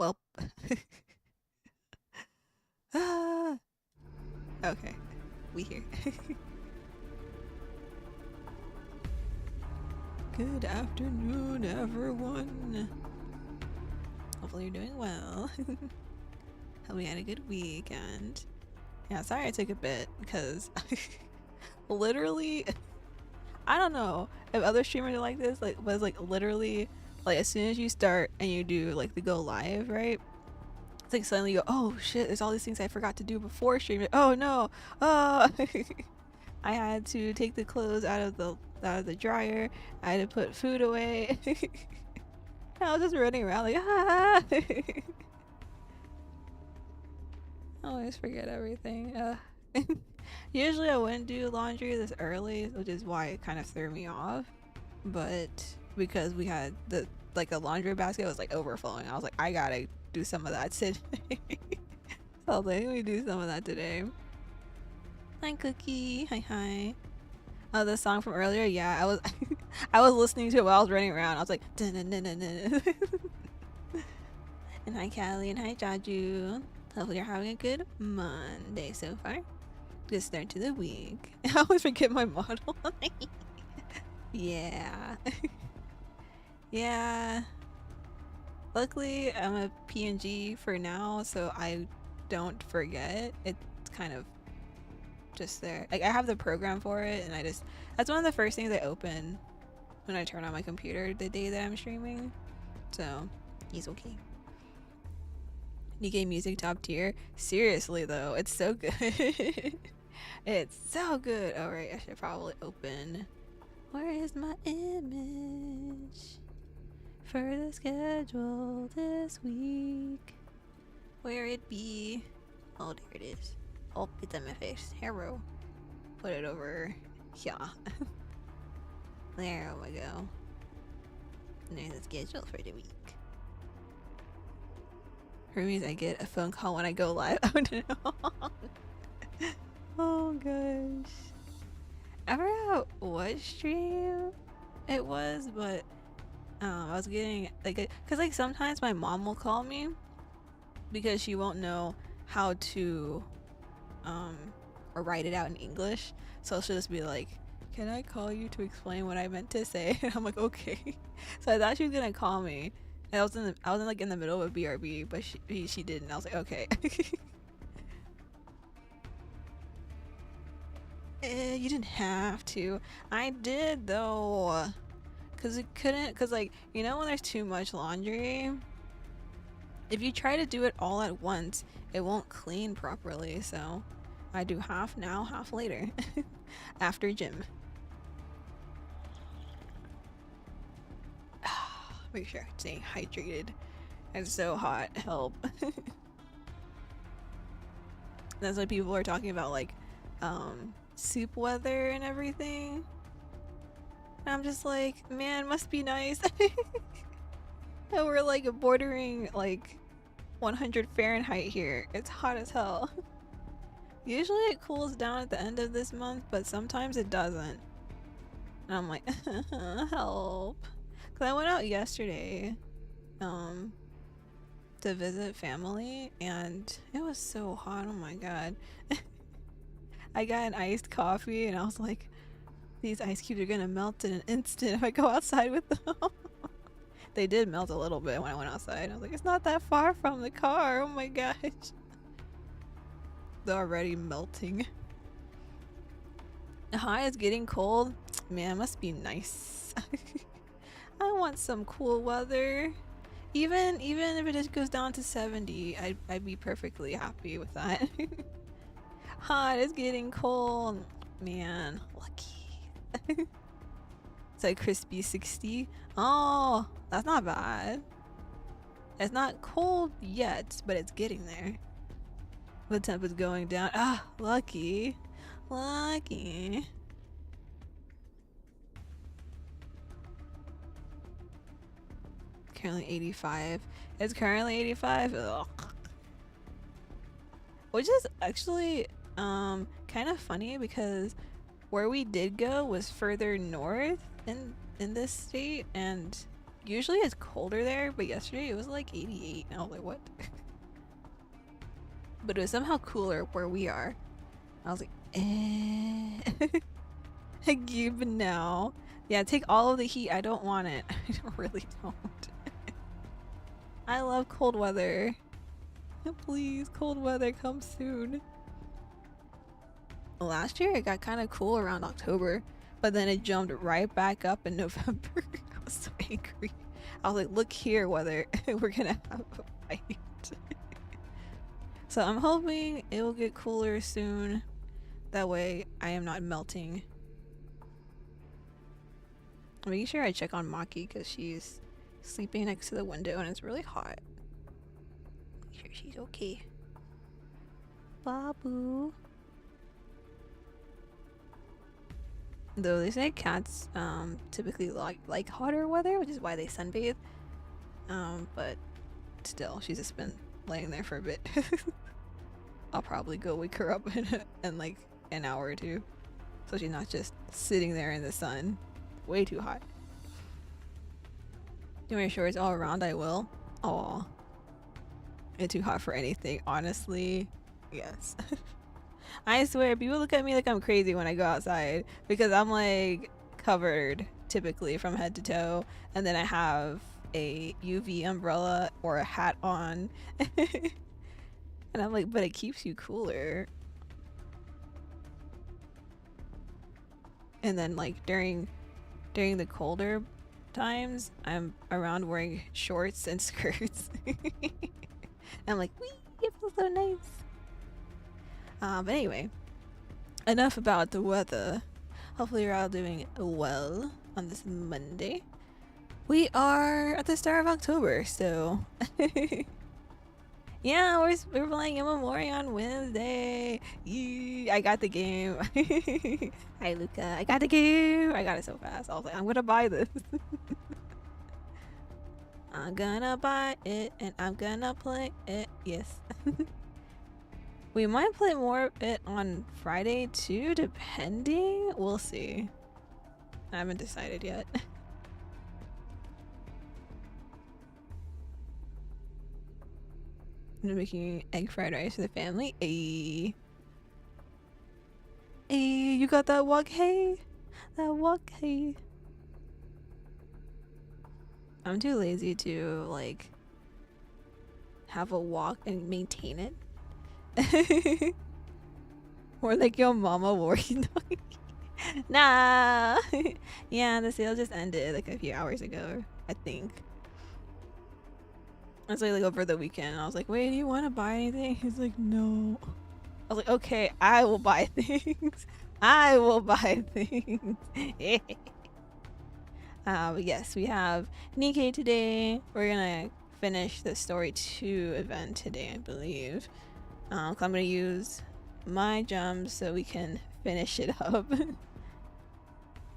Well. Ah, okay. We here. Good afternoon, everyone. Hopefully you're doing well. Hope we had a good weekend. Yeah, sorry I took a bit because literally, I don't know if other streamers are like this, like, was like literally, like as soon as you start and you do like the go live, right? It's like suddenly you go, oh shit, there's all these things I forgot to do before streaming. Oh no, oh. I had to take the clothes out of the dryer. I had to put food away. I was just running around like, ah. I always forget everything. Usually I wouldn't do laundry this early, which is why it kind of threw me off. But because we had the like a laundry basket was like overflowing, I was like, I gotta do some of that today. So I was like, let me do some of that today. Hi Cookie, hi. Oh, the song from earlier, yeah, I was I was listening to it while I was running around. I was like, dun dun dun dun dun. And hi Callie and hi Jaju. Hopefully you're having a good Monday so far. Good start to the week. I always forget my model. Yeah. Yeah. Luckily, I'm a PNG for now, so I don't forget. It's kind of just there. Like, I have the program for it, and that's one of the first things I open when I turn on my computer the day that I'm streaming. So, he's okay. Nikke music top tier. Seriously though, it's so good. It's so good. Alright, I should probably open. Where is my image for the schedule this week? Where it be? Oh, there it is. Oh, it's in my face. Hero. Put it over. Yeah. There we go. And there's the schedule for the week. Hermes, I get a phone call when I go live. Oh no. Oh gosh. I forgot what stream it was, but I was getting like, cause like sometimes my mom will call me because she won't know how to or write it out in English, so she'll just be like, "Can I call you to explain what I meant to say?" And I'm like, "Okay." So I thought she was gonna call me. And I was like in the middle of a BRB, but she didn't. I was like, okay. You didn't have to. I did though, cause it couldn't. Cause like, you know when there's too much laundry, if you try to do it all at once, it won't clean properly. So I do half now, half later, after gym. Make sure I'm staying hydrated. It's so hot. Help. That's why people are talking about like soup weather and everything. And I'm just like, man, must be nice. And we're like bordering like 100 Fahrenheit here. It's hot as hell. Usually it cools down at the end of this month, but sometimes it doesn't. And I'm like, help. Cause I went out yesterday to visit family and it was so hot. Oh my god. I got an iced coffee and I was like, these ice cubes are gonna melt in an instant if I go outside with them. They did melt a little bit when I went outside. I was like, it's not that far from the car. Oh my gosh. They're already melting. Hi, it's getting cold. Man, it must be nice. I want some cool weather. Even if it just goes down to 70, I'd be perfectly happy with that. Hot, it's getting cold. Man, lucky. It's like crispy 60. Oh, that's not bad. It's not cold yet, but it's getting there. The temp is going down. Ah, lucky. Lucky. Currently 85. It's currently 85. Ugh. Which is actually kind of funny because where we did go was further north in this state, and usually it's colder there, but yesterday it was like 88 and I was like, what? But it was somehow cooler where we are. I was like, eh. I give now. Yeah, take all of the heat. I don't want it. I really don't. I love cold weather. Please, cold weather, come soon. Last year it got kind of cool around October, but then it jumped right back up in November. I was so angry. I was like, look here, weather. We're gonna have a fight. So I'm hoping it will get cooler soon. That way I am not melting. I'm making sure I check on Maki because she's sleeping next to the window and it's really hot. Make sure she's okay. Babu. Though they say cats typically like hotter weather, which is why they sunbathe. But still, she's just been laying there for a bit. I'll probably go wake her up in like an hour or two, so she's not just sitting there in the sun. Way too hot. To make sure it's all around, I will. Oh, it's too hot for anything, honestly. Yes. I swear, people look at me like I'm crazy when I go outside because I'm like covered typically from head to toe, and then I have a UV umbrella or a hat on. And I'm like, but it keeps you cooler. And then like during the colder times, I'm around wearing shorts and skirts. I'm like, wee, it feels so nice. But anyway, enough about the weather. Hopefully you're all doing well on this Monday. We are at the start of October, so yeah, we're playing emote on Wednesday. Yeah, I got the game. Hi Luca, I got the game. I got it so fast. I was like, I'm gonna buy this. I'm gonna buy it and I'm gonna play it. Yes. We might play more of it on Friday too, depending. We'll see. I haven't decided yet. I'm making egg fried rice for the family. Ayy. Ayy, you got that wok hay? That wok hay. I'm too lazy to like have a wok and maintain it. Or like your mama working. Nah. Yeah, the sale just ended like a few hours ago, I think. I was like over the weekend. I was like, wait, do you want to buy anything? He's like, no. I was like, okay, I will buy things. I will buy things. But yes, we have Nikke today. We're gonna finish the story 2 event today, I believe. I'm gonna use my jumps so we can finish it up.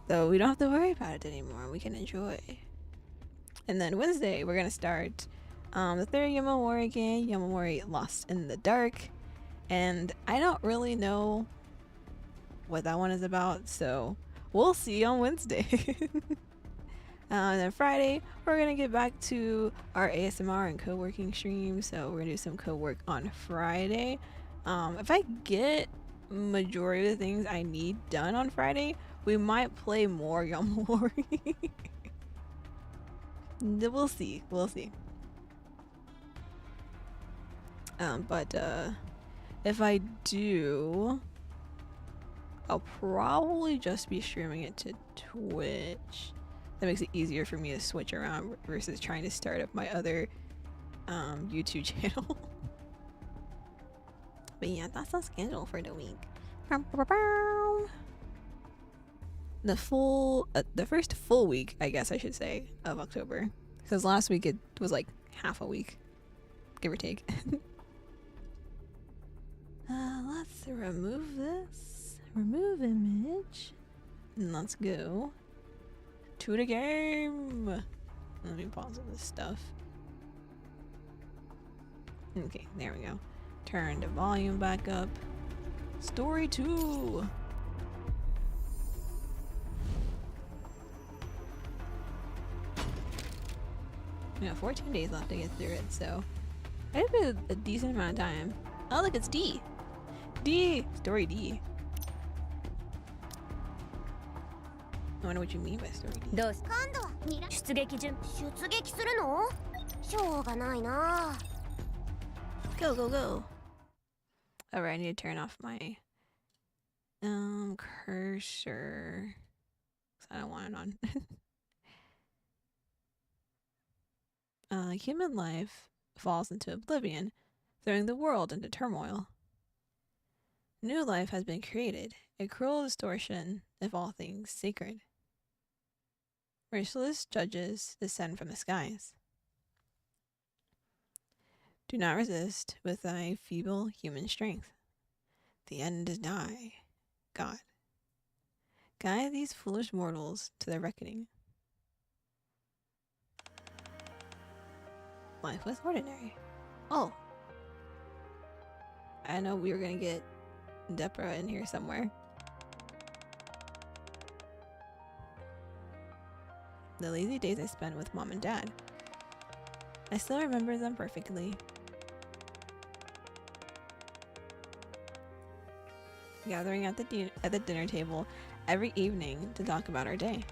So we don't have to worry about it anymore. We can enjoy. And then Wednesday, we're gonna start the third Yamamori game, Yamamori Lost in the Dark. And I don't really know what that one is about, so we'll see on Wednesday. And then Friday, we're gonna get back to our ASMR and co-working stream. So we're gonna do some co-work on Friday. If I get majority of the things I need done on Friday, we might play more Yamamori. We'll see. We'll see. But if I do, I'll probably just be streaming it to Twitch. That makes it easier for me to switch around versus trying to start up my other YouTube channel. But yeah, that's the schedule for the week. The first full week, I guess I should say, of October, because last week it was like half a week, give or take. Let's remove this. Remove image. And let's go to the game. Let me pause this stuff. Okay, there we go. Turn the volume back up. Story 2. We got 14 days left to get through it, so I have a decent amount of time. Oh, look, it's D. D! Story D. I wonder what you mean by story D. Go, go, go. Alright, I need to turn off my cursor. 'Cause I don't want it on. Human life falls into oblivion, throwing the world into turmoil. New life has been created, a cruel distortion of all things sacred. Merciless judges descend from the skies. Do not resist with thy feeble human strength. The end is nigh. God. Guide these foolish mortals to their reckoning. Life was ordinary. Oh. I know we were gonna get Depra in here somewhere. The lazy days I spent with mom and dad. I still remember them perfectly. Gathering at the dinner table every evening to talk about our day.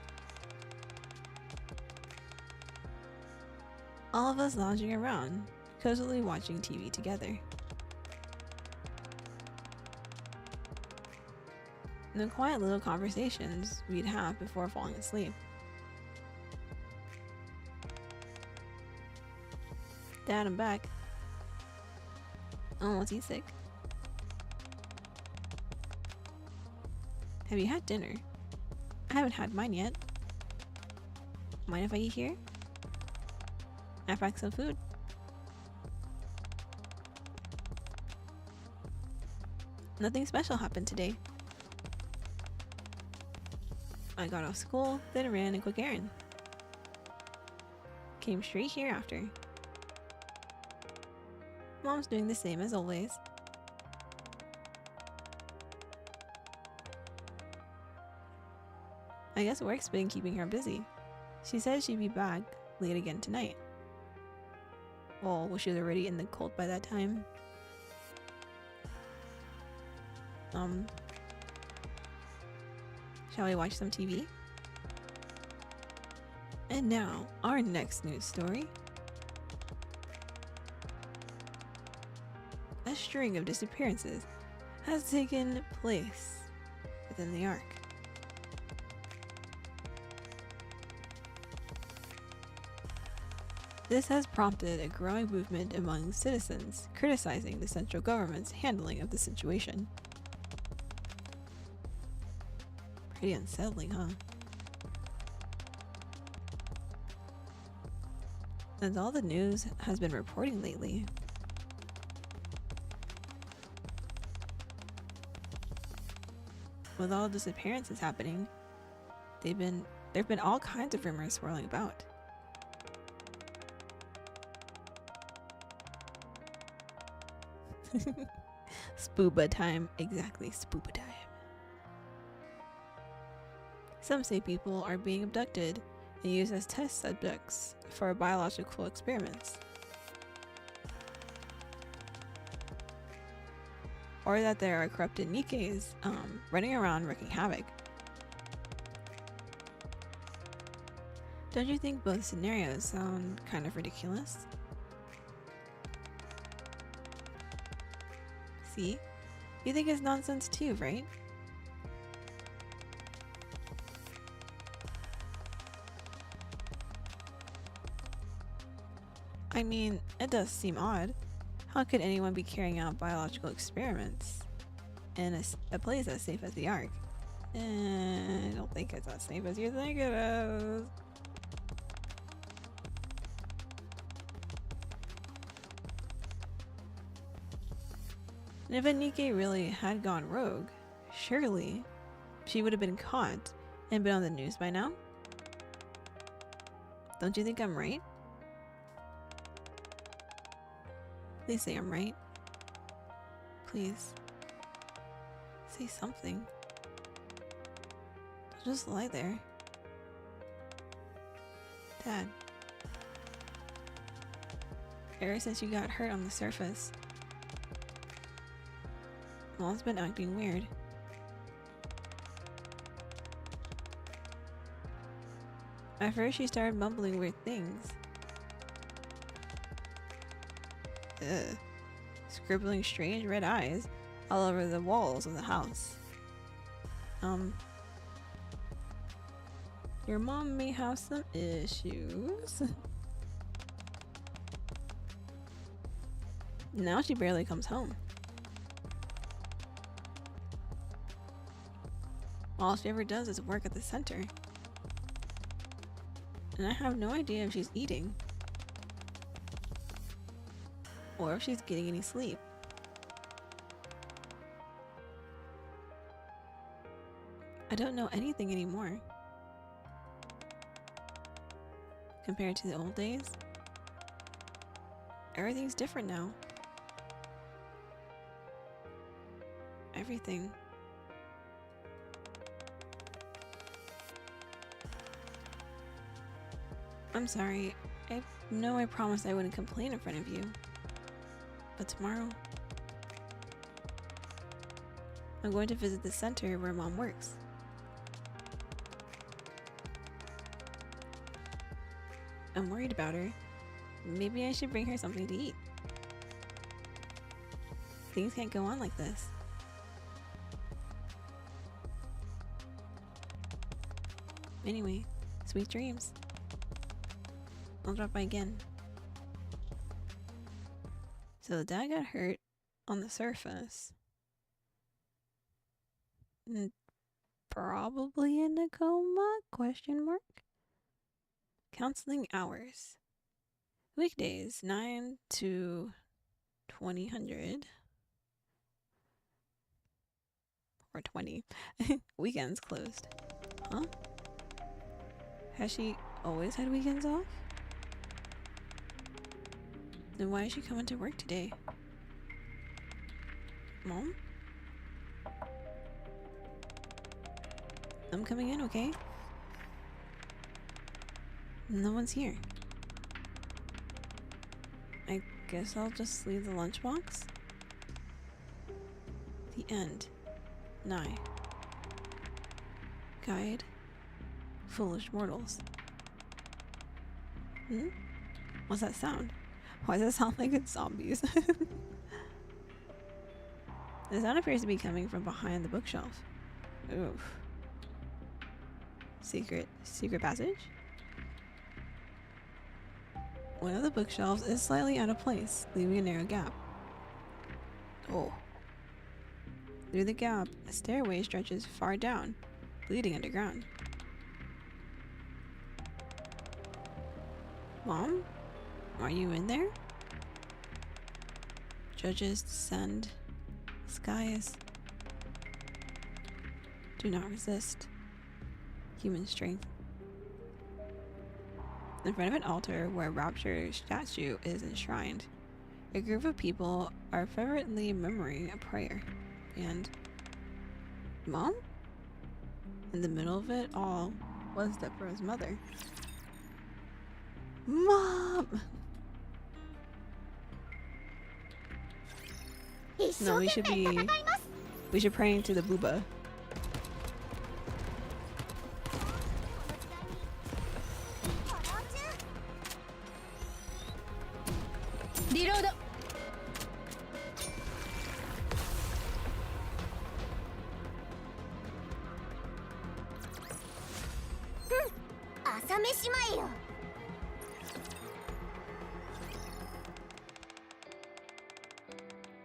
All of us lounging around, cozily watching TV together. And the quiet little conversations we'd have before falling asleep. Dad, I'm back. Oh, is he sick? Have you had dinner? I haven't had mine yet. Mind if I eat here? I packed some food. Nothing special happened today. I got off school, then ran a quick errand. Came straight here after. Mom's doing the same as always. I guess work's been keeping her busy. She said she'd be back late again tonight. Well, was she already in the cult by that time? Shall we watch some TV? And now, our next news story. A string of disappearances has taken place within the Ark. This has prompted a growing movement among citizens criticizing the central government's handling of the situation. Pretty unsettling, huh? As all the news has been reporting lately. With all the disappearances happening, there've been all kinds of rumors swirling about. Spooba time. Exactly, spooba time. Some say people are being abducted and used as test subjects for biological experiments. Or that there are corrupted Nikkes running around wreaking havoc. Don't you think both scenarios sound kind of ridiculous? See? You think it's nonsense too, right? I mean, it does seem odd. How could anyone be carrying out biological experiments in a place as safe as the Ark? I don't think it's as safe as you think it is. And if a Nikke really had gone rogue, surely she would have been caught and been on the news by now. Don't you think I'm right? Please say I'm right. Please. Say something. Don't just lie there. Dad. Ever since you got hurt on the surface, Mom's been acting weird. At first she started mumbling weird things. Ugh. Scribbling strange red eyes all over the walls of the house. Your mom may have some issues. Now she barely comes home. All she ever does is work at the center. And I have no idea if she's eating. Or if she's getting any sleep. I don't know anything anymore. Compared to the old days, everything's different now. Everything. I'm sorry. I know I promised I wouldn't complain in front of you. But tomorrow, I'm going to visit the center where Mom works. I'm worried about her. Maybe I should bring her something to eat. Things can't go on like this. Anyway, sweet dreams. I'll drop by again. So the dad got hurt on the surface. Probably in a coma? Question mark. Counseling hours. Weekdays 9 to 2000 or 20. Weekends closed. Huh? Has she always had weekends off? Then why is she coming to work today? Mom? I'm coming in, okay? No one's here. I guess I'll just leave the lunchbox. The end. Nigh. Guide. Foolish mortals. What's that sound? Why does it sound like it's zombies? The sound appears to be coming from behind the bookshelf. Oof. Secret passage? One of the bookshelves is slightly out of place, leaving a narrow gap. Oh. Through the gap, a stairway stretches far down, leading underground. Mom? Are you in there? Judges descend. Skies. Do not resist. Human strength. In front of an altar where Rapture's statue is enshrined, a group of people are fervently murmuring a prayer. And Mom? In the middle of it all was Deborah's mother. Mom! No, we should pray to the booba. Reload.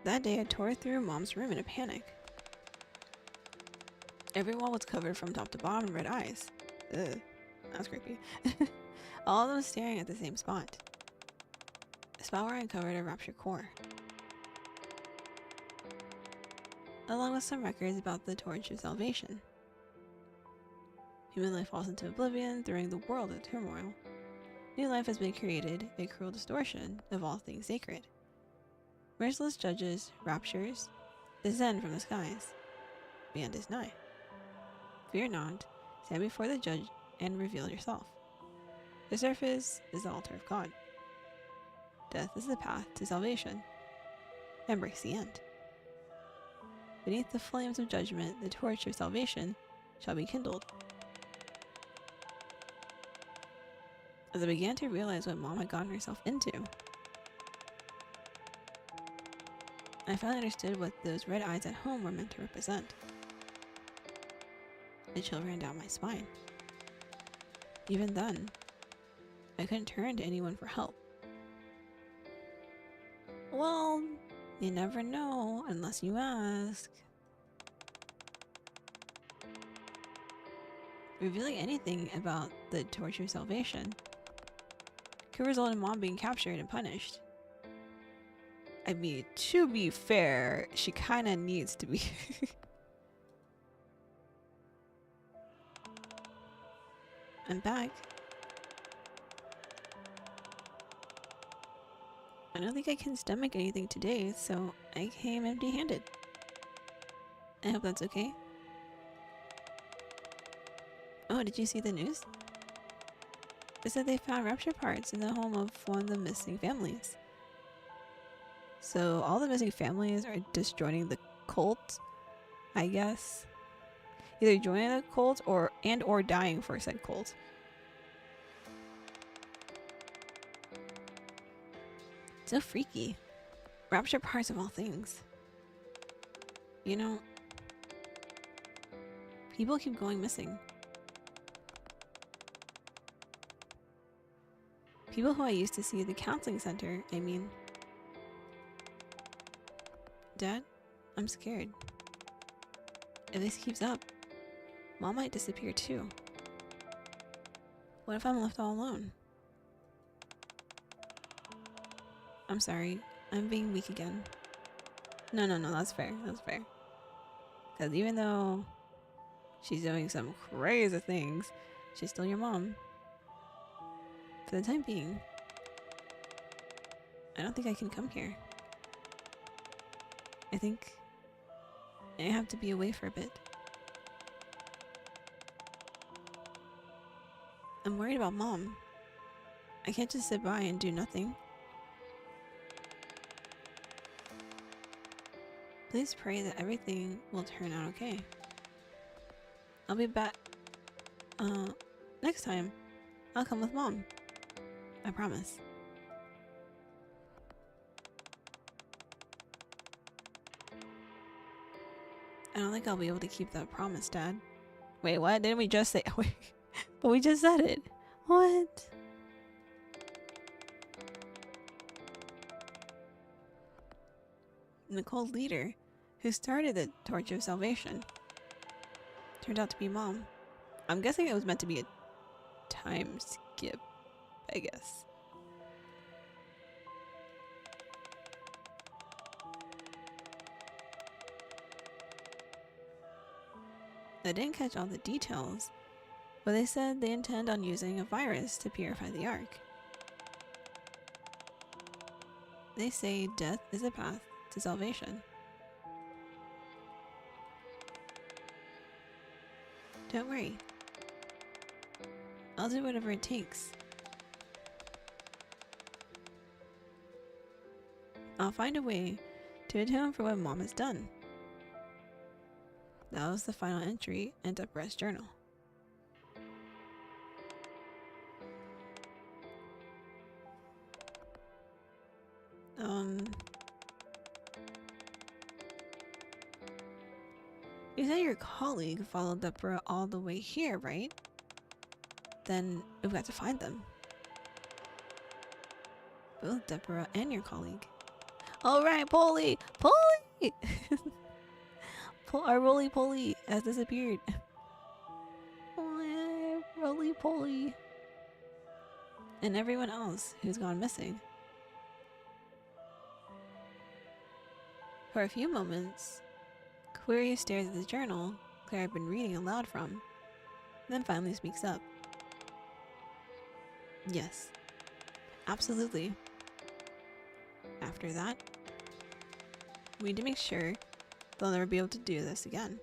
That day I tore through Mom's room in a panic. Every wall was covered from top to bottom in red eyes. Ugh, that was creepy. All of them staring at the same spot. A spot where I uncovered a Rapture core. Along with some records about the Torch of Salvation. Human life falls into oblivion, throwing the world into turmoil. New life has been created, a cruel distortion of all things sacred. Merciless judges, raptures, descend from the skies. The end is nigh. Fear not, stand before the judge and reveal yourself. The surface is the altar of God. death is the path to salvation. Embrace the end. Beneath the flames of judgment, the torch of salvation shall be kindled. As I began to realize what Mom had gotten herself into, I finally understood what those red eyes at home were meant to represent. A chill ran down my spine. Even then, I couldn't turn to anyone for help. Well, you never know unless you ask. Revealing anything about the torture of salvation could result in Mom being captured and punished. I mean, to be fair, she kinda needs to be. I'm back. I don't think I can stomach anything today, so I came empty-handed. I hope that's okay. Oh, did you see the news? They said they found rapture parts in the home of one of the missing families. So all the missing families are just joining the cult, I guess. Either joining the cult or dying for said cult. So freaky. Rapture parts of all things. You know, people keep going missing. People who I used to see at the counseling center, I mean. Dad, I'm scared. If this keeps up, Mom might disappear too. What if I'm left all alone? I'm sorry, I'm being weak again. No, that's fair, that's fair. Because even though she's doing some crazy things, she's still your mom. For the time being, I don't think I can come here. I think I have to be away for a bit. I'm worried about Mom. I can't just sit by and do nothing. Please pray that everything will turn out okay. I'll be back. Next time, I'll come with Mom. I promise. I don't think I'll be able to keep that promise, Dad. Wait, what? Didn't we just say? Wait, but we just said it. What? The cult leader who started the Torch of Salvation turned out to be Mom. I'm guessing it was meant to be a time skip, I guess. I didn't catch all the details, but they said they intend on using a virus to purify the Ark. They say death is a path to salvation. Don't worry. I'll do whatever it takes. I'll find a way to atone for what Mom has done. That was the final entry in Deborah's journal. You said your colleague followed Deborah all the way here, right? Then we've got to find them. Both Deborah and your colleague. Alright, Poli! Poli! Our roly-poly has disappeared. Oh, roly-poly. And everyone else who's gone missing. For a few moments, Query stares at the journal Claire had been reading aloud from, then finally speaks up. Yes, absolutely. After that, we need to make sure they'll never be able to do this again.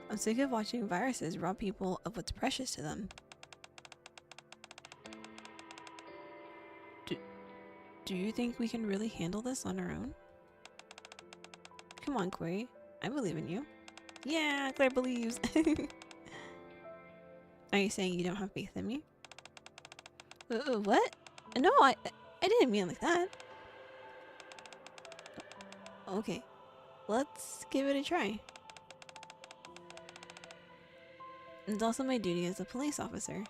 I'm sick of watching viruses rob people of what's precious to them. Do you think we can really handle this on our own? Come on, Corey. I believe in you. Yeah, Claire believes. Are you saying you don't have faith in me? What? No, I didn't mean it like that. Okay, let's give it a try. It's also my duty as a police officer.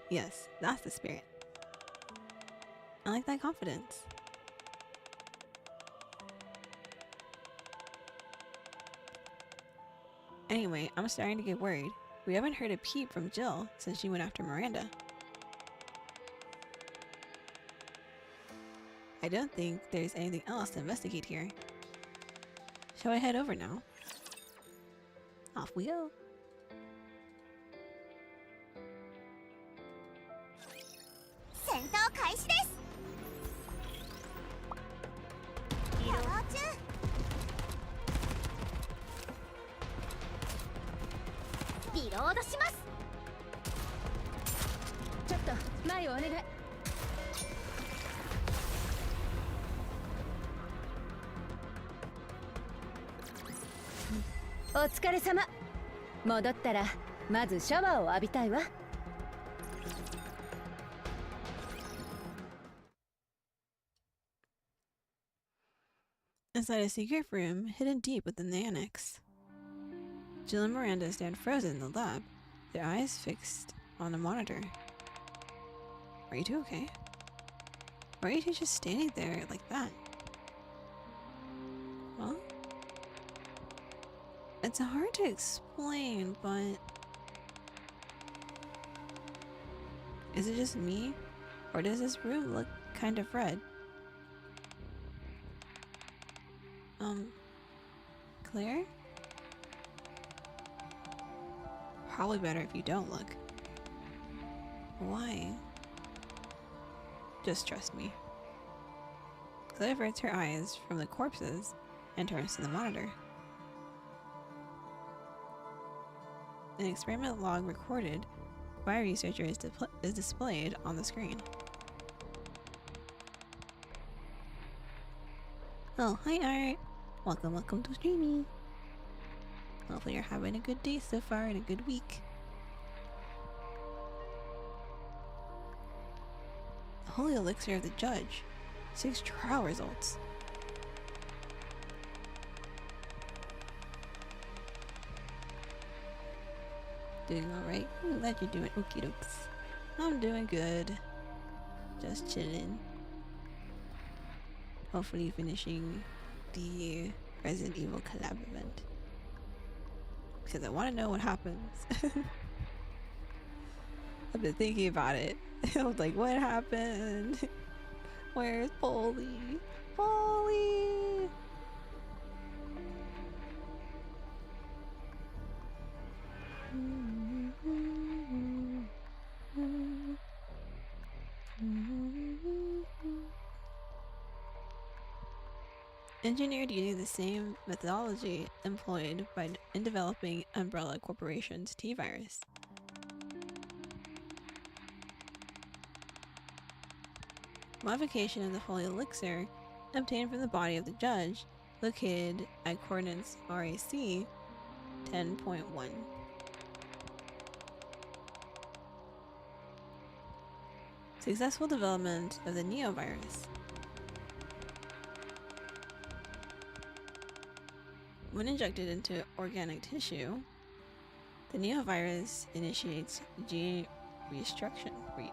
Yes, that's the spirit. I like that confidence. Anyway, I'm starting to get worried. We haven't heard a peep from Jill since she went after Miranda. I don't think there's anything else to investigate here. Shall I head over now? Off we go. Inside a secret room hidden deep within the annex. Jill and Miranda stand frozen in the lab, their eyes fixed on a monitor. Are you two okay? Why are you two just standing there like that? Well, it's hard to explain, but is it just me? Or does this room look kind of red? Claire? Probably better if you don't look. Why? Just trust me. Claire averts her eyes from the corpses and turns to the monitor. An experiment log recorded by a researcher is displayed on the screen. Oh, hi Art! Welcome to streaming! Hopefully you're having a good day so far and a good week. The Holy Elixir of the Judge. 6 trial results. Doing alright? I'm glad you're doing okie dokes. I'm doing good. Just chilling. Hopefully finishing the Resident Evil collab event. Because I want to know what happens. I've been thinking about it. I was like, what happened? Where's Poli? Poli! Engineered using the same methodology employed in developing Umbrella Corporation's T-Virus. Modification of the Holy Elixir obtained from the body of the judge located at coordinates RAC 10.1. Successful development of the neovirus. When injected into organic tissue, the neovirus initiates gene restructuring.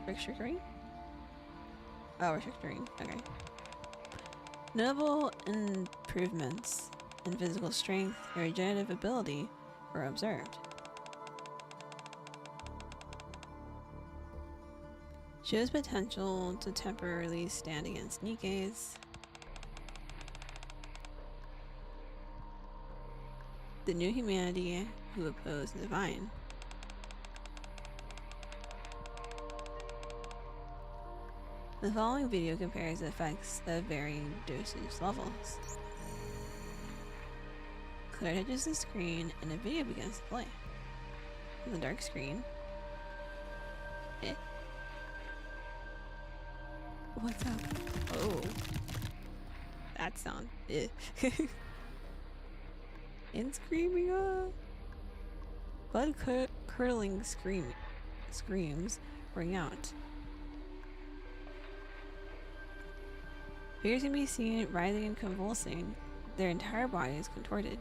Restructuring? Oh, restructuring. Okay. Notable improvements in physical strength and regenerative ability were observed. Shows potential to temporarily stand against Nikkes. The new humanity who oppose the divine. The following video compares the effects of varying dosage levels. Claire touches the screen and a video begins to play. On the dark screen, Eh. What's up? Oh. That sound. Eh. And screaming up. Blood curdling screams ring out. Figures can be seen writhing and convulsing. Their entire body is contorted.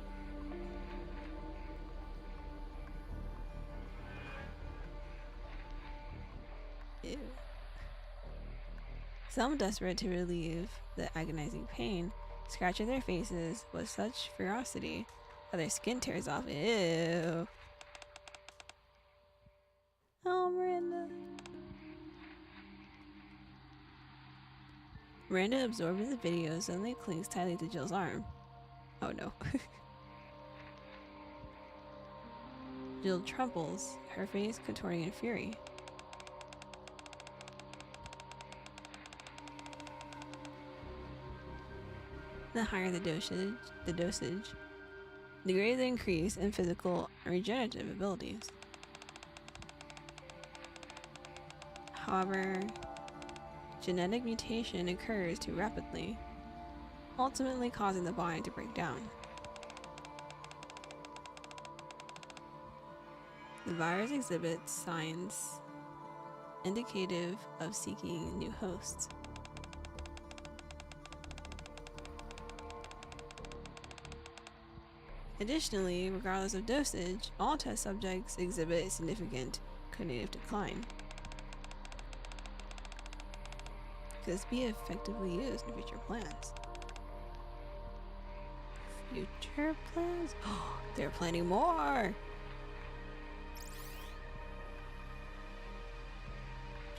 Ew. Some, desperate to relieve the agonizing pain, scratch at their faces with such ferocity that their skin tears off. Ew. Oh, Miranda. Miranda, absorbed in the video, suddenly clings tightly to Jill's arm. Oh no. Jill trembles, her face contorting in fury. The higher the dosage, the greater the increase in physical and regenerative abilities. However, genetic mutation occurs too rapidly, ultimately causing the body to break down. The virus exhibits signs indicative of seeking new hosts. Additionally, regardless of dosage, all test subjects exhibit significant cognitive decline. Could this be effectively used in future plans? Future plans? Oh, they're planning more!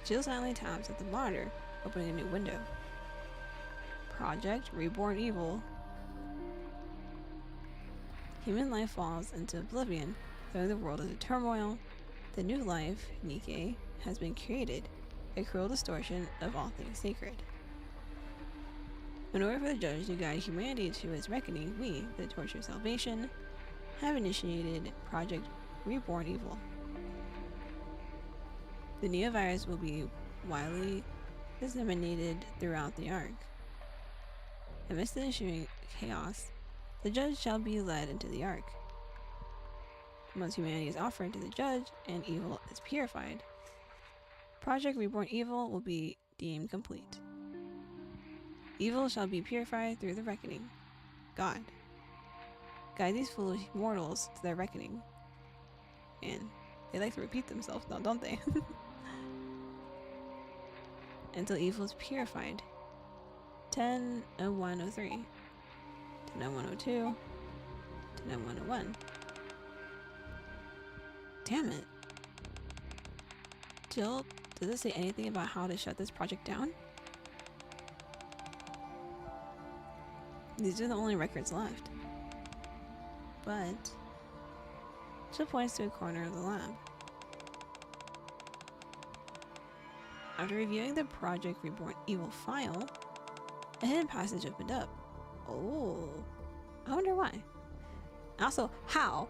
Jill silently taps at the monitor, opening a new window. Project Reborn Evil. Human life falls into oblivion, throwing the world into turmoil. The new life, Nikke, has been created, a cruel distortion of all things sacred. In order for the judge to guide humanity to its reckoning, we, the Torch of Salvation, have initiated Project Reborn Evil. The neovirus will be widely disseminated throughout the Ark. Amidst the ensuing chaos, the judge shall be led into the Ark. Once humanity is offered to the judge and evil is purified, Project Reborn Evil will be deemed complete. Evil shall be purified through the reckoning. God, guide these foolish mortals to their reckoning. And they like to repeat themselves now, don't they? Until evil is purified. 10:01:03, 10:01:02, 10:01:01. Damn it. Jill, does it say anything about how to shut this project down? These are the only records left. But Jill points to a corner of the lab. After reviewing the Project Reborn Evil file, a hidden passage opened up. Oh, I wonder why. Also, how?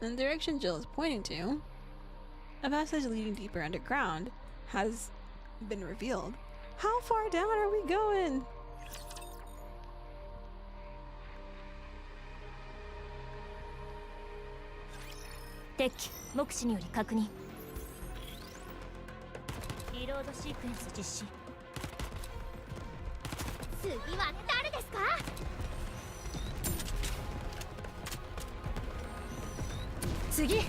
In the direction Jill is pointing to, a passage leading deeper underground has been revealed. How far down are we going? Nikke, 目視により確認。リロードシークエンス実施。次は誰ですか？次。刑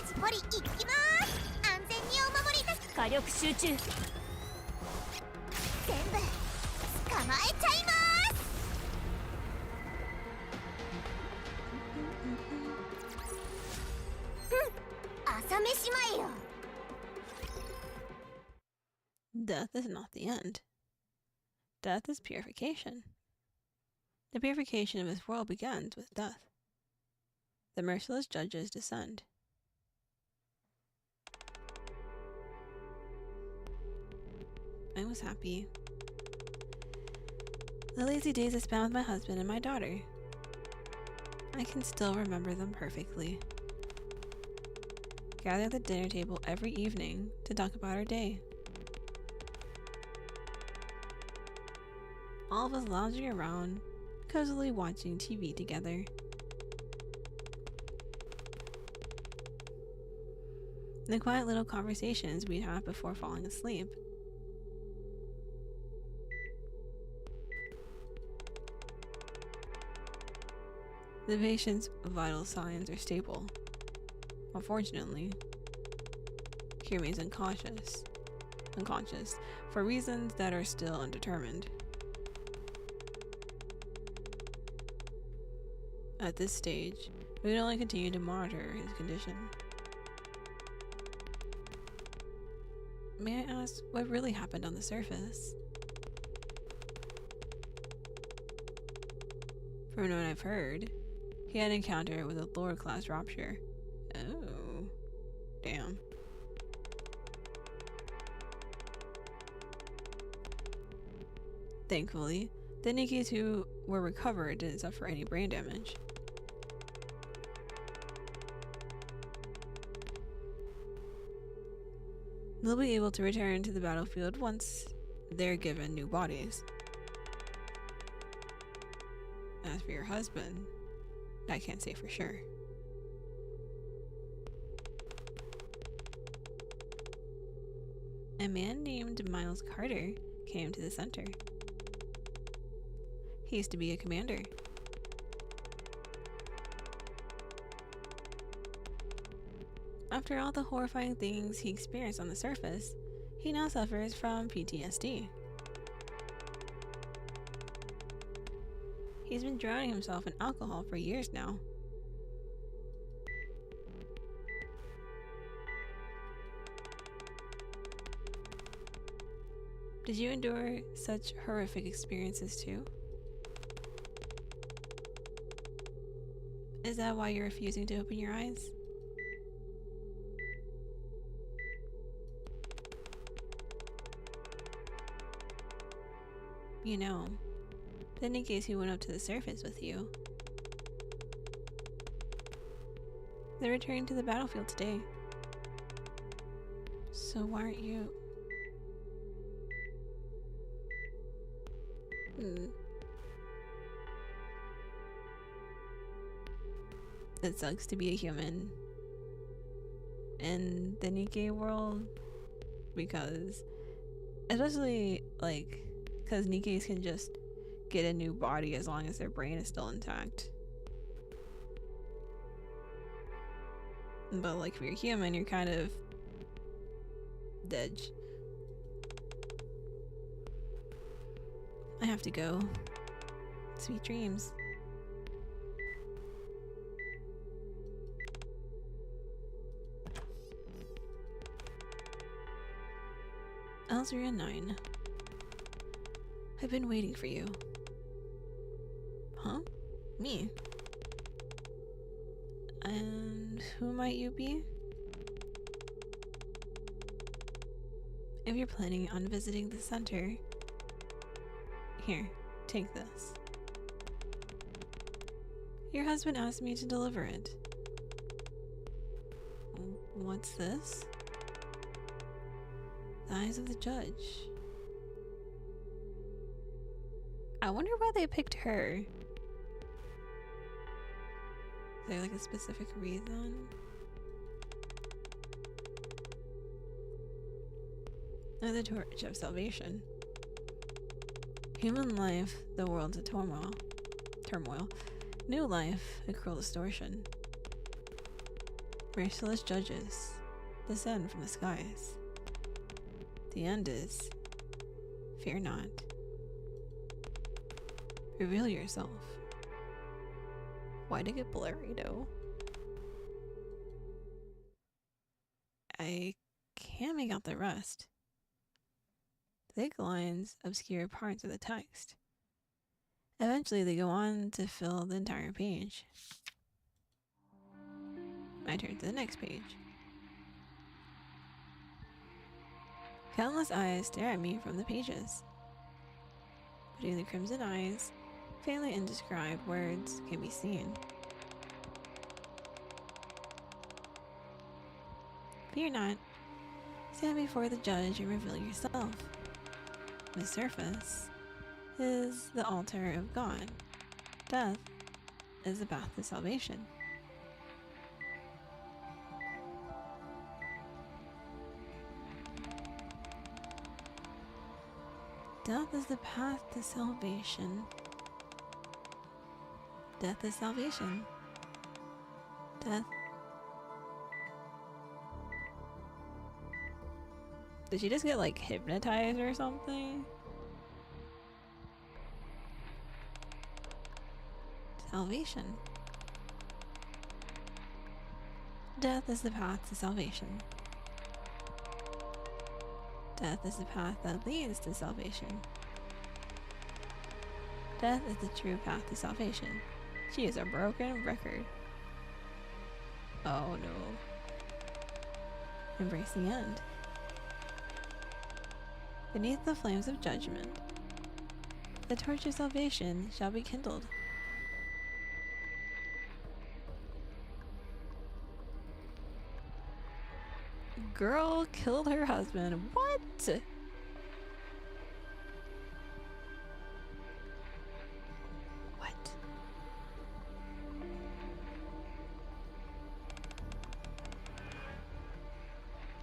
事ポリ行きます。安全にお守りです。火力集中。全部捕まえちゃいます。朝飯前よ。Death is not the end. Death is purification. The purification of this world begins with death. The merciless judges descend. I was happy The lazy days I spent with my husband and my daughter. I can still remember them perfectly. Gather at the dinner table every evening to talk about our day. All of us lounging around, cozily watching TV together. The quiet little conversations we'd have before falling asleep. The patient's vital signs are stable. Unfortunately, he remains unconscious for reasons that are still undetermined. At this stage, we can only continue to monitor his condition. May I ask what really happened on the surface? From what I've heard, he had an encounter with a lower class rapture. Oh, damn. Thankfully, the Nikkes who were recovered didn't suffer any brain damage. They'll be able to return to the battlefield once they're given new bodies. As for your husband, I can't say for sure. A man named Miles Carter came to the center. He used to be a commander. After all the horrifying things he experienced on the surface, he now suffers from PTSD. He's been drowning himself in alcohol for years now. Did you endure such horrific experiences too? Is that why you're refusing to open your eyes? You know, the Nikkes who went up to the surface with you, they're returning to the battlefield today. So why aren't you? It sucks to be a human in the Nikke world, because especially because Nikkes can just get a new body as long as their brain is still intact. But if you're human, you're kind of dead. I have to go. Sweet dreams. Elzria 9. I've been waiting for you. Huh? Me? And who might you be? If you're planning on visiting the center, here, take this. Your husband asked me to deliver it. What's this? The eyes of the judge. I wonder why they picked her. Is there a specific reason? The torch of salvation. Human life, the world's a turmoil. New life, a cruel distortion. Merciless judges descend from the skies. The end is, fear not. Reveal yourself. Why'd it get blurry though? I can't make out the rest. Thick lines obscure parts of the text. Eventually they go on to fill the entire page. I turn to the next page. Countless eyes stare at me from the pages. Between the crimson eyes, faintly indescribed words can be seen. Fear not. Stand before the judge and reveal yourself. The surface is the altar of God. Death is the path to salvation. Death is the path to salvation. Death is salvation. Death. Did she just get like hypnotized or something? Salvation. Death is the path to salvation. Death is the path that leads to salvation. Death is the true path to salvation. She is a broken record. Oh no. Embrace the end. Beneath the flames of judgment, the torch of salvation shall be kindled. Girl killed her husband. What? What?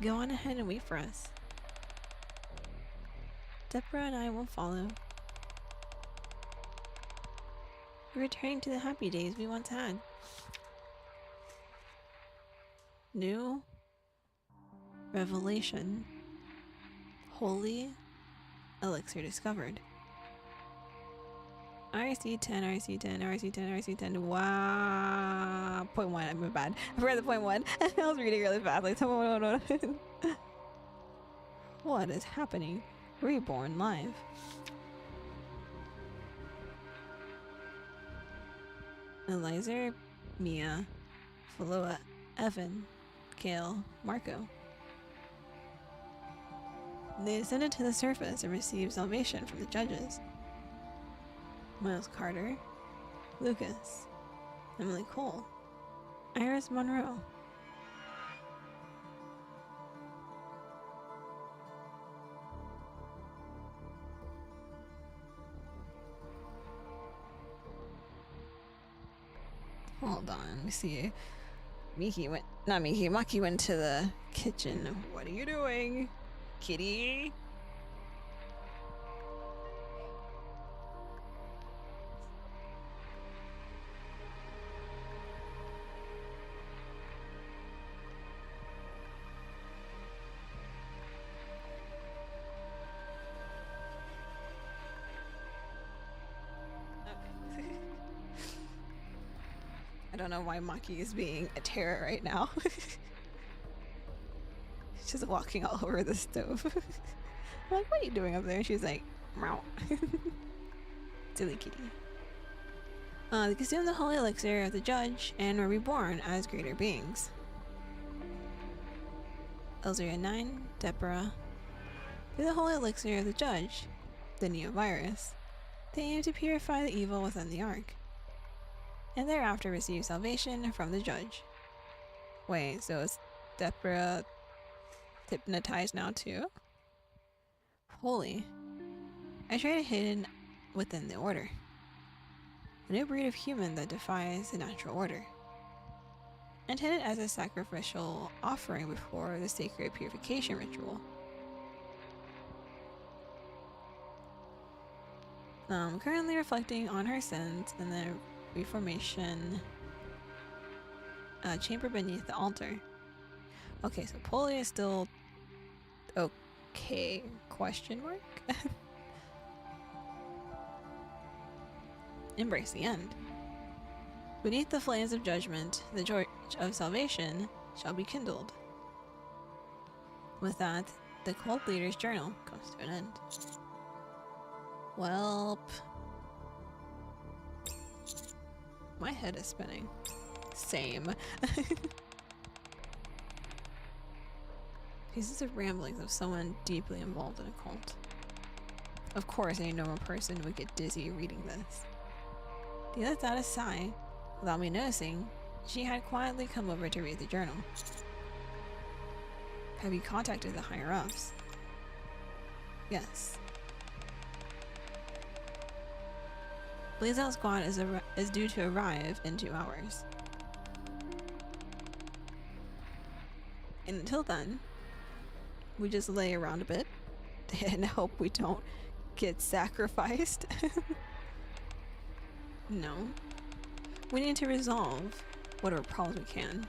Go on ahead and wait for us. Deborah and I will follow. We're returning to the happy days we once had. New revelation. Holy elixir discovered. RC10, RC10, RC10, RC10. Wow. Point one, I'm bad. I forgot the point one. I was reading really fast. Like, what is happening? Reborn live. Eliza, Mia, Faloa, Evan, Kale, Marco. They ascended to the surface and received salvation from the judges. Miles Carter, Lucas, Emily Cole, Iris Monroe. Hold on, let me see. Maki went to the kitchen. What are you doing, kitty? I don't know why Maki is being a terror right now. She's just walking all over the stove. I'm like, what are you doing up there? And she's like, meow. Silly kitty. They consumed the holy elixir of the judge and were reborn as greater beings. Elzria 9, Deborah. Through the holy elixir of the judge, the Neo-virus, they aim to purify the evil within the Ark, and thereafter receive salvation from the judge. Wait, so is Deborah hypnotized now too? Poli. I try to hidden within the order. A new breed of human that defies the natural order. Intended as a sacrificial offering before the sacred purification ritual. Currently reflecting on her sins in the reformation chamber beneath the altar. Okay, so Poli is still okay? Question mark? Embrace the end. Beneath the flames of judgment, the torch of salvation shall be kindled. With that, the cult leader's journal comes to an end. Welp. My head is spinning. Same. These are ramblings of someone deeply involved in a cult. Of course, any normal person would get dizzy reading this. They let out a sigh. Without me noticing, she had quietly come over to read the journal. Have you contacted the higher-ups? Yes. Blaze Out Squad is due to arrive in 2 hours. And until then, we just lay around a bit and hope we don't get sacrificed. No. We need to resolve whatever problems we can,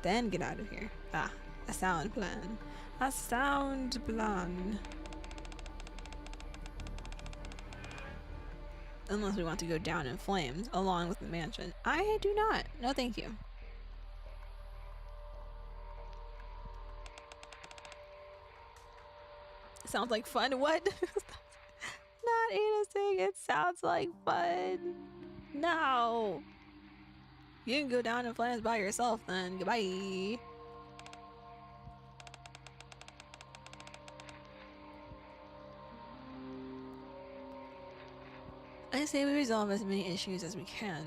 then get out of here. Ah, a sound plan. A sound plan. Unless we want to go down in flames along with the mansion. I do not. No, thank you. Sounds like fun. What? Not Ada saying it sounds like fun. No. You can go down in flames by yourself then. Goodbye. I say we resolve as many issues as we can,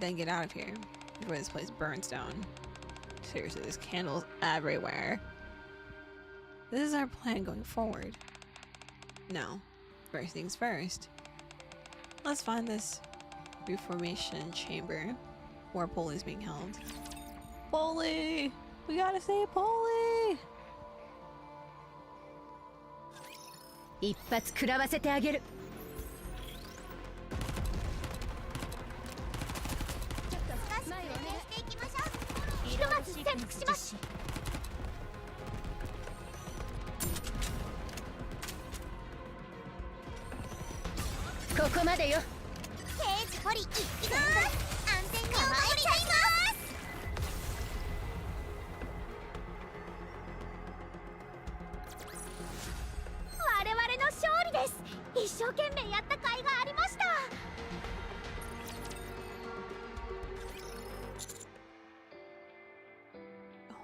then get out of here before this place burns down. Seriously, there's candles everywhere. This is our plan going forward. Now, first things first. Let's find this reformation chamber where Poli's being held. Poli! We gotta save Poli! 一発食らわせてあげる。ちょっと少し説明していきましょう。ひとまず潜伏します。ここまでよ。刑事ポリ行きます。安全にお守りいたします。我々の勝利です。一生懸命やった甲斐がありました。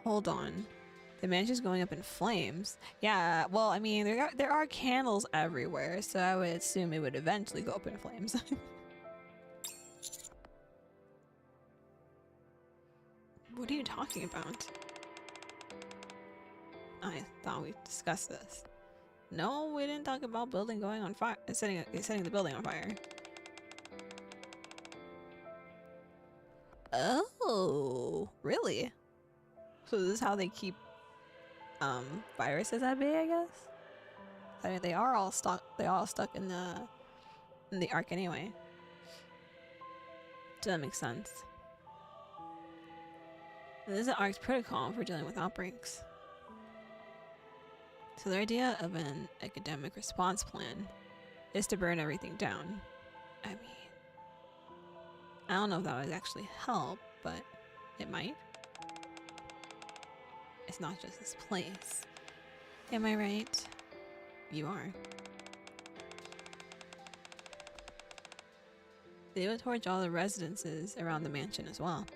Hold on. The mansion's going up in flames. Yeah, well, I mean, there are candles everywhere, so I would assume it would eventually go up in flames. What are you talking about? I thought we discussed this. No, we didn't talk about building going on fire, setting the building on fire. Oh, really? So this is how they keep viruses at bay, I guess. I mean, they are all stuck. They all stuck in the ark anyway. So that makes sense. And this is the ark's protocol for dealing with outbreaks. So the idea of an academic response plan is to burn everything down. I mean, I don't know if that would actually help, but it might. It's not just this place. Am I right? You are. They would torch all the residences around the mansion as well.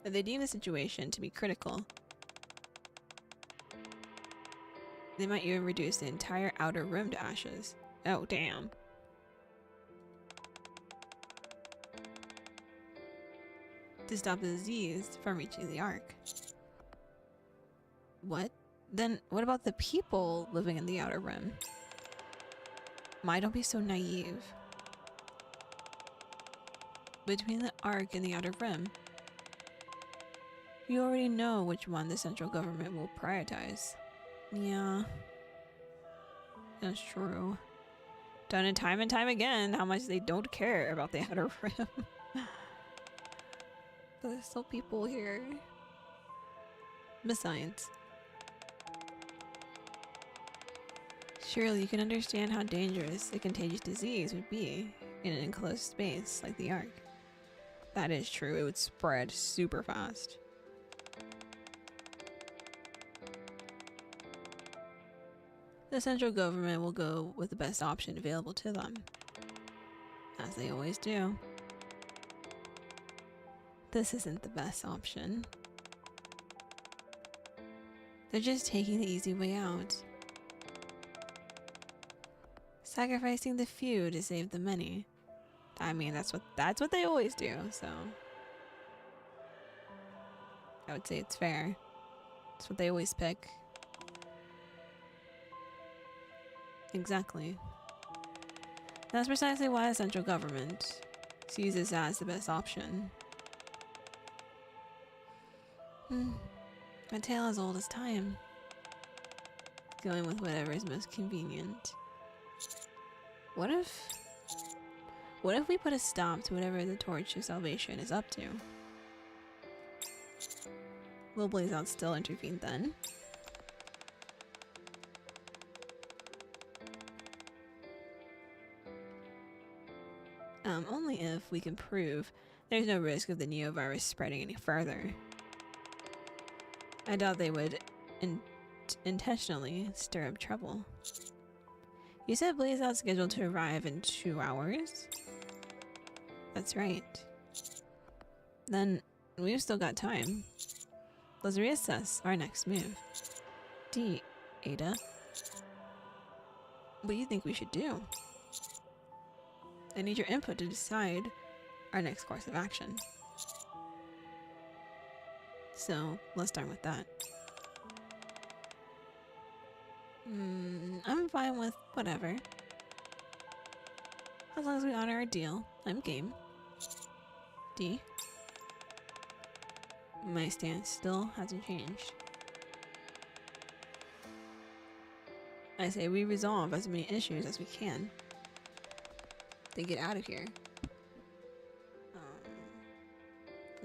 If they deem the situation to be critical, they might even reduce the entire outer rim to ashes. Oh, damn. To stop the disease from reaching the ark. What? Then what about the people living in the outer rim? My, don't be so naive. Between the ark and the outer rim, you already know which one the central government will prioritize. Yeah, that's true. Done it time and time again how much they don't care about the outer rim. But there's still people here. Besides, surely you can understand how dangerous a contagious disease would be in an enclosed space like the Ark. That is true, it would spread super fast. The central government will go with the best option available to them, as they always do. This isn't the best option. They're just taking the easy way out. Sacrificing the few to save the many. I mean, that's what they always do, so I would say it's fair. It's what they always pick. Exactly. That's precisely why the central government sees this as the best option. A tale as old as time. Going with whatever is most convenient. What if we put a stop to whatever the Torch of Salvation is up to? Will Blaze Out still intervene then? Only if we can prove there's no risk of the Neovirus spreading any further. I doubt they would intentionally stir up trouble. You said Blaze Out's scheduled to arrive in 2 hours? That's right. Then we've still got time. Let's reassess our next move. Ada. What do you think we should do? I need your input to decide our next course of action. So let's start with that. I'm fine with whatever. As long as we honor our deal, I'm game. D. My stance still hasn't changed. I say we resolve as many issues as we can. Then get out of here.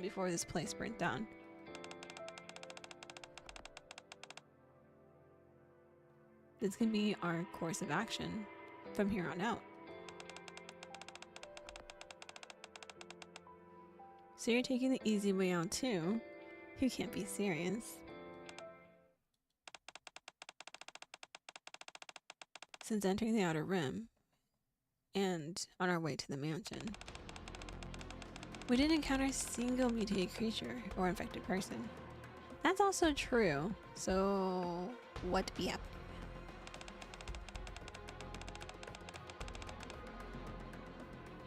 Before this place burnt down. This can be our course of action from here on out. So you're taking the easy way out too? You can't be serious. Since entering the Outer Rim, and on our way to the mansion, we didn't encounter a single mutated creature or infected person. That's also true, so what be happening?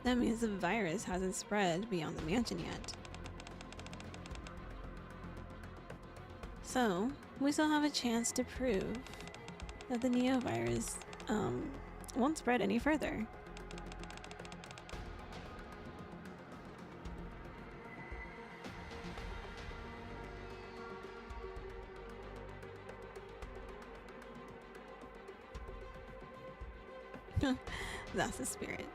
That means the virus hasn't spread beyond the mansion yet. So, we still have a chance to prove that the Neovirus won't spread any further. That's the spirit.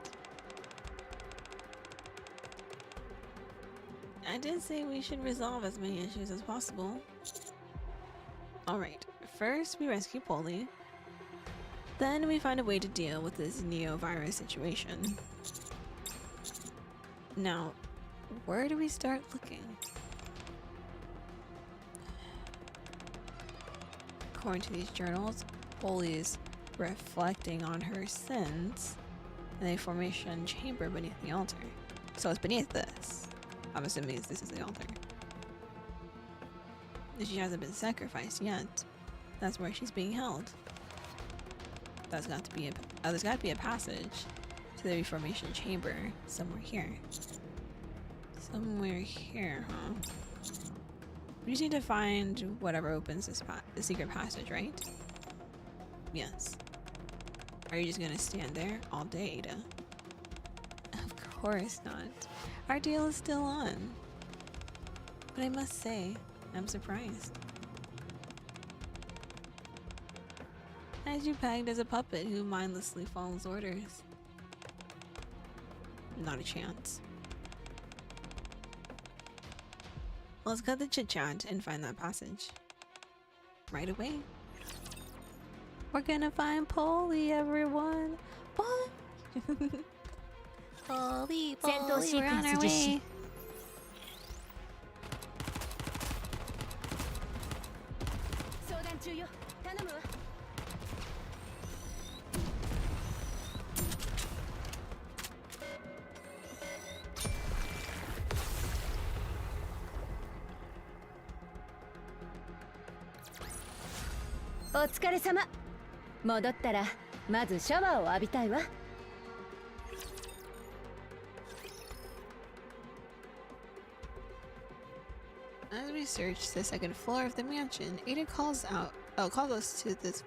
I did say we should resolve as many issues as possible. Alright, first we rescue Poli. Then we find a way to deal with this Neovirus situation. Now, where do we start looking? According to these journals, Poli's reflecting on her sins in a formation chamber beneath the altar. So it's beneath this. I'm assuming this is the altar. She hasn't been sacrificed yet. That's where she's being held. There's got to be a passage to the reformation chamber somewhere here. Somewhere here, huh? We just need to find whatever opens this the secret passage, right? Yes. Are you just gonna stand there all day, Ada? Of course not. Our deal is still on. But I must say, I'm surprised. I had you pegged as a puppet who mindlessly follows orders. Not a chance. Let's cut the chit-chat and find that passage. Right away. We're gonna find Poli, everyone! Poli! Poli, we're on our way! お疲れ様。戻ったらまずシャワーを浴びたいわ。As we search the second floor of the mansion, Ada calls us to this.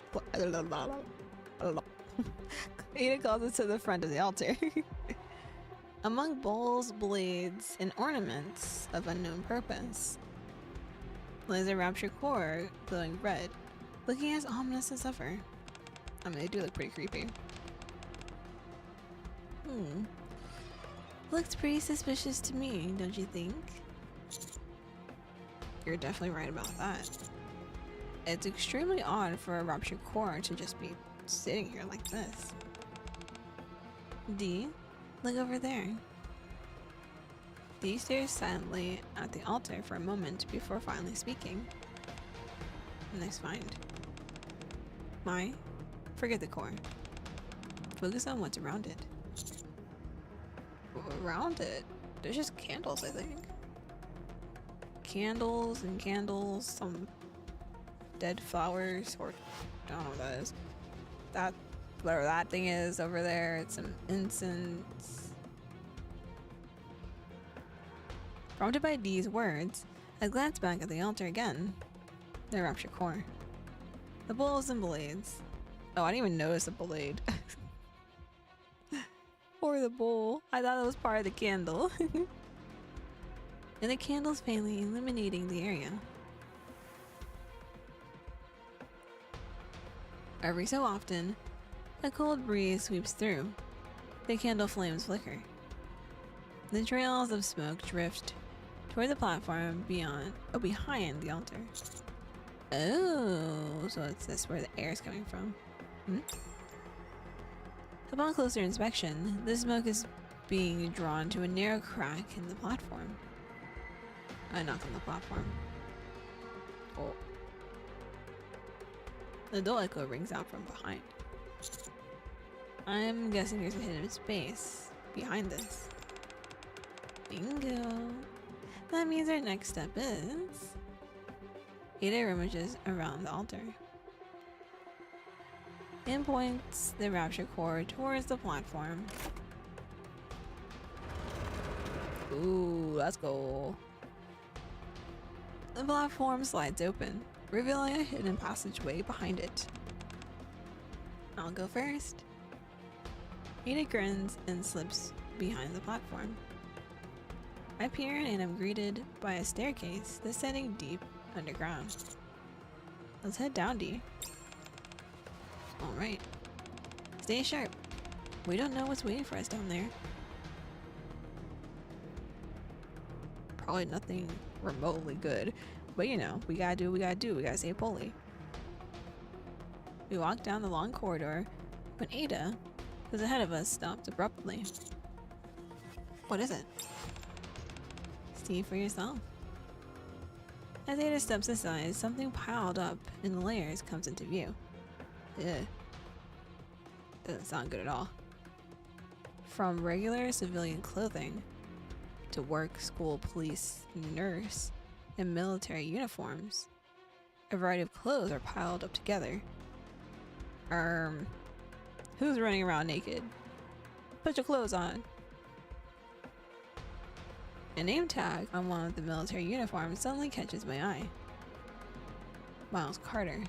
Ada calls us to the front of the altar. Among bowls, blades, and ornaments of unknown purpose, lays a rapture core glowing red, looking as ominous as ever. I mean, they do look pretty creepy. Looks pretty suspicious to me, don't you think? You're definitely right about that. It's extremely odd for a rapture core to just be sitting here like this. D, look over there. D stares silently at the altar for a moment before finally speaking. Nice find. My, forget the core. Focus on what's around it. Around it? There's just candles, I think. Candles and candles, some dead flowers, or I don't know what that is. That, whatever that thing is over there, it's some incense. Prompted by D's words, I glance back at the altar again. The rapture core. The bowls and blades. Oh, I didn't even notice the blade. Or the bowl. I thought it was part of the candle. And the candles faintly illuminating the area. Every so often, a cold breeze sweeps through. The candle flames flicker. The trails of smoke drift toward the platform behind the altar. Oh, so it's this where the air is coming from. Upon closer inspection, the smoke is being drawn to a narrow crack in the platform. Not on the platform. Oh. The dull echo rings out from behind. I'm guessing there's a hidden space behind this. Bingo! That means our next step is... Ada rummages around the altar and points the rapture core towards the platform. Ooh, let's go. The platform slides open, revealing a hidden passageway behind it. I'll go first. Ada grins and slips behind the platform. I peer and am greeted by a staircase descending deep underground. Let's head down, D. Alright. Stay sharp. We don't know what's waiting for us down there. Probably nothing remotely good. But you know, we gotta do what we gotta do. We gotta save Poli. We walk down the long corridor when Ada, who's ahead of us, stopped abruptly. What is it? See for yourself. As Ada steps aside, something piled up in the layers comes into view. Ugh. Doesn't sound good at all. From regular civilian clothing to work, school, police, nurse, and military uniforms, a variety of clothes are piled up together. Who's running around naked? Put your clothes on. A name tag on one of the military uniforms suddenly catches my eye. Miles Carter.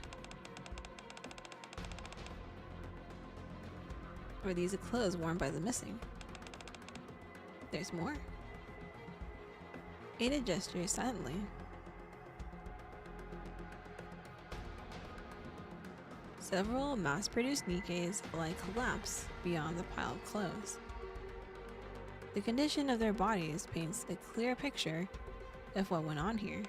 Are these the clothes worn by the missing? There's more. Ada gestures silently. Several mass-produced Nikkes lie collapse beyond the pile of clothes. The condition of their bodies paints a clear picture of what went on in here.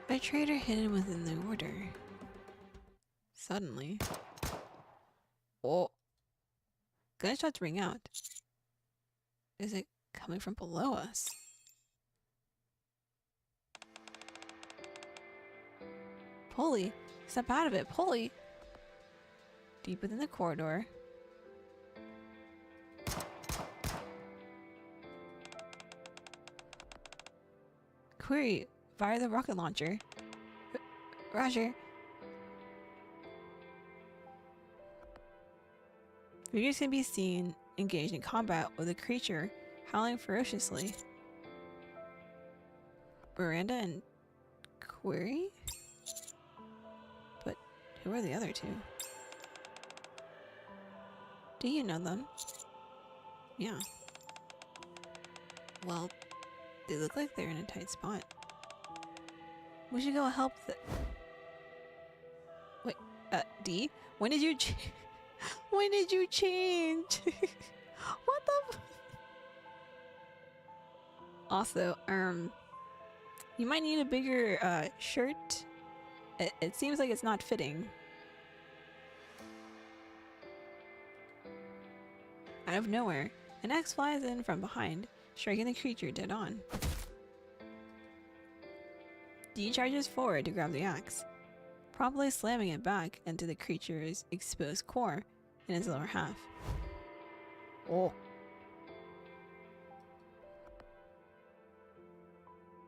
A traitor hidden within the order. Suddenly... Oh! Gunshots ring out. Is it coming from below us? Poli! Step out of it, Poli! Deep within the corridor. Query, Fire the rocket launcher. Roger. Figures can be seen engaged in combat with a creature howling ferociously. Miranda and Query? But who are the other two? Do you know them? Yeah. Well, they look like they're in a tight spot. We should go help the— Wait, D? When did you when did you change? What the Also, you might need a bigger, shirt. It seems like it's not fitting. Out of nowhere, an axe flies in from behind, striking the creature dead on. D charges forward to grab the axe, promptly slamming it back into the creature's exposed core in its lower half. Oh.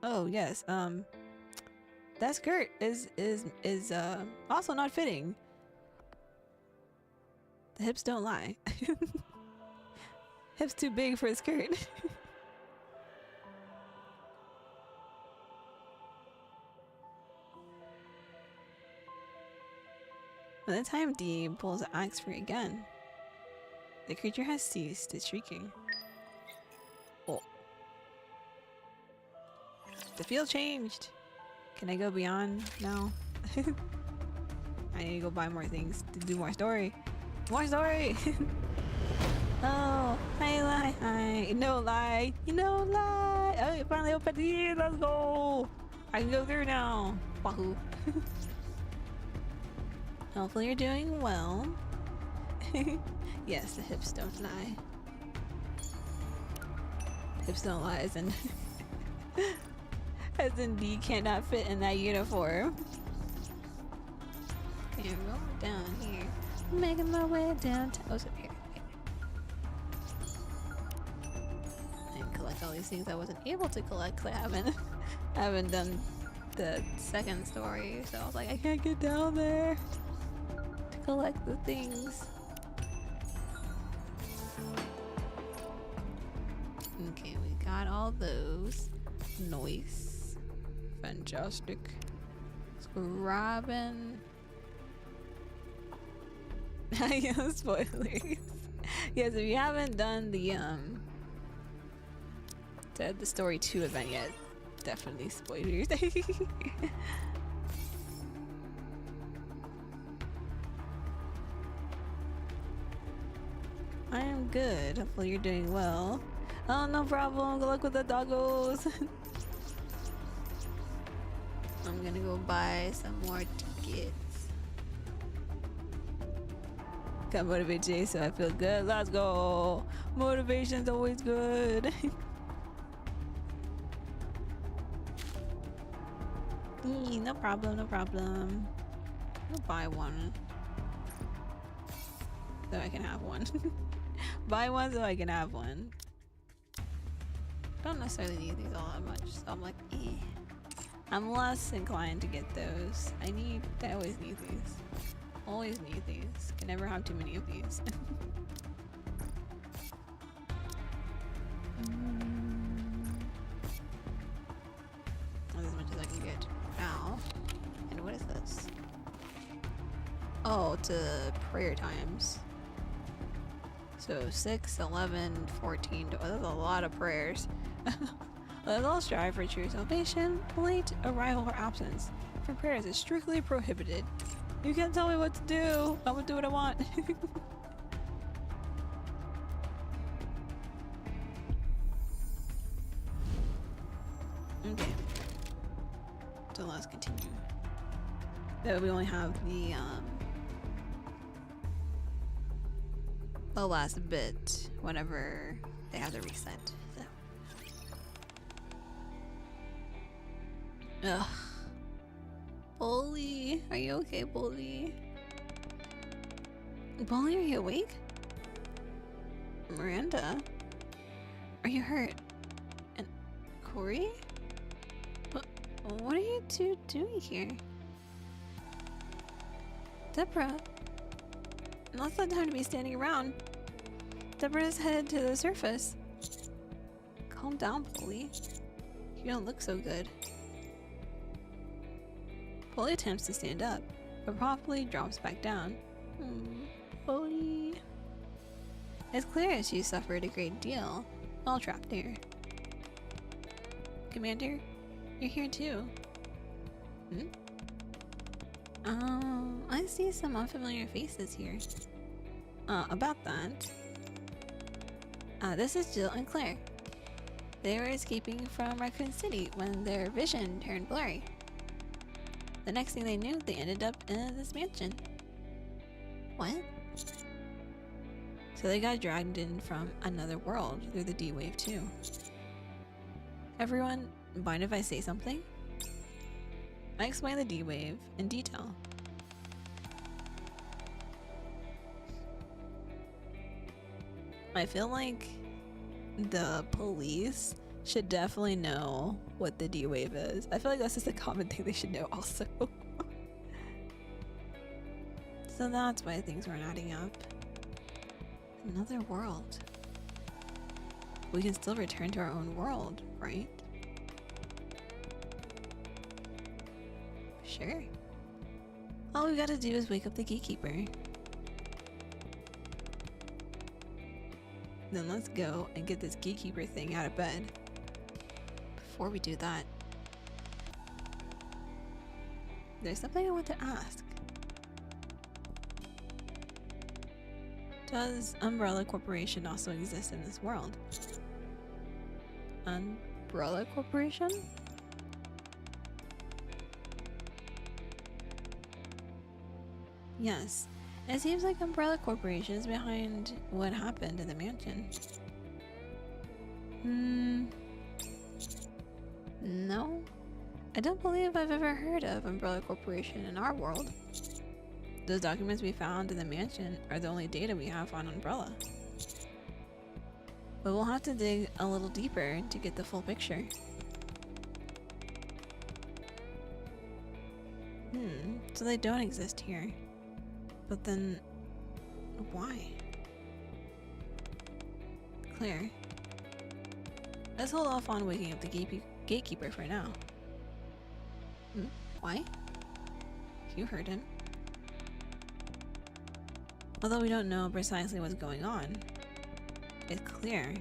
Oh yes, that skirt is also not fitting. The hips don't lie. Hips too big for a skirt. By the time D pulls the axe free again, the creature has ceased its shrieking. Oh. The field changed. Can I go beyond now? I need to go buy more things to do more story. More story! Oh, hi. No lie. No lie. Oh, you finally opened here. Let's go. I can go through now. Wahoo. Hopefully you're doing well. Yes, the hips don't lie. Hips don't lie as in as in D cannot fit in that uniform. Okay, roll down here. Making my way down to up here. And collect all these things I wasn't able to collect because I haven't done the second story, so I was like, I can't get down there to collect the things. Okay, we got all those. Nice. Fantastic. Scribbing. Yeah, spoilers. Yes, if you haven't done the story 2 event yet, definitely spoilers. I am good. Hopefully you're doing well. Oh, no problem. Good luck with the doggos. I'm gonna go buy some more tickets. Got motivated today, so I feel good. Let's go. Motivation's always good. No problem, no problem. I'll buy one so I can have one. Buy one so I can have one. Don't necessarily need these all that much, so I'm like, eh. I'm less inclined to get those. I always need these. Always need these. Can never have too many of these. As much as I can get. Ow. And what is this? Oh, to prayer times. So 6, 11, 14. Oh, that's a lot of prayers. Let's all strive for true salvation. Late arrival or absence for prayers is strictly prohibited. You can't tell me what to do. I'm gonna do what I want. Okay. So let's continue. So we only have the last bit whenever they have the reset. So. Ugh. Poli, are you okay, Poli? Poli, are you awake? Miranda, are you hurt? And Corey? What are you two doing here? Deborah? Now's not the time to be standing around. Deborah's headed to the surface. Calm down, Poli. You don't look so good. Poli attempts to stand up, but promptly drops back down. Poli. It's clear she suffered a great deal while trapped there. Commander, you're here too. I see some unfamiliar faces here. About that. This is Jill and Claire. They were escaping from Raccoon City when their vision turned blurry. The next thing they knew, they ended up in this mansion. What? So they got dragged in from another world through the D-Wave too. Everyone, mind if I say something? I explain the D-Wave in detail. I feel like the police should definitely know what the D-Wave is. I feel like that's just a common thing they should know also. So that's why things weren't adding up. Another world. We can still return to our own world, right? Sure. All we gotta do is wake up the gatekeeper. Then let's go and get this gatekeeper thing out of bed. Before we do that, there's something I want to ask. Does Umbrella Corporation also exist in this world? Umbrella Corporation? Yes. It seems like Umbrella Corporation is behind what happened in the mansion. No. I don't believe I've ever heard of Umbrella Corporation in our world. Those documents we found in the mansion are the only data we have on Umbrella. But we'll have to dig a little deeper to get the full picture. So they don't exist here. But then, why? Claire, let's hold off on waking up the gatekeeper for now. Why? You heard him. Although we don't know precisely what's going on, it's clear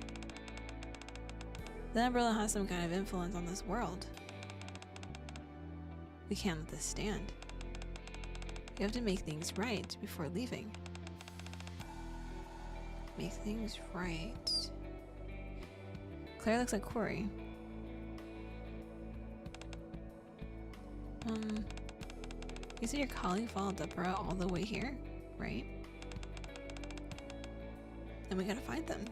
the Umbrella has some kind of influence on this world. We can't let this stand. We have to make things right before leaving. Make things right. Claire looks like Corey. You said your colleague followed Deborah all the way here, right? And we gotta find them.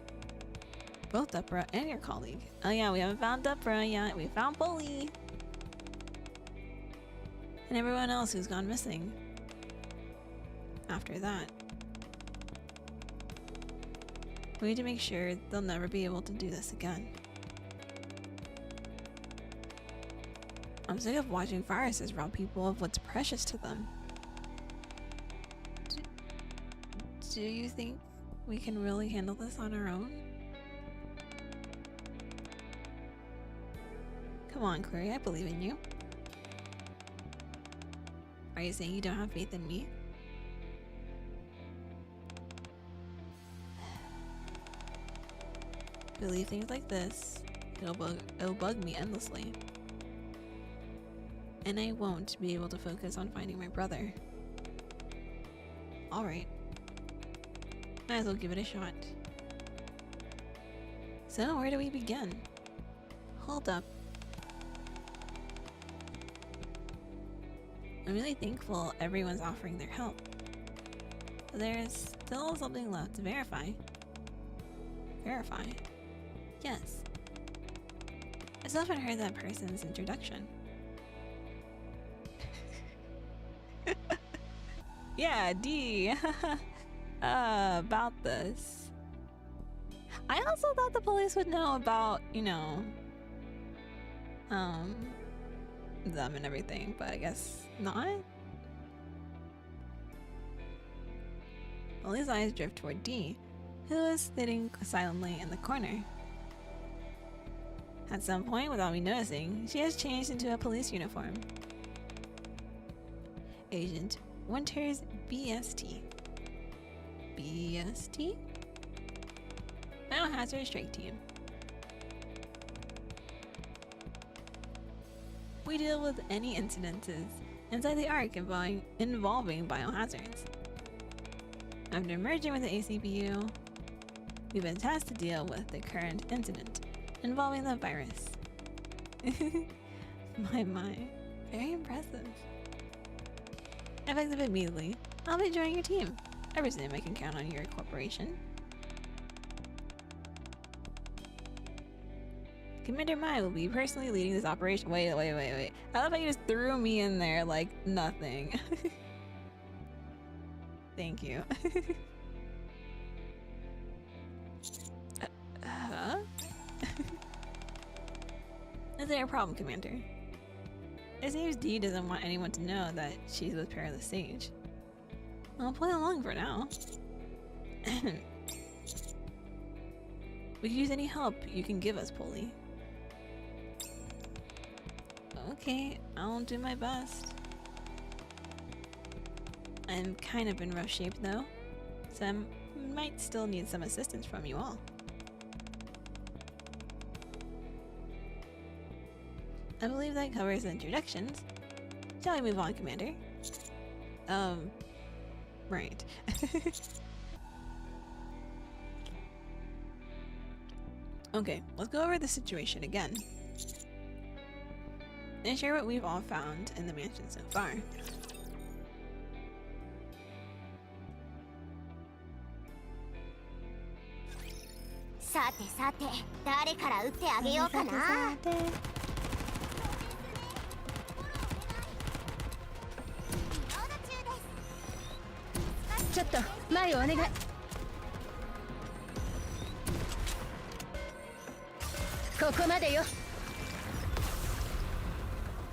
Both Deborah and your colleague. Oh yeah, we haven't found Deborah yet. We found Poli. And everyone else who's gone missing. After that. We need to make sure they'll never be able to do this again. I'm sick of watching viruses rob people of what's precious to them. Do you think we can really handle this on our own? Come on, Clary, I believe in you. Are you saying you don't have faith in me? Believe things like this, it'll bug me endlessly. And I won't be able to focus on finding my brother. Alright. Might as well give it a shot. So, where do we begin? Hold up. I'm really thankful everyone's offering their help. But there's still something left to verify. Verify? Yes. I still haven't heard that person's introduction. Yeah, D. About this. I also thought the police would know about, you know, them and everything, but I guess not. Poli's eyes drift toward D, who is sitting silently in the corner. At some point, without me noticing, she has changed into a police uniform. Agent Winter's BST. BST? Biohazard Strike Team. We deal with any incidences inside the Ark involving biohazards. After merging with the ACPU, we've been tasked to deal with the current incident involving the virus. My. Very impressive. Effective immediately, I'll be joining your team. I presume I can count on your cooperation. Commander Mai will be personally leading this operation. Wait. I love how you just threw me in there like nothing. Thank you. Is there a problem, Commander? It seems D doesn't want anyone to know that she's with Perilous Sage. I'll play along for now. We could use any help you can give us, Poli. Okay, I'll do my best. I'm kind of in rough shape though, so I might still need some assistance from you all. I believe that covers the introductions. Shall we move on, Commander? Right. Okay, let's go over the situation again and share what we've all found in the mansion so far.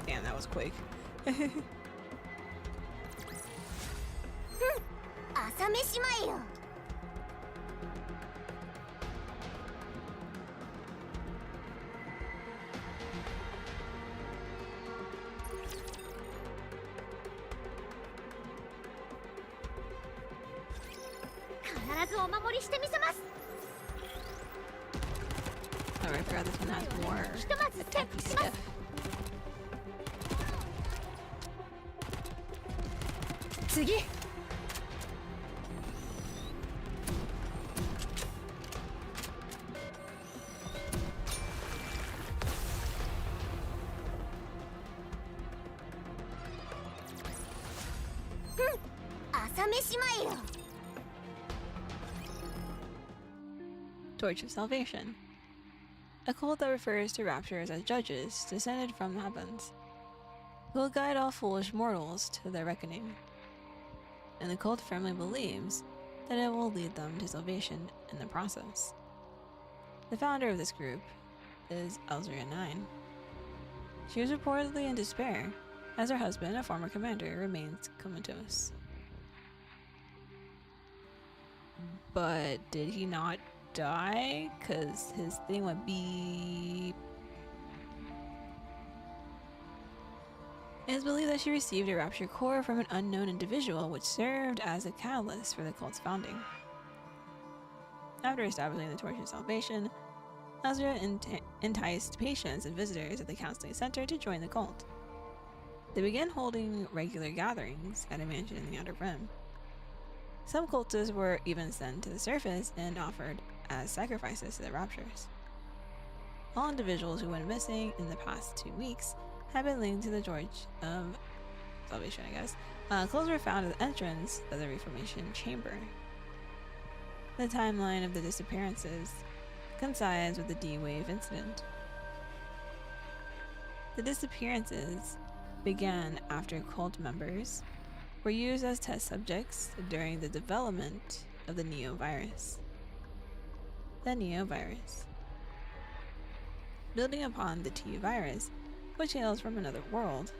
Damn, that was quick. Oh, I forgot this one has more attacky stuff. Torch of Salvation. A cult that refers to raptures as judges descended from the heavens, who will guide all foolish mortals to their reckoning. And the cult firmly believes that it will lead them to salvation in the process. The founder of this group is Nigh. She was reportedly in despair, as her husband, a former commander, remains comatose. But did he not die? Cause his thing went beep. It is believed that she received a rapture core from an unknown individual, which served as a catalyst for the cult's founding. After establishing the Torch of Salvation, Azura enticed patients and visitors at the counseling center to join the cult. They began holding regular gatherings at a mansion in the Outer Rim. Some cultists were even sent to the surface and offered as sacrifices to the raptures. All individuals who went missing in the past 2 weeks have been linked to the Torch of Salvation, I guess. Clothes were found at the entrance of the Reformation Chamber. The timeline of the disappearances coincides with the D-Wave incident. The disappearances began after cult members were used as test subjects during the development of the Neo-virus. The Neo-virus. Building upon the T-virus, which hails from another world.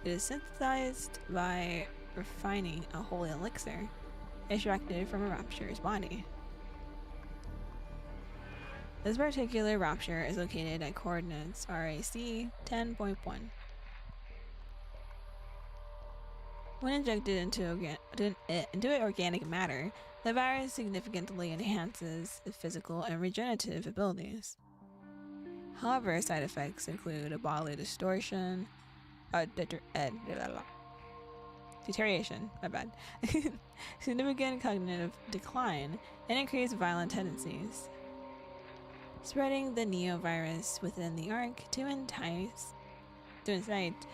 It is synthesized by refining a holy elixir extracted from a rapture's body. This particular rapture is located at coordinates RAC 10.1. When injected into organic matter, the virus significantly enhances the physical and regenerative abilities. However, side effects include a bodily deterioration, significant cognitive decline, and increased violent tendencies. Spreading the neovirus within the Ark to incite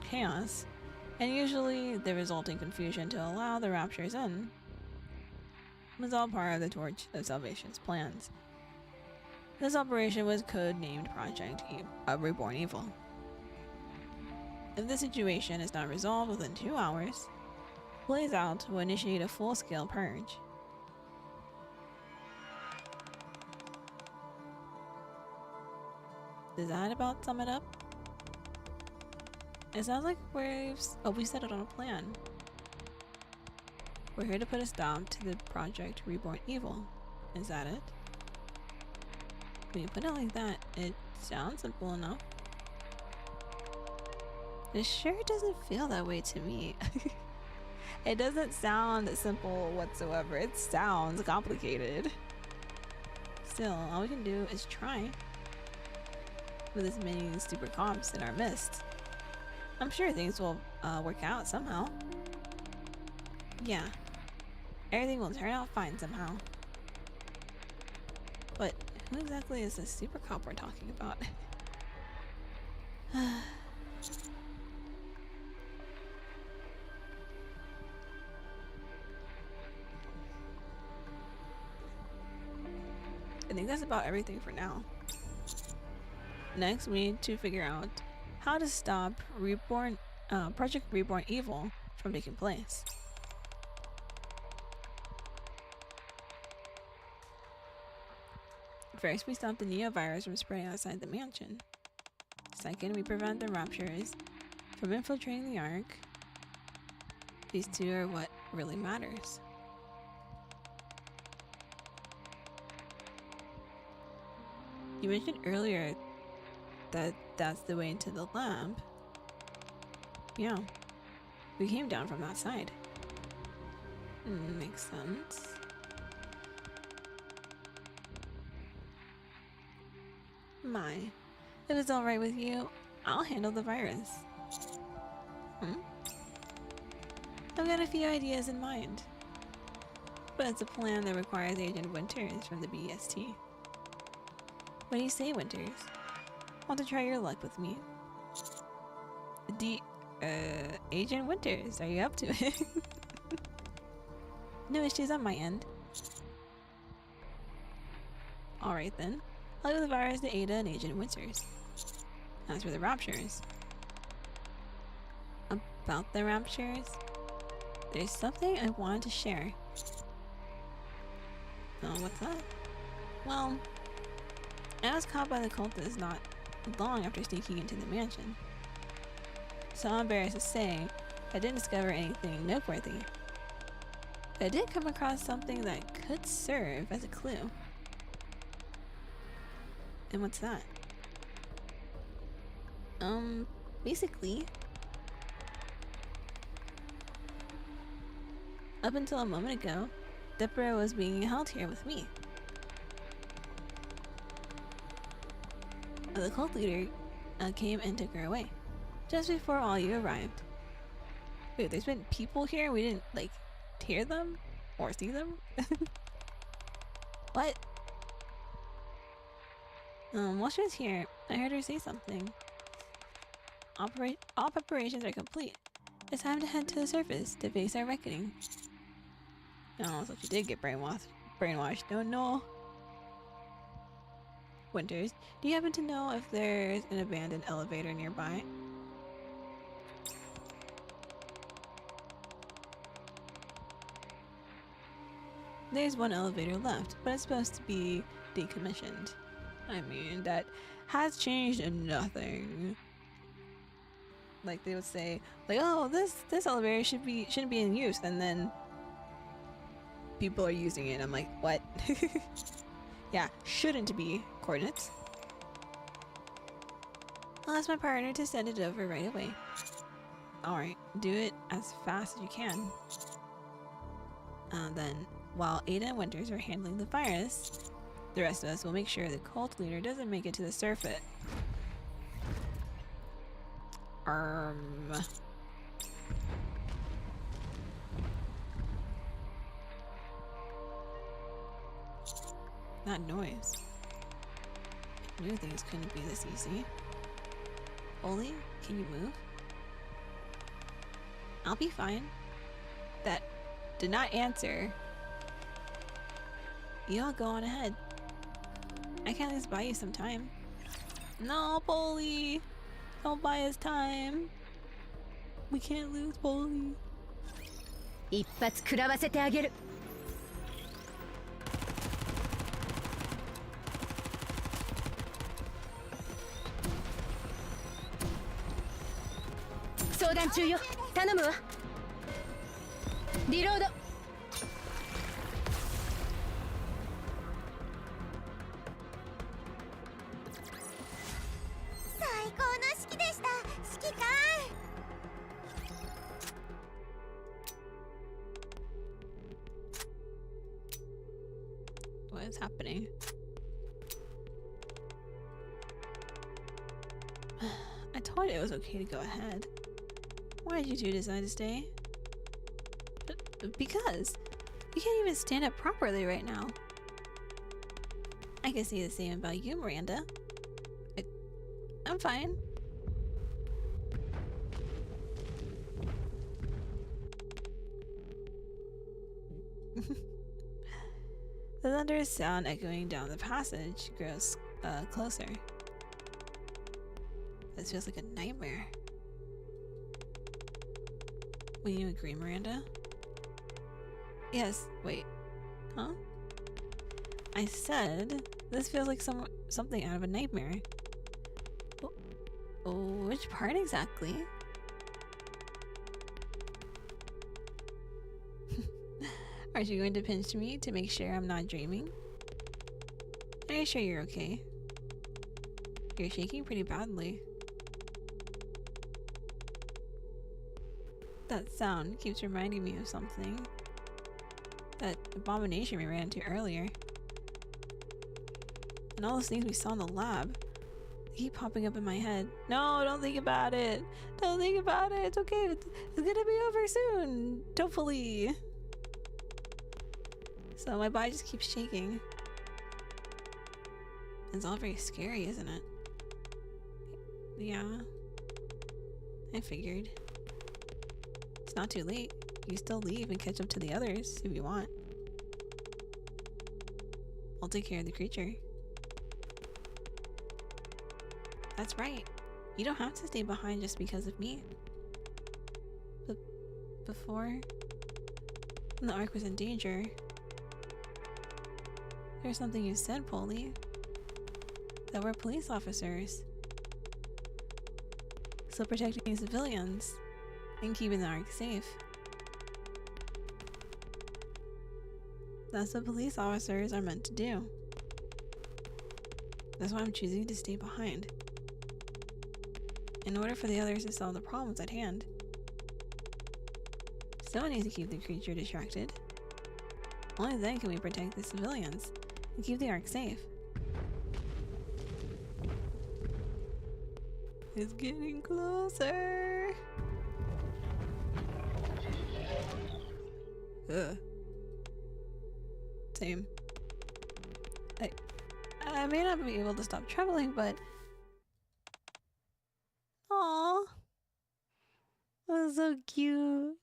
chaos, and usually the resulting confusion to allow the raptures in, was all part of the Torch of Salvation's plans. This operation was code-named Project Reborn Evil. If the situation is not resolved within 2 hours, Blaze Out will initiate a full-scale purge. Does that about sum it up? It sounds like we settled on a plan. We're here to put a stop to the Project Reborn Evil. Is that it? When you put it like that, it sounds simple enough. It sure doesn't feel that way to me. It doesn't sound simple whatsoever. It sounds complicated. Still, all we can do is try. With as many super comps in our midst, I'm sure things will work out somehow. Yeah, everything will turn out fine somehow. But who exactly is this super cop we're talking about? I think that's about everything for now. Next, we need to figure out how to stop Project Reborn Evil from taking place. First, we stop the neovirus from spreading outside the mansion. Second, we prevent the raptures from infiltrating the Ark. These two are what really matters. You mentioned earlier that that's the way into the lab. Yeah, we came down from that side. Makes sense. My, if it's alright with you, I'll handle the virus. I've got a few ideas in mind, but it's a plan that requires Agent Winters from the BST. What do you say, Winters? Want to try your luck with me? Agent Winters, are you up to it? No issues on my end. Alright then, I'll give the virus to Ada and Agent Winters. As for the raptures. About the raptures? There's something I wanted to share. Oh, what's that? Well, I was caught by the cultists not long after sneaking into the mansion. So I'm embarrassed to say I didn't discover anything noteworthy. But I did come across something that could serve as a clue. And what's that? Basically, up until a moment ago, Deborah was being held here with me. The cult leader came and took her away, just before all you arrived. Wait, there's been people here? We didn't, like, hear them? Or see them? What? While she was here, I heard her say something. All preparations are complete. It's time to head to the surface to face our reckoning. Oh, so she did get brainwashed. Oh no. Winters, do you happen to know if there's an abandoned elevator nearby? There's one elevator left, but it's supposed to be decommissioned. I mean, that has changed nothing. Like they would say, like, oh, this elevator shouldn't be in use, and then people are using it. And I'm like, what? Yeah, shouldn't be coordinates. I'll ask my partner to send it over right away. Alright, do it as fast as you can. Then, while Ada and Winters are handling the virus, the rest of us will make sure the cult leader doesn't make it to the surface. That noise. I knew things couldn't be this easy. Poli, can you move? I'll be fine. That did not answer. You all go on ahead. I can at least buy you some time. No, Poli! Don't buy us time. We can't lose, Poli. 一発食らわせてあげる。相談中よ。頼むわ。リロード。最高の式でした。指揮官。What is happening? I told you it was okay to go ahead. Why did you two decide to stay? Because you can't even stand up properly right now. I can say the same about you, Miranda. I'm fine. The thunderous sound echoing down the passage grows closer. This feels like a nightmare. Will you agree, Miranda? Yes, wait. Huh? I said this feels like something out of a nightmare. Which part exactly? Aren't you going to pinch me to make sure I'm not dreaming? Are you sure you're okay? You're shaking pretty badly. That sound keeps reminding me of something. That abomination we ran into earlier. And all those things we saw in the lab. They keep popping up in my head. No, don't think about it. Don't think about it. It's okay. It's gonna be over soon. Hopefully. So my body just keeps shaking. It's all very scary, isn't it? Yeah. I figured. It's not too late. You can still leave and catch up to the others if you want. I'll take care of the creature. That's right. You don't have to stay behind just because of me. But before, when the Ark was in danger, there's something you said, Poli. That we're police officers. So protecting civilians and keeping the Ark safe. That's what police officers are meant to do. That's why I'm choosing to stay behind. In order for the others to solve the problems at hand. Someone needs to keep the creature distracted. Only then can we protect the civilians and keep the Ark safe. It's getting closer. Ugh. Same. I may not be able to stop traveling, but aww, that's so cute.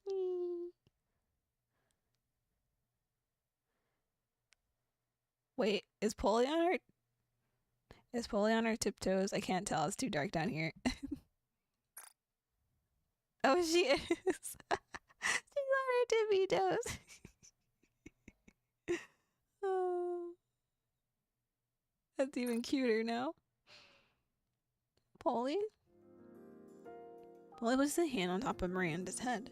Wait, is Poli on her? Is Poli on her tiptoes? I can't tell. It's too dark down here. Oh, she is. She's on her tippy toes. Oh. That's even cuter now. Poli? Poli puts the hand on top of Miranda's head.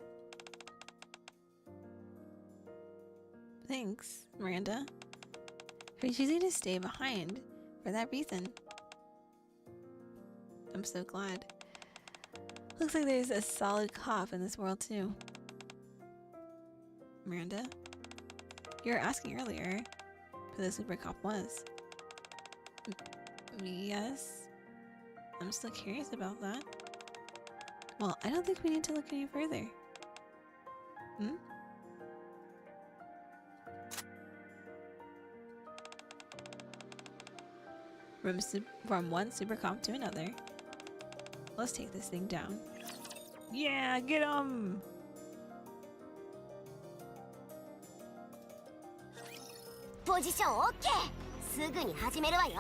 Thanks, Miranda, for choosing to stay behind for that reason. I'm so glad. Looks like there's a solid cop in this world too. Miranda, you were asking earlier who the super cop was. Yes. I'm still curious about that. Well, I don't think we need to look any further. Hmm? From one super cop to another. Let's take this thing down. Yeah, get him! Position OK! すぐに始めるわよ。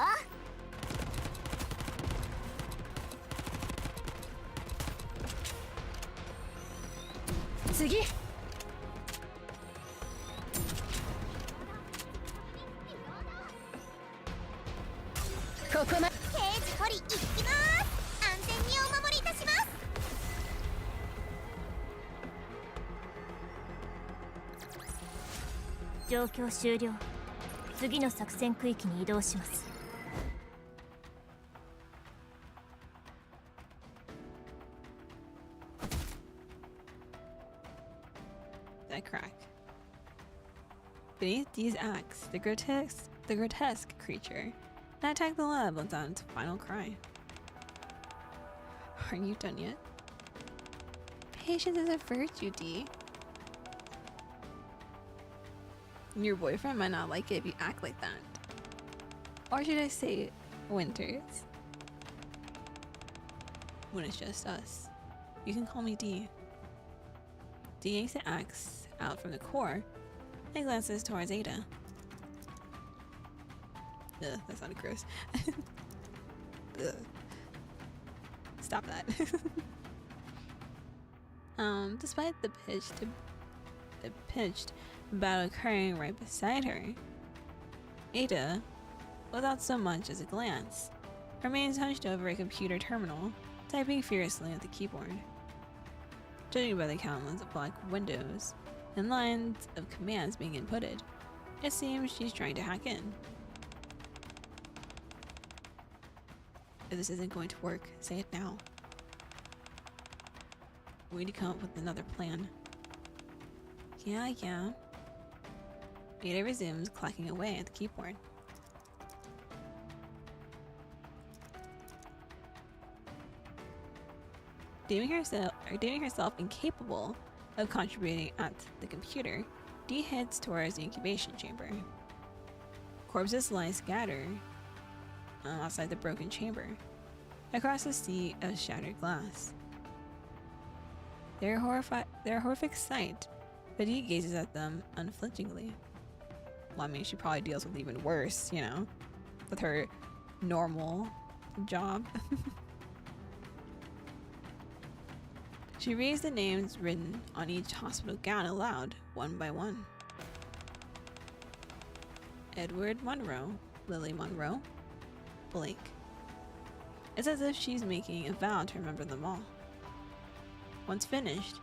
次。ここま。刑事ポリ行きます。安全にお守りいたします。状況終了。次の作戦区域に移動します。That crack. Beneath these acts, the grotesque creature that attacked the lab lets out its final cry. Aren't you done yet? Patience is a virtue, D. Your boyfriend might not like it if you act like that. Or should I say, Winters? When it's just us. You can call me D. D yanks the axe out from the core and glances towards Ada. Ugh, that sounded gross. Ugh. Stop that. Despite the pitched battle occurring right beside her, Ada, without so much as a glance, remains hunched over a computer terminal, typing furiously at the keyboard. Judging by the countless of black windows and lines of commands being inputted, it seems she's trying to hack in. If this isn't going to work, say it now. We need to come up with another plan. Yeah. Ada resumes clacking away at the keyboard. Deeming herself incapable of contributing at the computer, D heads towards the incubation chamber. Corpses lie scattered outside the broken chamber, across a sea of shattered glass. They're a horrific sight, but D gazes at them unflinchingly. Well, I mean, she probably deals with even worse, you know, with her normal job. She reads the names written on each hospital gown aloud, one by one. Edward Monroe, Lily Monroe, Blake. It's as if she's making a vow to remember them all. Once finished,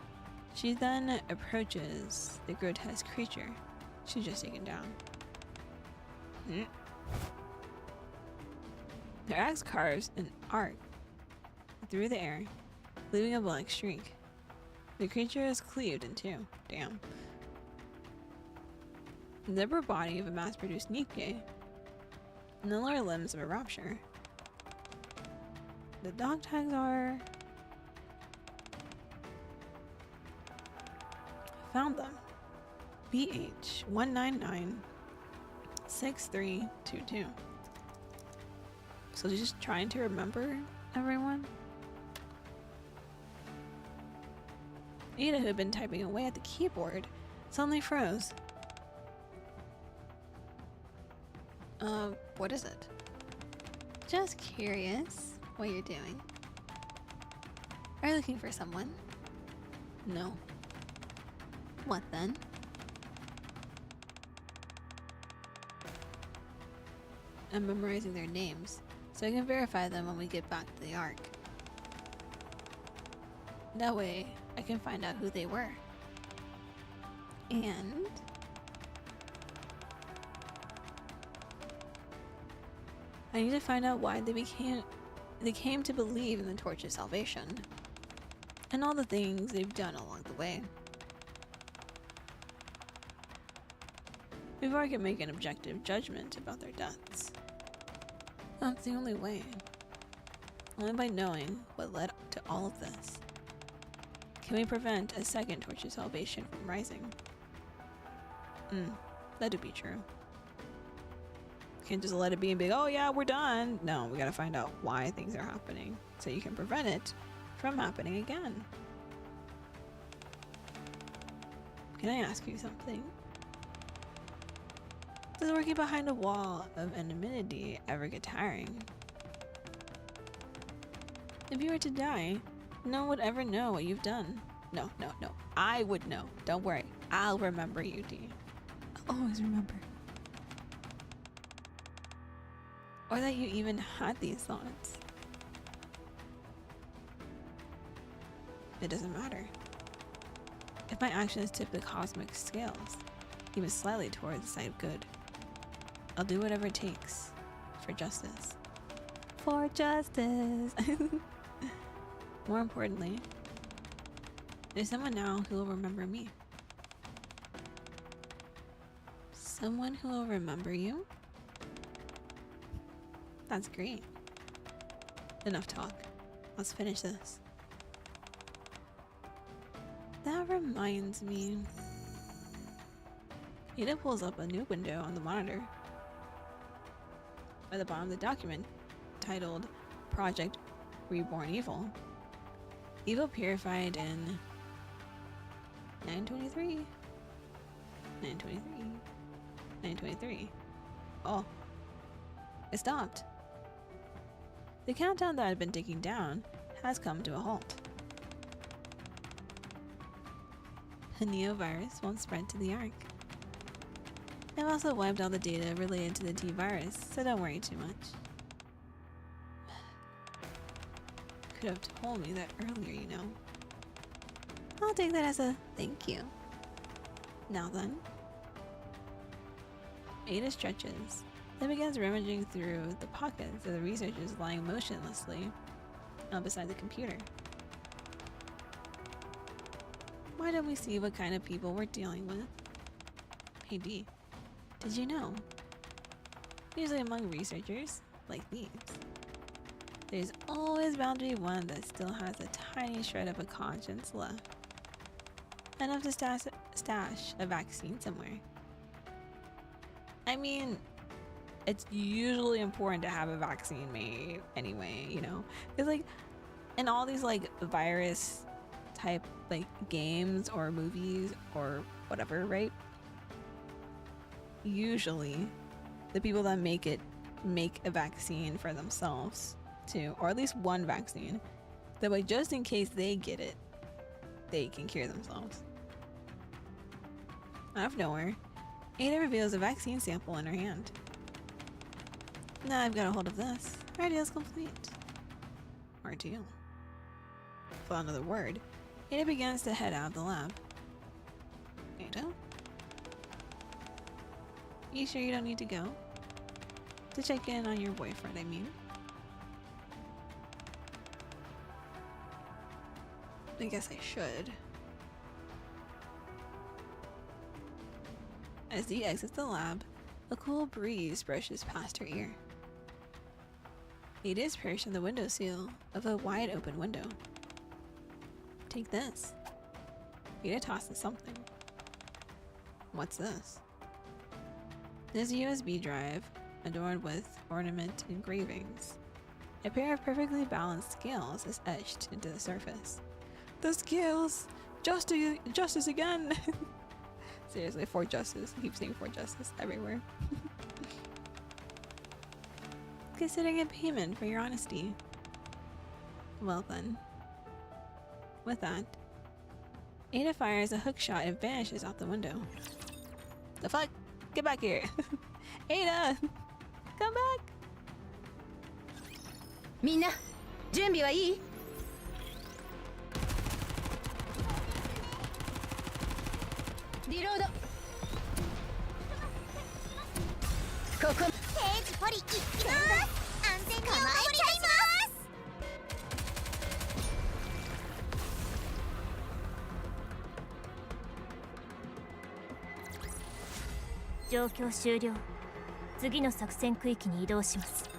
she then approaches the grotesque creature she's just taken down. Her axe carves an arc through the air, leaving a black streak. The creature is cleaved in two. Damn. The upper body of a mass-produced Nikke, and the lower limbs of a rapture. The dog tags are... Found them. BH1996322. So just trying to remember everyone. Ada, who had been typing away at the keyboard, suddenly froze. What is it? Just curious what you're doing. Are you looking for someone? No. What then? I'm memorizing their names so I can verify them when we get back to the Ark. That way, I can find out who they were. And I need to find out why they came to believe in the Torch of Salvation and all the things they've done along the way. Before I can make an objective judgment about their deaths. That's the only way. Only by knowing what led to all of this can we prevent a second Torch of Salvation from rising. That'd be true. Can't just let it be and be, oh yeah, we're done. No, we gotta find out why things are happening so you can prevent it from happening again. Can I ask you something? Does working behind a wall of anonymity ever get tiring? If you were to die, no one would ever know what you've done. No. I would know. Don't worry. I'll remember you, Dee. I'll always remember. Or that you even had these thoughts. It doesn't matter. If my actions tip the cosmic scales, even slightly toward the side of good, I'll do whatever it takes for justice. For justice! More importantly, there's someone now who will remember me. Someone who will remember you? That's great. Enough talk. Let's finish this. That reminds me. Ada pulls up a new window on the monitor. At the bottom of the document, titled Project Reborn Evil. Evil purified in 923. 923. 923. Oh. It stopped. The countdown that had been ticking down has come to a halt. The Neo-virus won't spread to the Ark. I've also wiped all the data related to the T-virus, so don't worry too much. Could have told me that earlier, you know. I'll take that as a thank you. Now then. Ada stretches, then begins rummaging through the pockets of the researchers lying motionlessly beside the computer. Why don't we see what kind of people we're dealing with? Hey D, did you know? Usually among researchers like these, there's always bound to be one that still has a tiny shred of a conscience left. Enough to stash a vaccine somewhere. I mean, it's usually important to have a vaccine made anyway, you know? It's like, in all these like virus type like games or movies or whatever, right? Usually, the people that make it make a vaccine for themselves too, or at least one vaccine. That way, just in case they get it, they can cure themselves. Out of nowhere, Ada reveals a vaccine sample in her hand. Now I've got a hold of this. Our deal's complete. Our deal. Without another word, Ada begins to head out of the lab. Ada? You sure you don't need to go? To check in on your boyfriend, I mean. I guess I should. As Dee exits the lab, a cool breeze brushes past her ear. Ada is perched on the windowsill of a wide open window. Take this. Ada tosses something. What's this? This USB drive, adorned with ornament engravings. A pair of perfectly balanced scales is etched into the surface. The scales! Justice again! Seriously, for justice. I keep saying for justice everywhere. Considering a payment for your honesty. Well then. With that, Ada fires a hook shot and vanishes out the window. The fuck? Get back here! Ada! Come back. みんな準備はいい？リロード。ここ。ページポリ行きます。安全にお守りいたします。状況終了。次の作戦区域に移動します。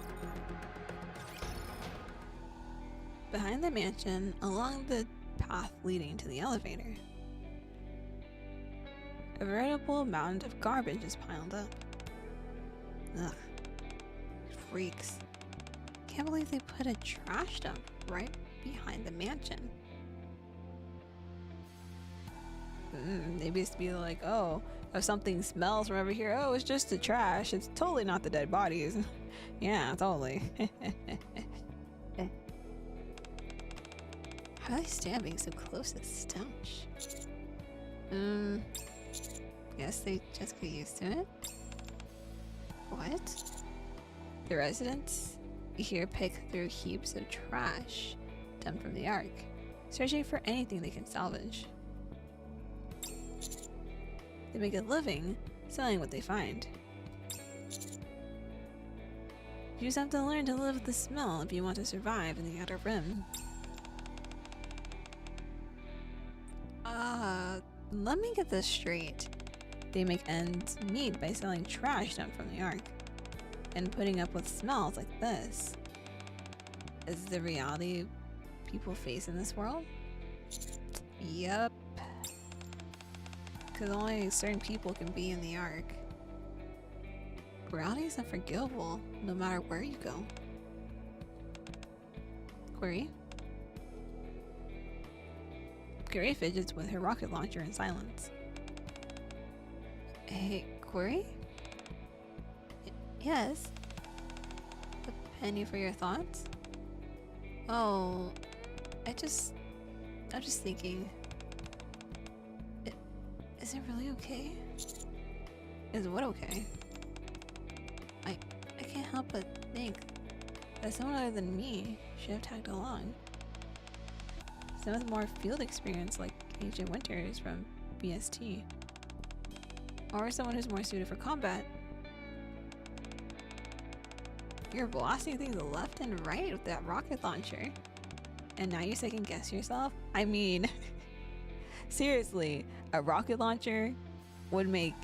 Behind the mansion, along the path leading to the elevator, a veritable mound of garbage is piled up. Ugh. Freaks. Can't believe they put a trash dump right behind the mansion. Maybe it's to be like, oh, if something smells from over here, oh, it's just the trash. It's totally not the dead bodies. Yeah, totally. How do they stand being so close to the stench? Guess they just get used to it. What? The residents here pick through heaps of trash dumped from the Ark, searching for anything they can salvage. They make a living selling what they find. You just have to learn to live with the smell if you want to survive in the Outer Rim. Let me get this straight. They make ends meet by selling trash dumped from the Ark and putting up with smells like this. Is the reality people face in this world? Yup. Because only certain people can be in the Ark. Reality is unforgivable no matter where you go. Query? Query fidgets with her rocket launcher in silence. Hey, Query? Yes? A penny for your thoughts? Oh, I'm just thinking. Is it really okay? Is what okay? I can't help but think that someone other than me should have tagged along. Some with more field experience like Agent Winters from BST. Or someone who's more suited for combat. You're blasting things left and right with that rocket launcher. And now you second guess yourself? I mean, seriously, a rocket launcher would make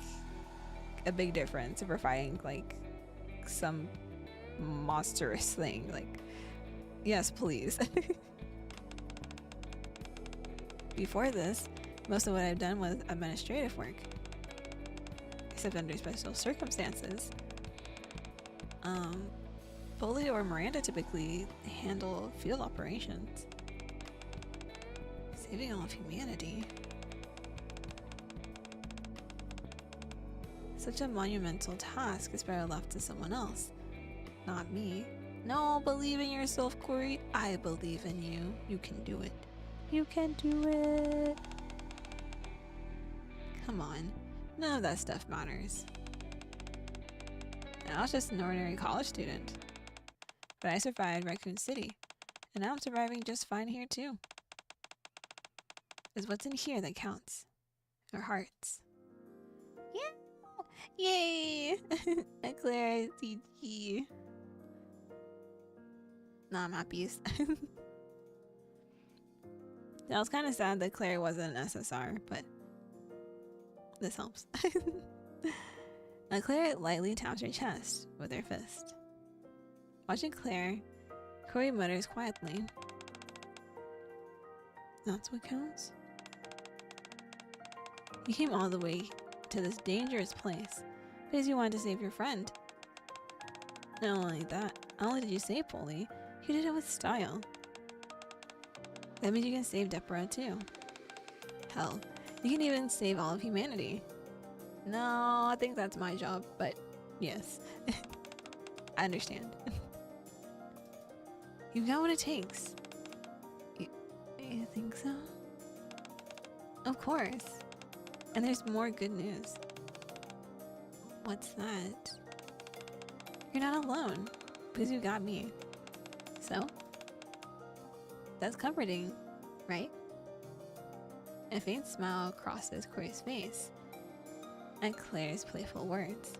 a big difference if we're fighting like some monstrous thing. Like, yes, please. Before this, most of what I've done was administrative work. Except under special circumstances. Poli or Miranda typically handle field operations. Saving all of humanity. Such a monumental task is better left to someone else. Not me. No, believe in yourself, Corey. I believe in you. You can do it. You can do it. Come on. None of that stuff matters. And I was just an ordinary college student. But I survived Raccoon City. And now I'm surviving just fine here too. It's what's in here that counts. Our hearts. Yeah! Yay! Claire CG. Nah, I'm happy. I was kind of sad that Claire wasn't an SSR, but this helps. Now Claire lightly taps her chest with her fist. Watching Claire, Corey mutters quietly. That's what counts? You came all the way to this dangerous place because you wanted to save your friend. Not only that, not only did you save Poli, you did it with style. That means you can save Deborah too. Hell, you can even save all of humanity. No, I think that's my job, but yes. I understand. You've got what it takes. You think so? Of course. And there's more good news. What's that? You're You're not alone, because you got me. So? That's comforting, right? A faint smile crosses Corey's face at Claire's playful words.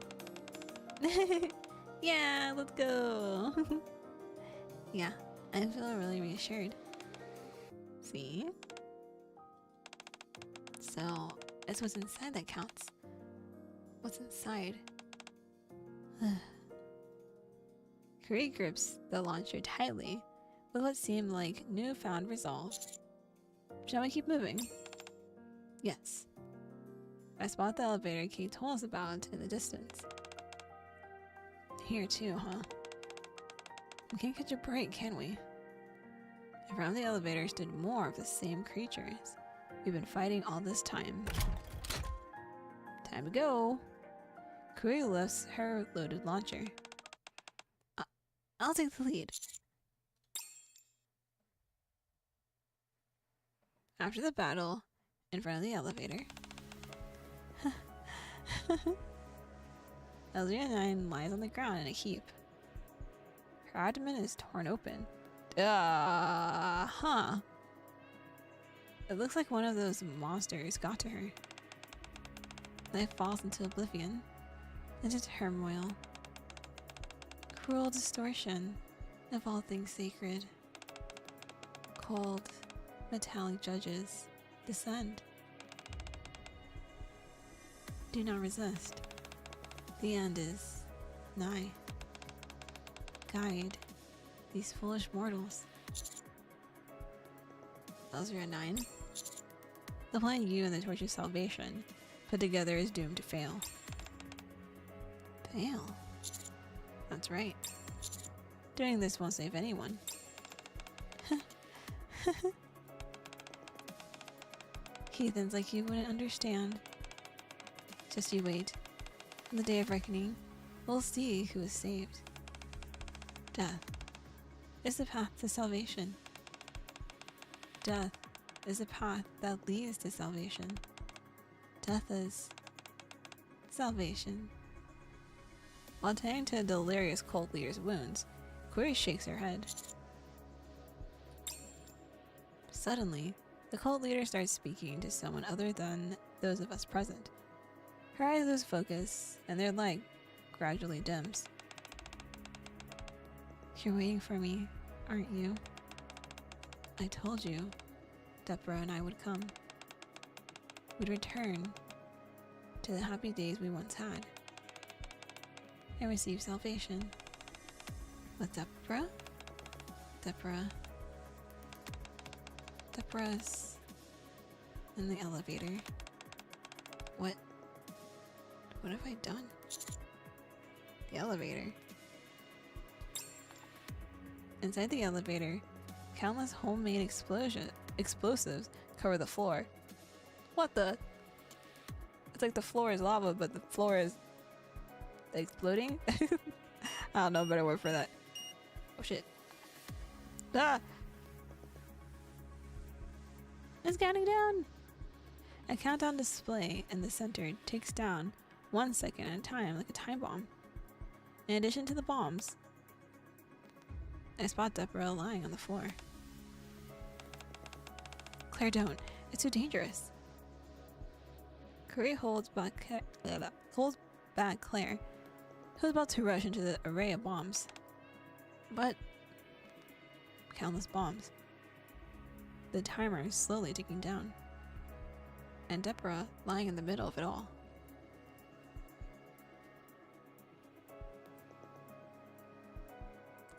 Yeah, let's go! Yeah, I feel really reassured. See? So, it's what's inside that counts. What's inside? Corey grips the launcher tightly with what seemed like newfound resolve. Shall we keep moving? Yes. I spot the elevator Kate told us about in the distance. Here too, huh? We can't catch a break, can we? Around the elevator stood more of the same creatures we've been fighting all this time. Time to go! Corey lifts her loaded launcher. I'll take the lead. After the battle, in front of the elevator, Elzria 9 lies on the ground in a heap. Her abdomen is torn open. Huh. It looks like one of those monsters got to her. Life falls into oblivion, into turmoil. Cruel distortion of all things sacred. Cold, metallic judges descend. Do not resist. The end is nigh. Guide these foolish mortals. Elzria 9. The plan you and the Torch of Salvation put together is doomed to fail. Fail? That's right. Doing this won't save anyone. Heathens like you wouldn't understand. Just you wait. On the day of reckoning, we'll see who is saved. Death is the path to salvation. Death is a path that leads to salvation. Death is salvation. While tending to a delirious cult leader's wounds, Corey shakes her head. Suddenly, the cult leader starts speaking to someone other than those of us present. Her eyes lose focus, and their light gradually dims. You're waiting for me, aren't you? I told you Deborah and I would come. We'd return to the happy days we once had and receive salvation. With Deborah's in the elevator. What have I done? The elevator. Inside the elevator, countless homemade explosives cover the floor. What the? It's like the floor is lava, but the floor is exploding? I don't know a better word for that. Oh shit. Ah! It's counting down! A countdown display in the center ticks down 1 second at a time like a time bomb. In addition to the bombs, I spot Deborah lying on the floor. Claire, don't. It's too dangerous. Corey holds back Claire, who's about to rush into the array of bombs. But countless bombs. The timer is slowly ticking down. And Deborah lying in the middle of it all.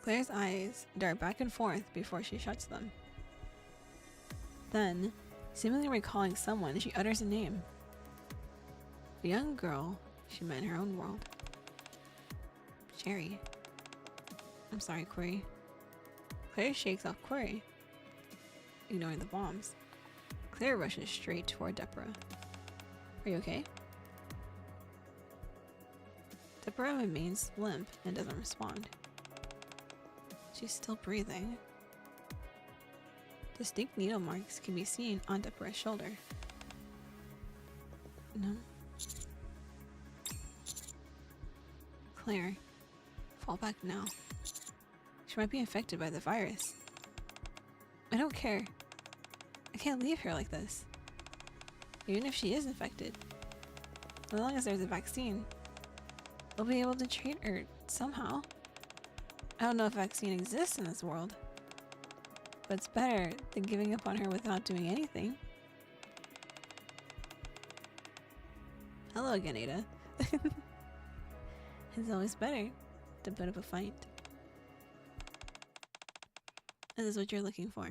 Claire's eyes dart back and forth before she shuts them. Then, seemingly recalling someone, she utters a name. A young girl she met in her own world. Sherry. I'm sorry, Corey. Claire shakes off Corey, ignoring the bombs. Claire rushes straight toward Deborah. Are you okay? Deborah remains limp and doesn't respond. She's still breathing. Distinct needle marks can be seen on Deborah's shoulder. No. Claire, fall back now. She might be infected by the virus. I don't care. I can't leave her like this. Even if she is infected. As long as there's a vaccine, we'll be able to treat her somehow. I don't know if a vaccine exists in this world, but it's better than giving up on her without doing anything. Hello again, Ada. It's always better to put up a fight. Is this what you're looking for?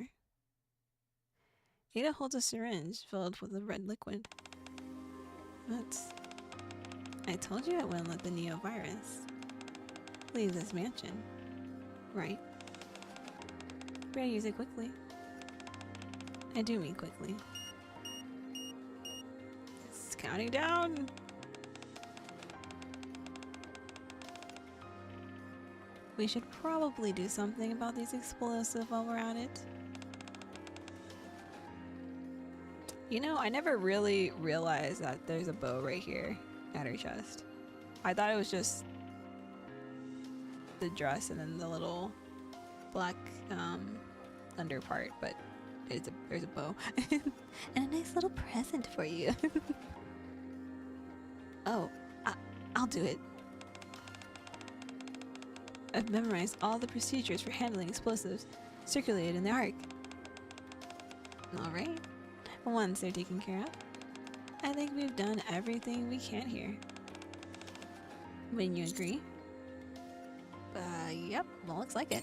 Ada holds a syringe filled with a red liquid. What? I told you I wouldn't let the Neo virus leave this mansion, right? Better use it quickly. I do mean quickly. It's counting down! We should probably do something about these explosives while we're at it. You know, I never really realized that there's a bow right here at her chest. I thought it was just the dress and then the little black under part, but there's a bow. And a nice little present for you. Oh, I'll do it. I've memorized all the procedures for handling explosives circulated in the Ark. Alright. Once they're taken care of, I think we've done everything we can here. Wouldn't you agree? Yep. Well, looks like it.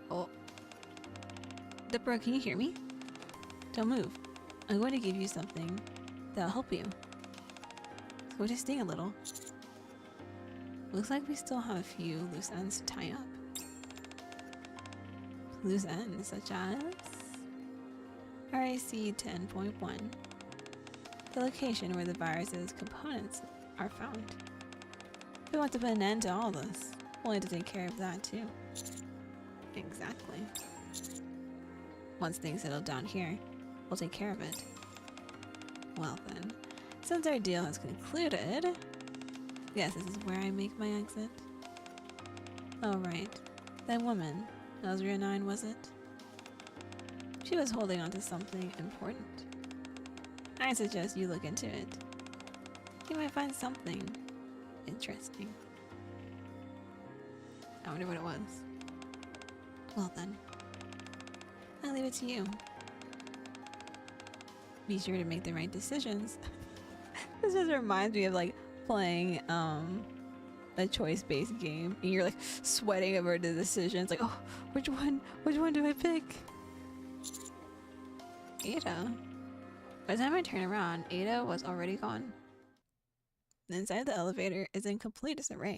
Oh. Dipper, can you hear me? Don't move. I'm going to give you something that'll help you. So just sting a little. Looks like we still have a few loose ends to tie up. Loose ends such as RAC 10.1, the location where the virus's components are found. If we want to put an end to all this, we'll need to take care of that too. Exactly. Once things settle down here, we'll take care of it. Well then, since our deal has concluded, yes, this is where I make my exit. Oh right, that woman, Elzria 9, was it? She was holding on to something important. I suggest you look into it. You might find something interesting. I wonder what it was. Well then, I'll leave it to you. Be sure to make the right decisions. This just reminds me of like playing a choice-based game and you're like sweating over the decisions, like, oh, which one do I pick? Ada. By the time I turn around, Ada was already gone. The inside of the elevator is in complete disarray.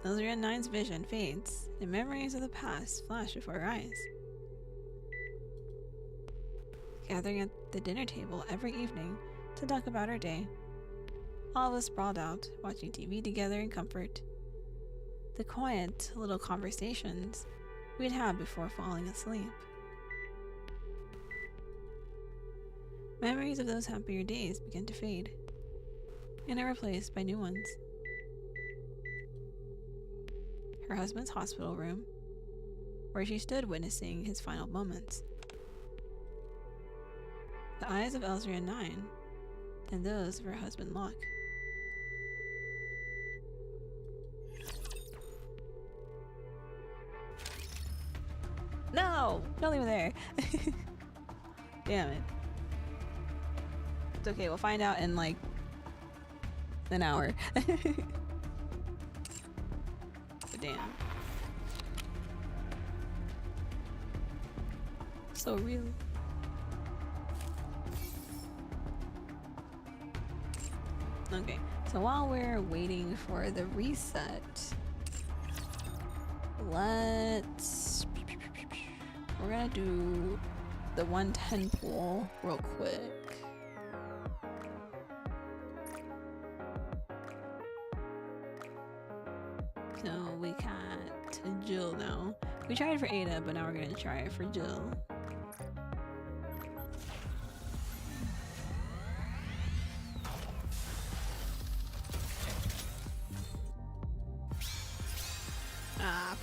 Elzria 9's vision fades, and memories of the past flash before her eyes. Gathering at the dinner table every evening to talk about her day. All of us sprawled out, watching TV together in comfort. The quiet little conversations we'd had before falling asleep. Memories of those happier days began to fade, and are replaced by new ones. Her husband's hospital room, where she stood witnessing his final moments. The eyes of Elzria 9, and those of her husband Locke. No! Don't leave it there! Damn it. It's okay, we'll find out in like an hour. But damn. So real. Okay, so while we're waiting for the reset, we're gonna do the 110 pool real quick. So we got Jill now. We tried for Ada, but now we're gonna try it for Jill.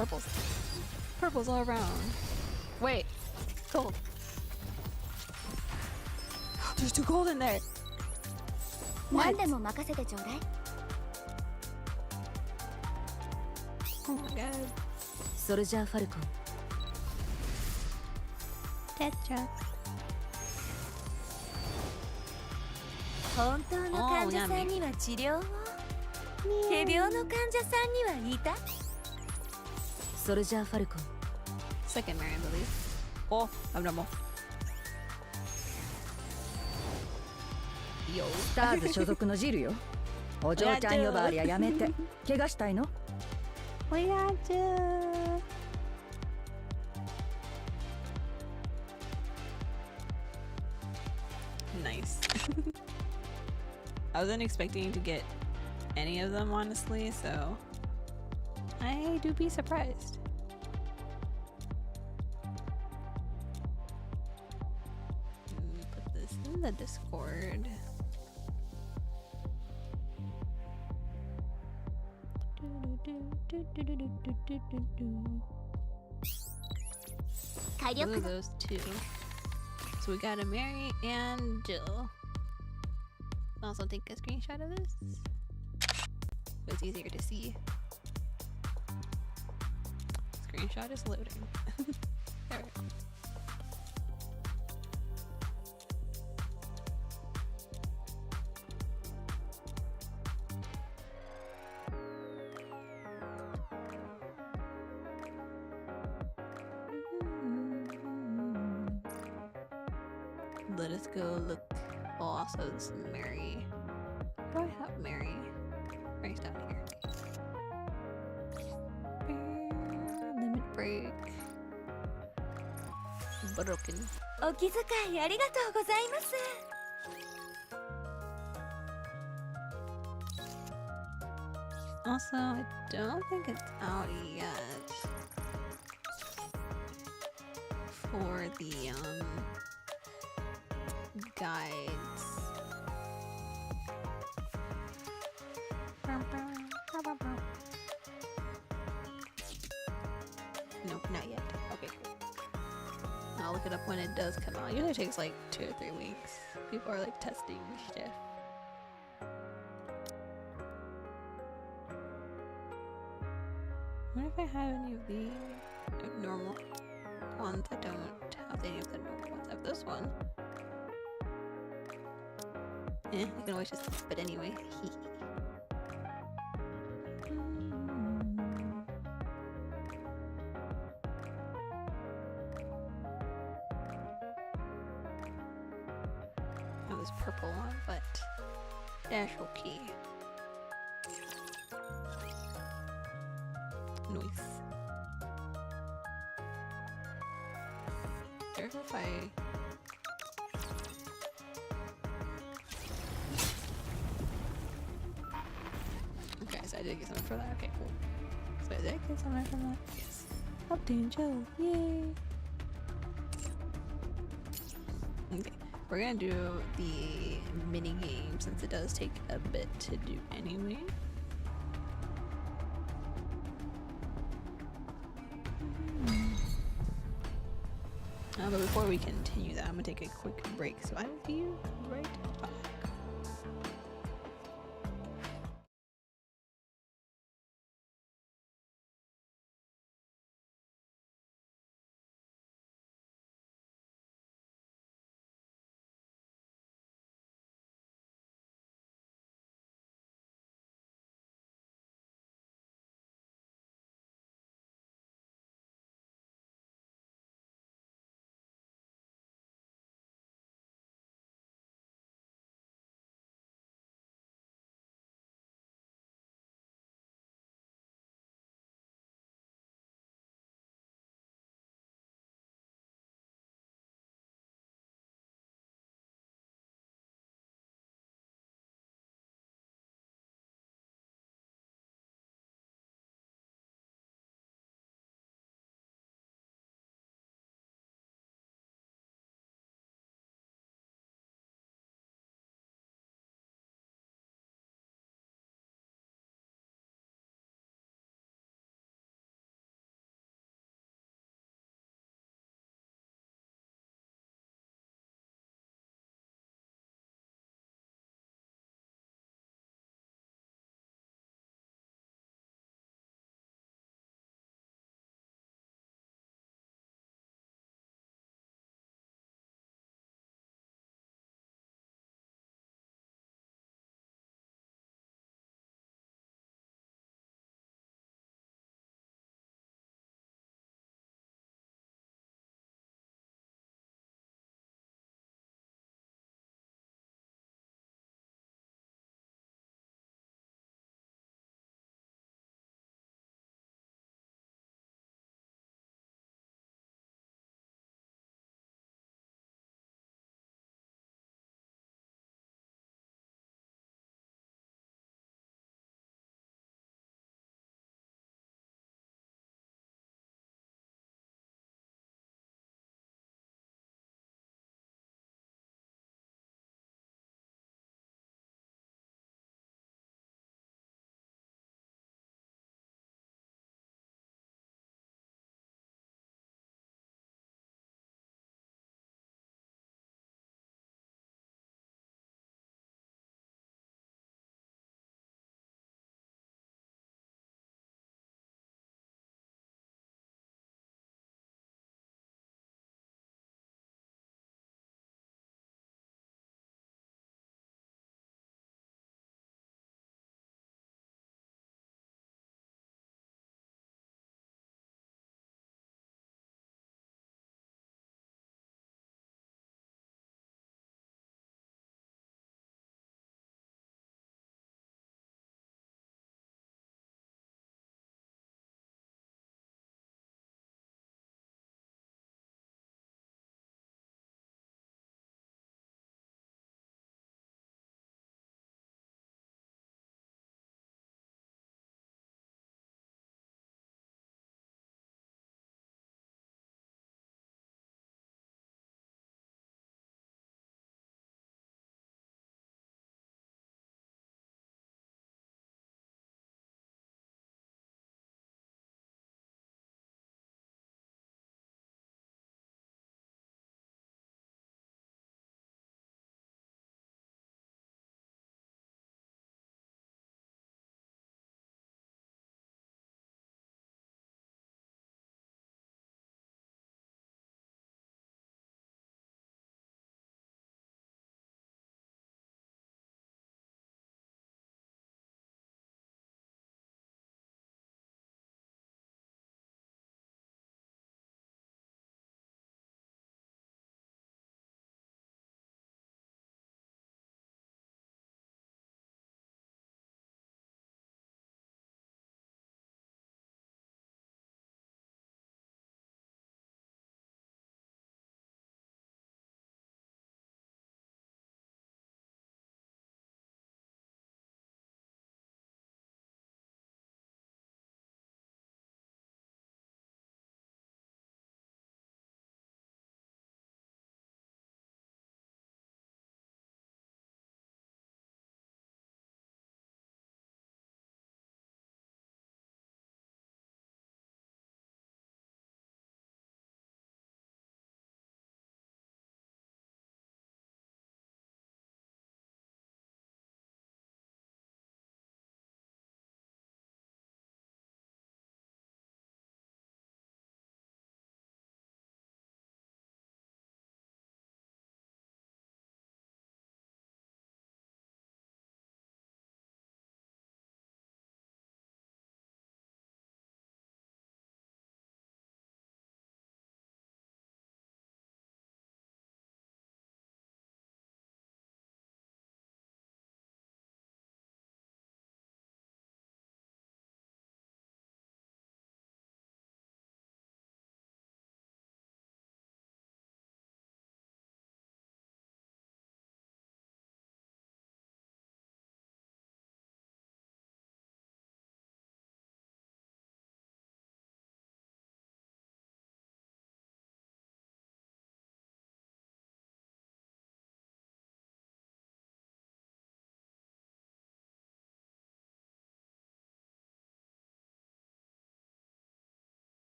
purples. Purples all around. Wait, gold. There's 2 gold in there. What? 何でも任せてちょうだい。 Oh my god. ソルジャーファルコン。 Tetra. 本当の患者さんには治療を。仮病の患者さんにはいた。ソルジャーファルコン。 Second Mary, I believe. Oh, abnormal. Yo. スターズ所属のジルよ。お嬢ちゃん呼ばわりはやめて。怪我したいの？ We got you. Nice. I wasn't expecting to get any of them, honestly, so I do be surprised. Put this in the Discord. Look at those 2. So we got a Mary and Jill. Also take a screenshot of this. So it's easier to see. Screenshot is loading. Alright. Let us go look. Oh, also this is Mary. Where do I have Mary? Mary's down here. Limit break. Broken. お気遣いありがとうございます。 Also, I don't think it's out yet for the guides. Nope, not yet. Okay, cool. I'll look it up when it does come out. It usually takes like 2 or 3 weeks. People are like testing stuff. What if I have any of the normal ones? I don't have any of the normal ones. I have this one. You can always just flip it anyway. I have this purple one, but that's okay. Nice. Careful if I... Okay, so I did get something for that. Okay, cool. So I did get something from that. Yes. Update Joe. Yay! Okay, we're gonna do the mini game since it does take a bit to do anyway. But before we continue that, I'm gonna take a quick break, so I will see you right back.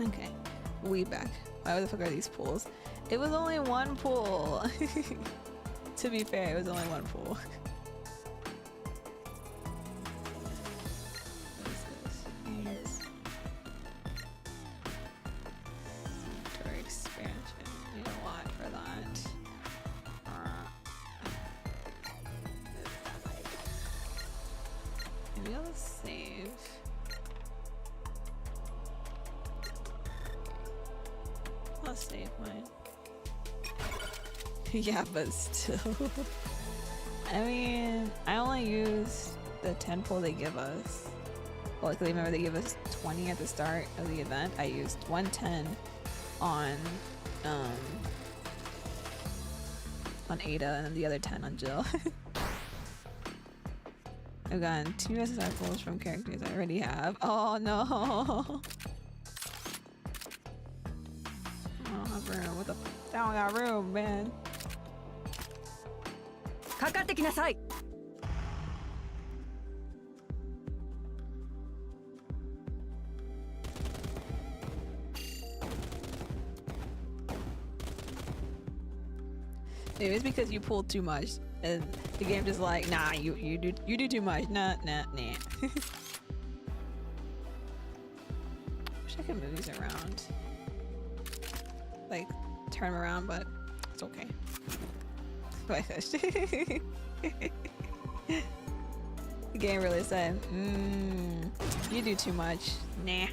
Okay, we back. Why the fuck are these pools? It was only one pool. To be fair, it was only one pool. Tour expansion. Need a lot for that. Maybe I'll save. I'll save mine. Yeah, but still. I mean, I only used the 10 pull they give us. Well, luckily, remember they give us 20 at the start of the event. I used 110 on Ada and then the other 10 on Jill. I've gotten 2 SSR pulls from characters I already have. Oh no! I don't have room. What the? I don't got room, man. かかってきなさい。Maybe it's because you pulled too much, and the game just like, nah, you do too much. Nah. Wish I could move these around, like turn them around, but it's okay. The game really said, you do too much. Nah.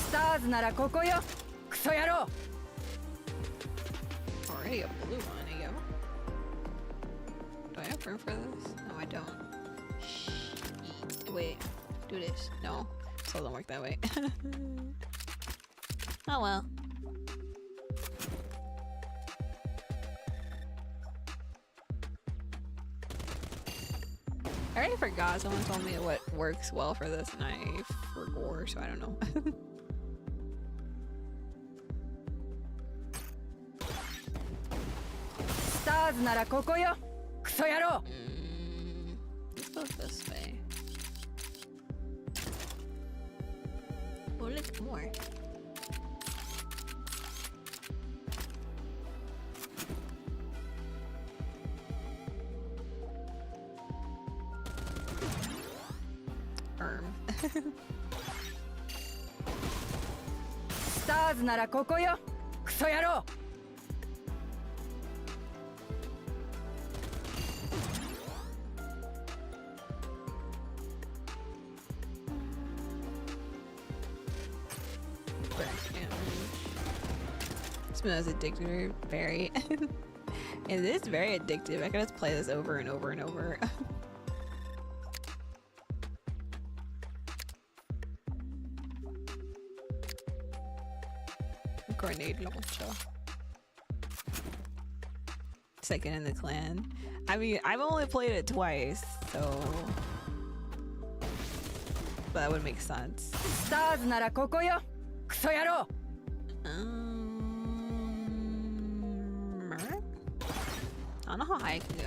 Stars ならここよ。クソ野郎。 Already a blue one, yo. Do I have room for this? No, I don't. Wait, do this. No, it doesn't work that way. Oh well. I already forgot. Someone told me what works well for this, and I forgot, so I don't know. Stars ならここよ。クソ野郎。Let's go this way. Oh, look more. Stars ならここよ。クソ野郎。 Smells addictive, very. It is very addictive. I can just play this over and over and over. Grenade launcher. Second in the clan. I mean, I've only played it twice, so that would make sense. Stars ならここよ。クソ野郎。 I don't know how high I can go.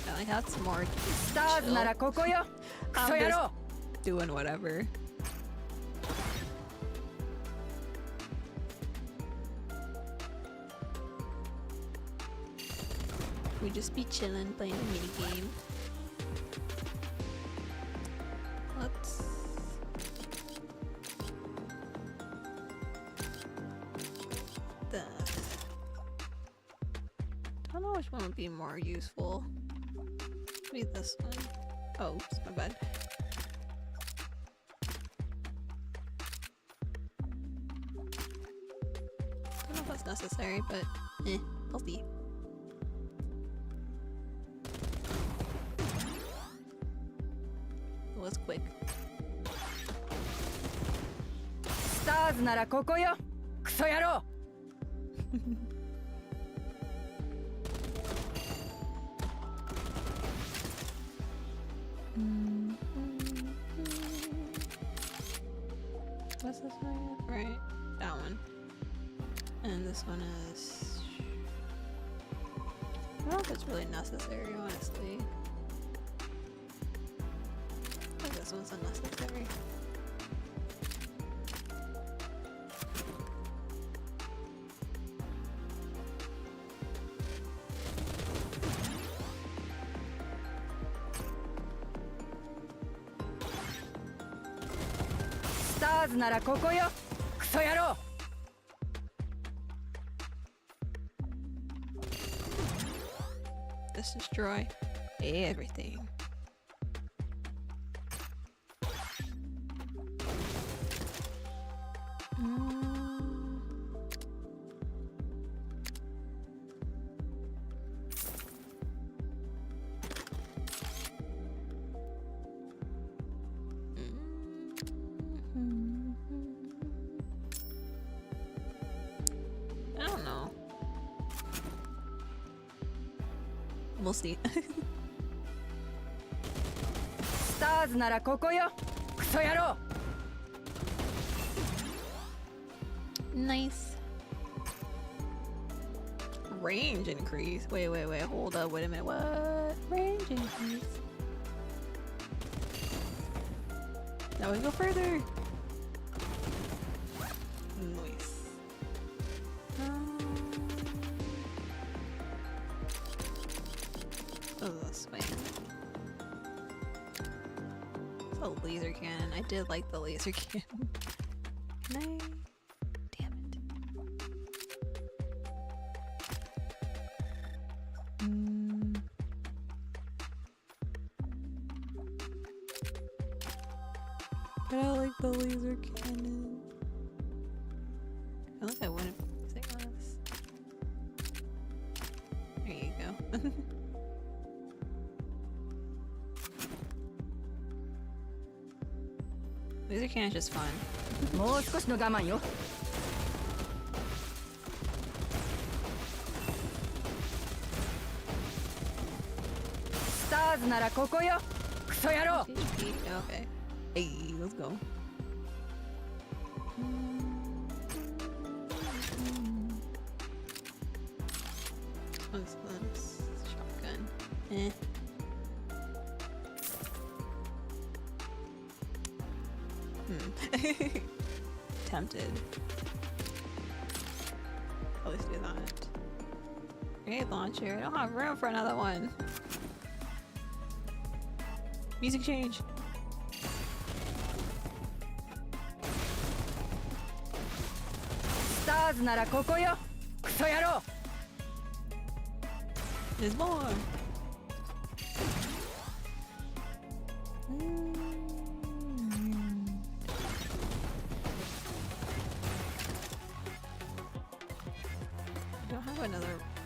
I like how it's more Stars ならここよ。クソ野郎。 doing whatever. We just be chilling, playing a mini game. Let's I don't know which one would be more useful. Maybe this one. Oh, oops, my bad. I don't know if that's necessary, but we'll see. It was quick. Stars ならここよ。クソ野郎。What's this one? Right, that one. And this one is... I don't know if it's really necessary, honestly. I think this one's unnecessary. Stars ならここよクソ野郎 Let's destroy everything. I don't know. We'll see. Stars ならここよクソ野郎 Nice. Range increase. Wait, hold up, wait a minute. What? Range increase. Now we go further. Nice. Oh, this way. It's a laser cannon. I did like the laser cannon. Can I? Damn it. But I like the laser cannon. I feel like I wouldn't say this. There you go. Laser cannon's just fun. もう少しの我慢よ Stars ならここよクソ野郎 Okay. Hey, let's go. What's this? Shotgun. Eh. Tempted. At least do that. Grenade launcher. I don't have room for another one. Music change. Stars ならここよクソ野郎 There's more.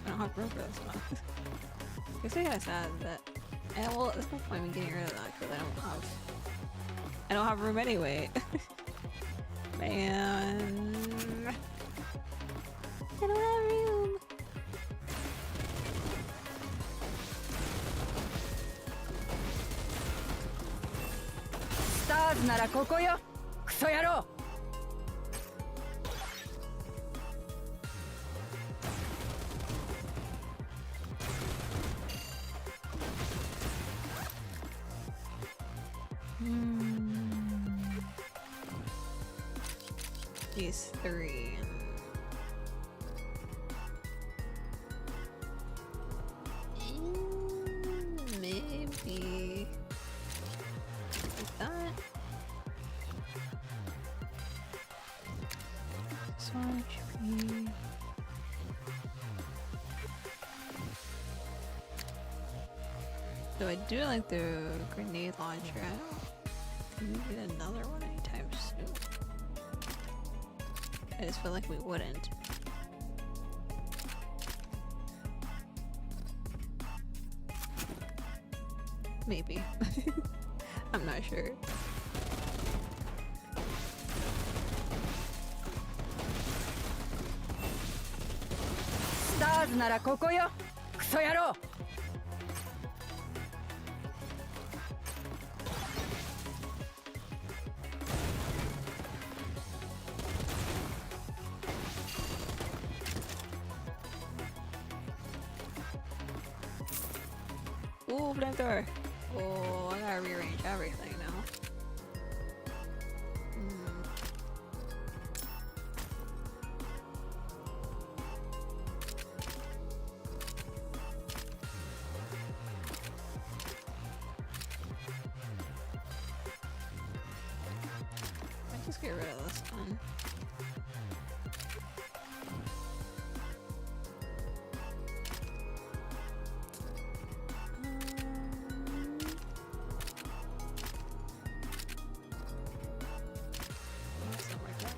I don't have room for this one. It's kind of sad that, and well, there's no point in getting rid of that because I don't have room anyway. Man, I don't have room. Stars ならここよクソ野郎 These three. Maybe like that. This one should be. So I do like the grenade launcher. Can we get another one anytime soon? I just feel like we wouldn't. Maybe. I'm not sure. Stars ならここよクソ野郎 Nice. Ooh, flamethrower. Oh, I gotta rearrange everything now. Let's just get rid of this one.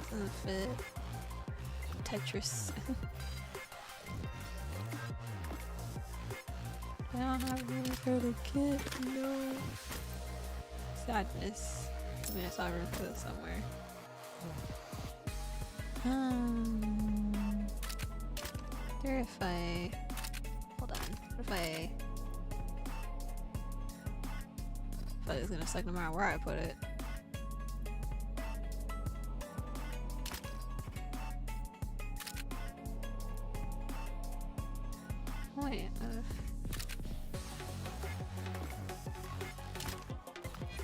Doesn't fit. Tetris. I don't have room for the kid. No. Sadness. I mean, I saw room for this somewhere. Wonder if I... Hold on. What if I... I thought it was gonna suck no matter where I put it. Wait,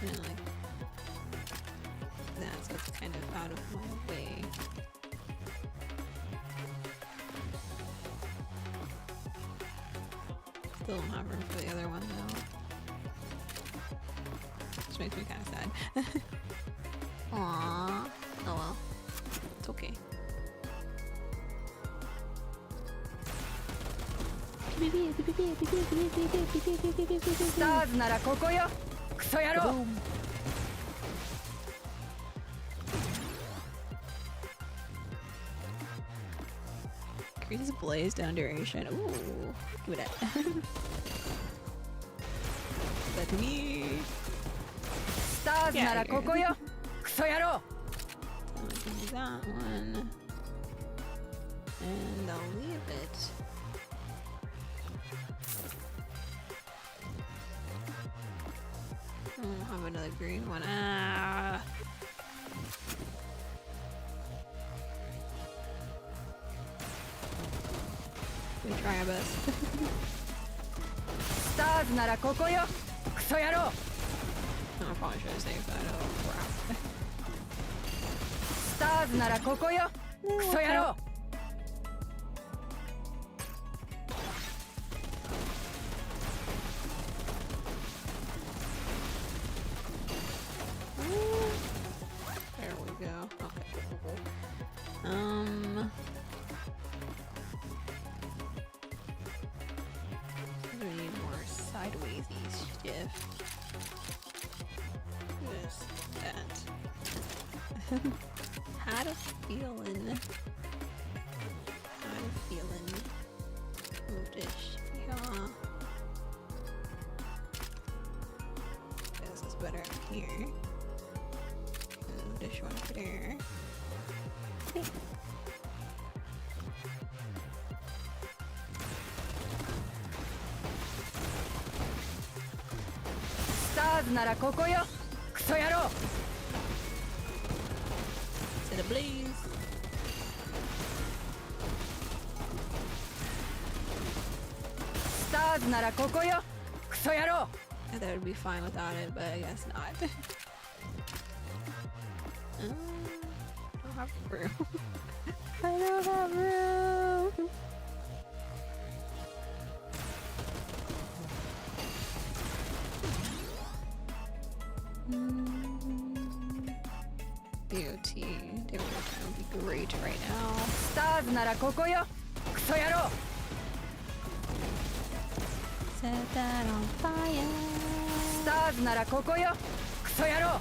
like that, so it's kind of out of my way. Still don't have room for the other one though. Which makes me kind of sad. Aww. Oh well. It's okay. Stars ならここよクソ野郎 Increases blaze down duration. Ooh, give it that. That to me. Stars ならここよクソ野郎 I can do that one. And I'll leave it. I'll have another green one. Ah. We try our best. Stars ならここよクソ野郎 I probably should have saved that. Oh crap. Stars ならここよクソ野郎 There we go. Okay, cool. We need more sidewaysy shift. This, that. Had a feeling. Had a feeling. Move this. Yeah. This is better up here. Move this one over there. Okay. Stars ならここよクソ野郎 To the blaze. Stars ならここよクソ野郎 I thought it would be fine without it, but I guess not. Don't have room. I don't have room. DOT. They would be great right now. Stars ならここよクソ野郎 Set that on fire. Stars ならここよクソ野郎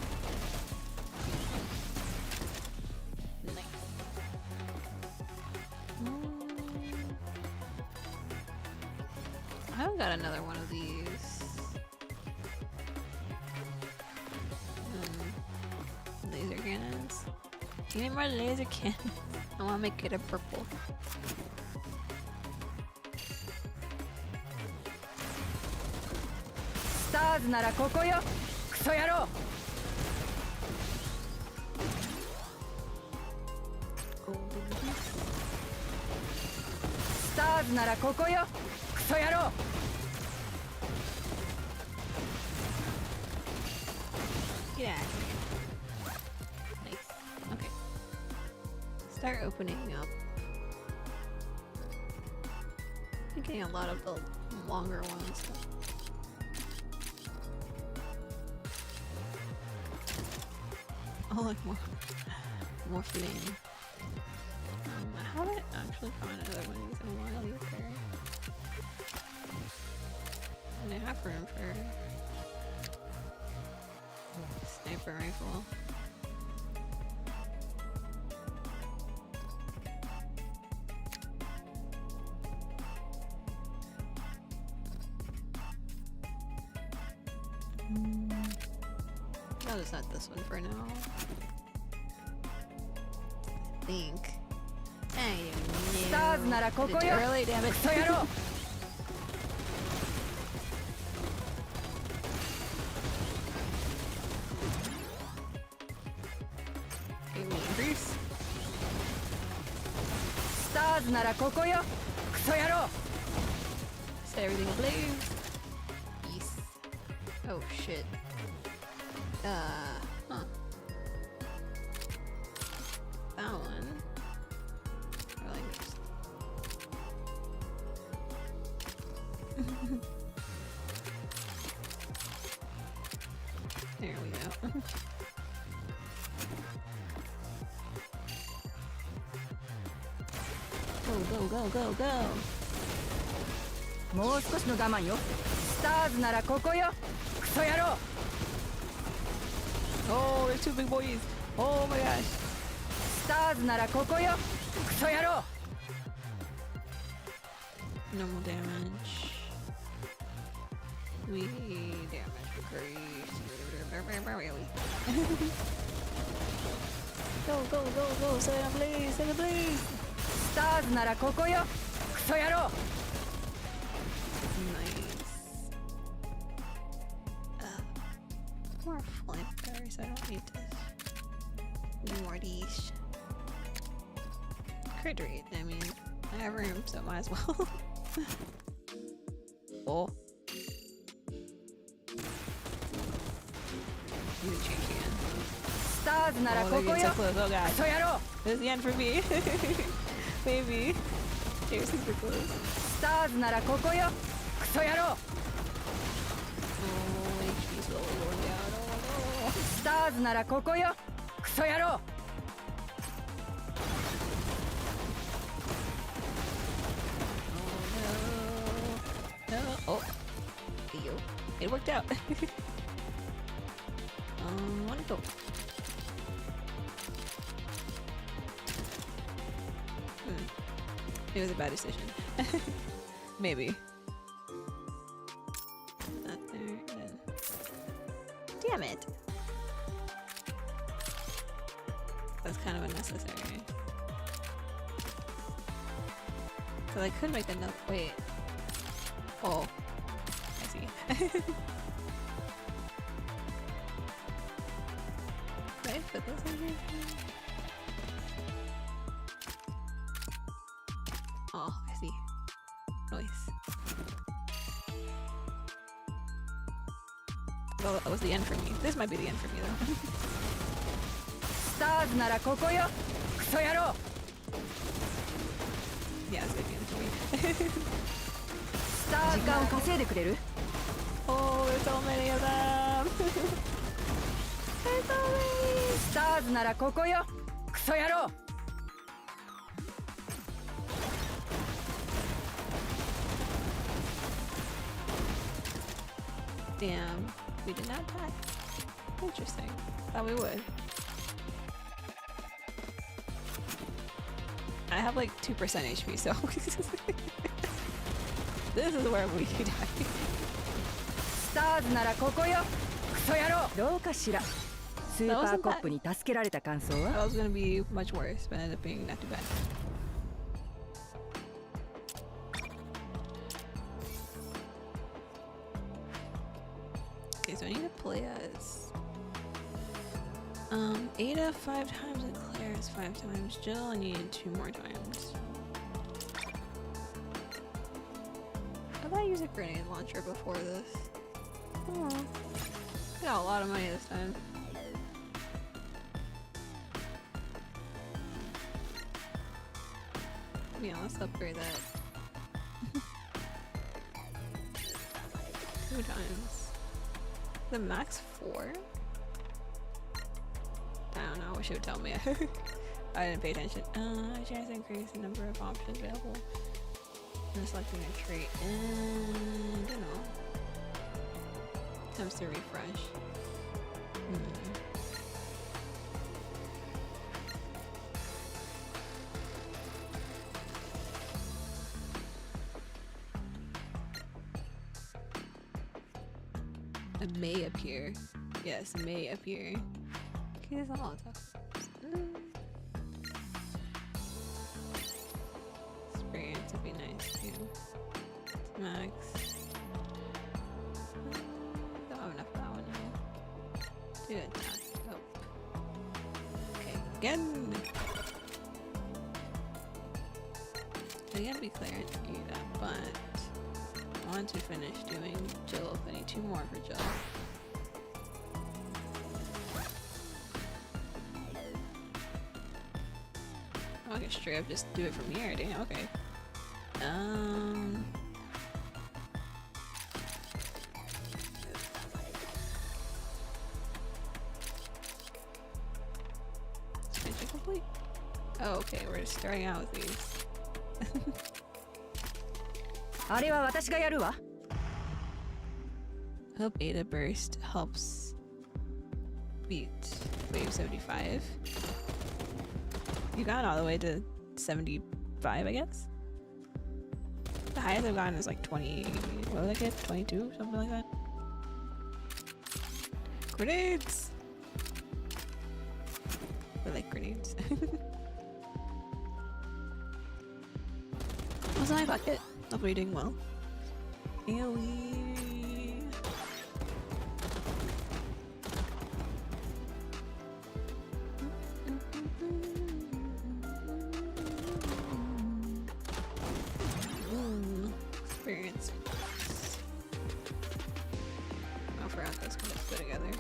I haven't got another one of these. Laser cannons. Give me more laser cannons. I want to make it a purple. Stars ならここよクソ野郎 Stars ならここよクソ野郎 Get out of here. Nice. Okay. Start opening up. I'm getting a lot of the longer ones. Oh, like more flame. I haven't actually found another one of these in a while either. And I have room for a sniper rifle. I'll just set this one for now. I think. Stars nara koko yo. Early, damn it. Kuso yaro. Okay, we increase. Stars nara koko yo. Kuso yaro. Set everything ablaze. Yes. Oh shit. Huh. That one. I like this. There we go. Go, go, go, go, go. もう少しの我慢よ。スターズならここよ。クソ野郎。 Oh, there's two big boys. Oh my gosh. スターズならここよ。クソ野郎。 Normal damage. We damage increase. Go, go, go, go. Set it ablaze. Set it ablaze. スターズならここよ。クソ野郎。 Nice. More flankers. I don't need this. Need more of these. Crit rate. I mean, I have room, so might as well. Oh. Need to change again. スターズなら Oh, こ they're こ getting よ。 so close. Oh ク god. ソ野郎。 This is the end for me. Maybe. They're super close. スターズならここよ。クソ野郎。 Oh, HP slowly going down. Oh no. スターズならここよ。クソ野郎。 No. Oh. Yo. It worked out. Wanna go. It was a bad decision. Maybe. Not there, then. Damn it! That's kind of unnecessary. Cause I could make enough. Wait. Oh. I see. Did I put this in here? Oh, I see. Nice. Well, that was the end for me. This might be the end for me though. スターズならここよ。クソ野郎。 Yeah, it's gonna be the end for me. スター時間を稼いでくれる？ Oh, there's so many of them. There's so many. スターズならここよ。クソ野郎。 Damn, we did not die. Interesting. Thought we would. I have like 2% HP, so this is where we die. スターズならここよ。クソ野郎。どうかしら。スーパーコップに助けられた感想 That は？ was gonna be much worse, but ended up being not too bad. Okay, so I need to play as Ada 5 times and Claire is 5 times. Jill, I need 2 more times. How did I use a grenade launcher before this? Oh, I got a lot of money this time. Yeah, let's upgrade that. 2 times. The max 4? I don't know, I wish it would tell me. I didn't pay attention. Chance to increase the number of options available. I'm selecting a trait. I don't know. Attempts to refresh. It may appear. Yes, it may appear. Okay, that's all I'll talk. Experience would be nice too. Max. Don't have enough of that one now. Do it now. Oh. Okay, again! I gotta be clear and do that, but I want to finish doing Jill. I need 2 more for Jill. I can straight up just do it from here, damn, okay. Mission complete? Oh, okay, we're just starting out with these. あれは私がやるわ。 Hope Beta Burst helps beat Wave 75. You got all the way to 75, I guess? The highest I've gotten is like 20, what did I get? 22? Something like that? Grenades! I like grenades. What's my bucket? Hopefully you're doing well. AoE. Experience. I forgot those kind of go together.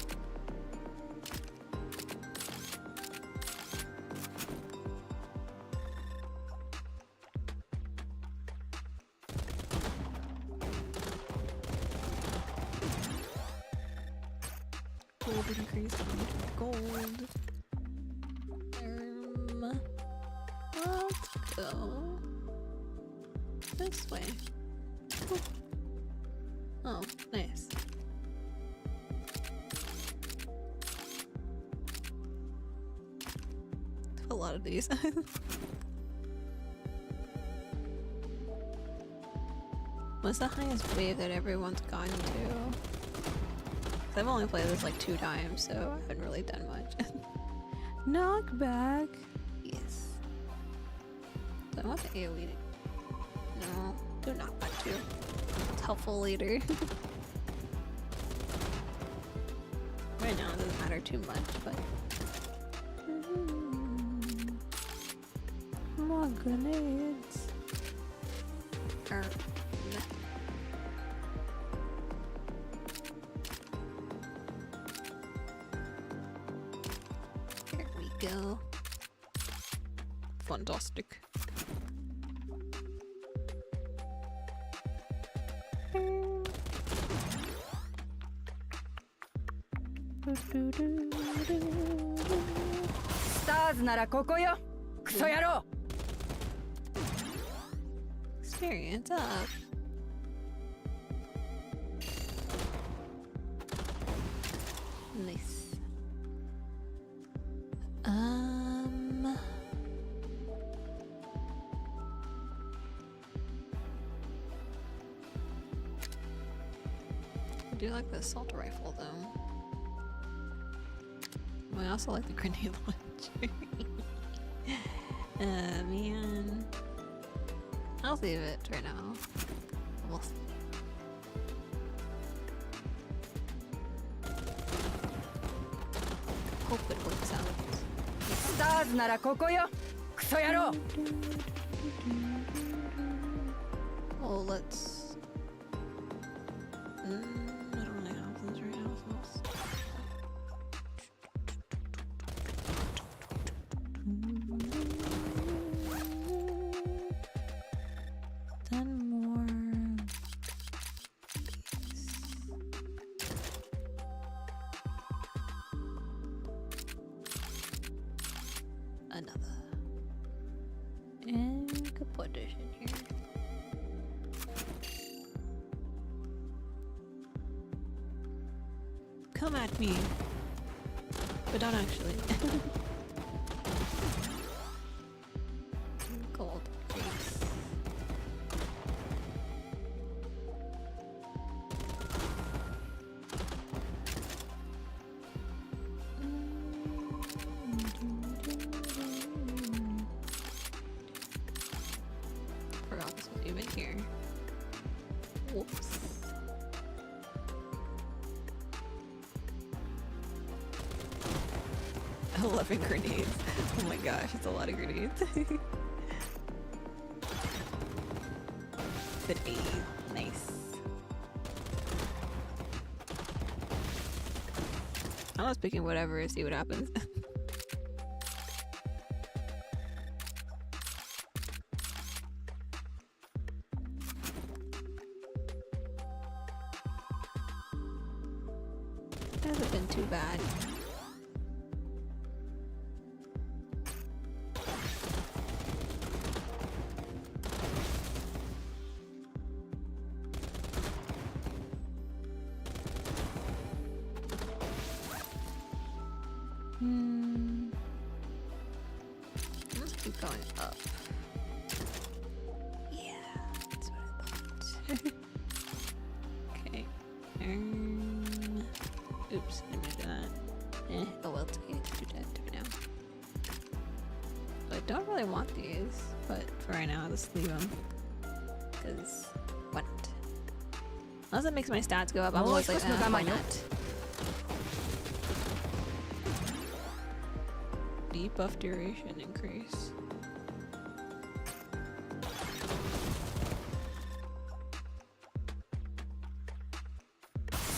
Gold increase, gold. Let's go this way. Ooh. Oh, nice. A lot of these. What's the highest wave that everyone's gone to? I've only played this like 2 times, so I haven't really done much. Knockback. Yes. So I want the AoE to... No, do knockback too. It's helpful later. Right now it doesn't matter too much, but... More grenades. Here we go. Fantastic. Stars ならここよ。クソ野郎。 Experience up. Nice. I do like the assault rifle though. I also like the grenade launcher. Man. I'll save it right now. We'll see. Hope it works out. Stars ならここよ。クソ野郎。 Well, let's... I don't really have those right now, so let's... another. And we could put this in here. Come at me. But don't actually. Gold grapes. Forgot this was even here. Whoops. 11 grenades. Oh my gosh, it's a lot of grenades. Good aid. Nice. I was picking whatever, see what happens. That hasn't been too bad. Let's keep going up. Yeah, that's what I thought. Okay. Oops, I didn't do that. Oh well, it's okay. It's too dead for now. So I don't really want these, but for right now, I'll just leave them. Because, why not? Unless it makes my stats go up, I'm always like, why not? Debuff duration increase.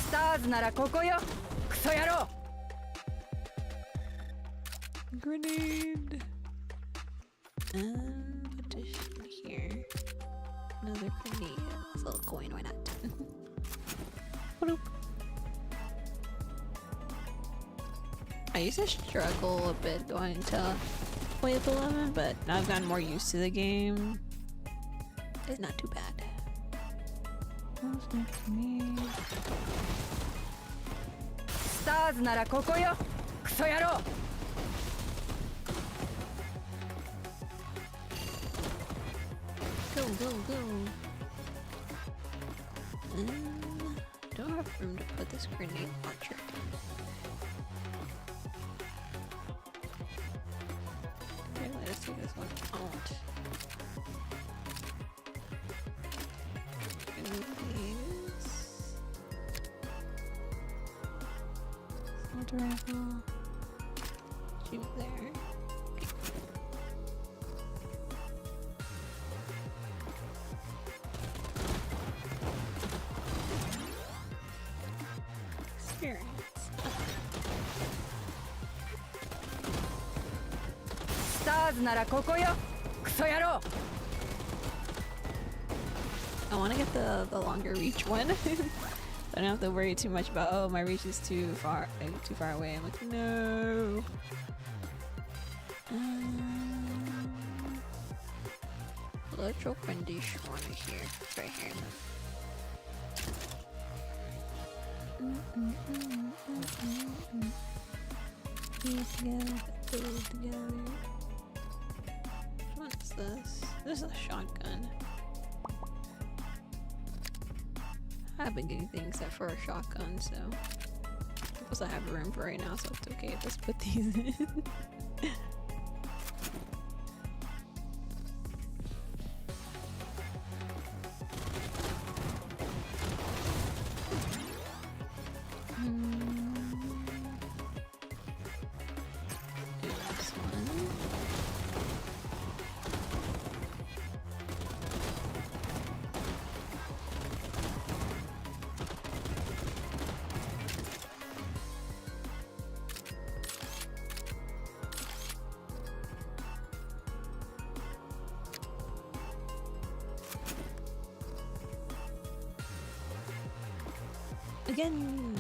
Stars ならここよ。クソ野郎。Grenade. Put this in here. Another grenade. That's a little coin. Why not? Bloop. I used to struggle a bit going to wave 11, but now I've gotten more used to the game. It's not too bad. What's next for me? Stars ならここよ。クソ野郎。Go, go, go. Don't have room to put this grenade launcher. Okay, let's take this one out. Assault rifle. Shoot there. Okay. Experience. Stars ならここよ。クソ野郎。I want to get the longer reach one. I don't have to worry too much about, oh, my reach is too far away. I'm like, no. Electro condition one here. It's right here. Together. What's this? This is a shotgun. I've been getting things except for a shotgun, so plus I have room for right now, so it's okay. Let's put these in. This one. Again.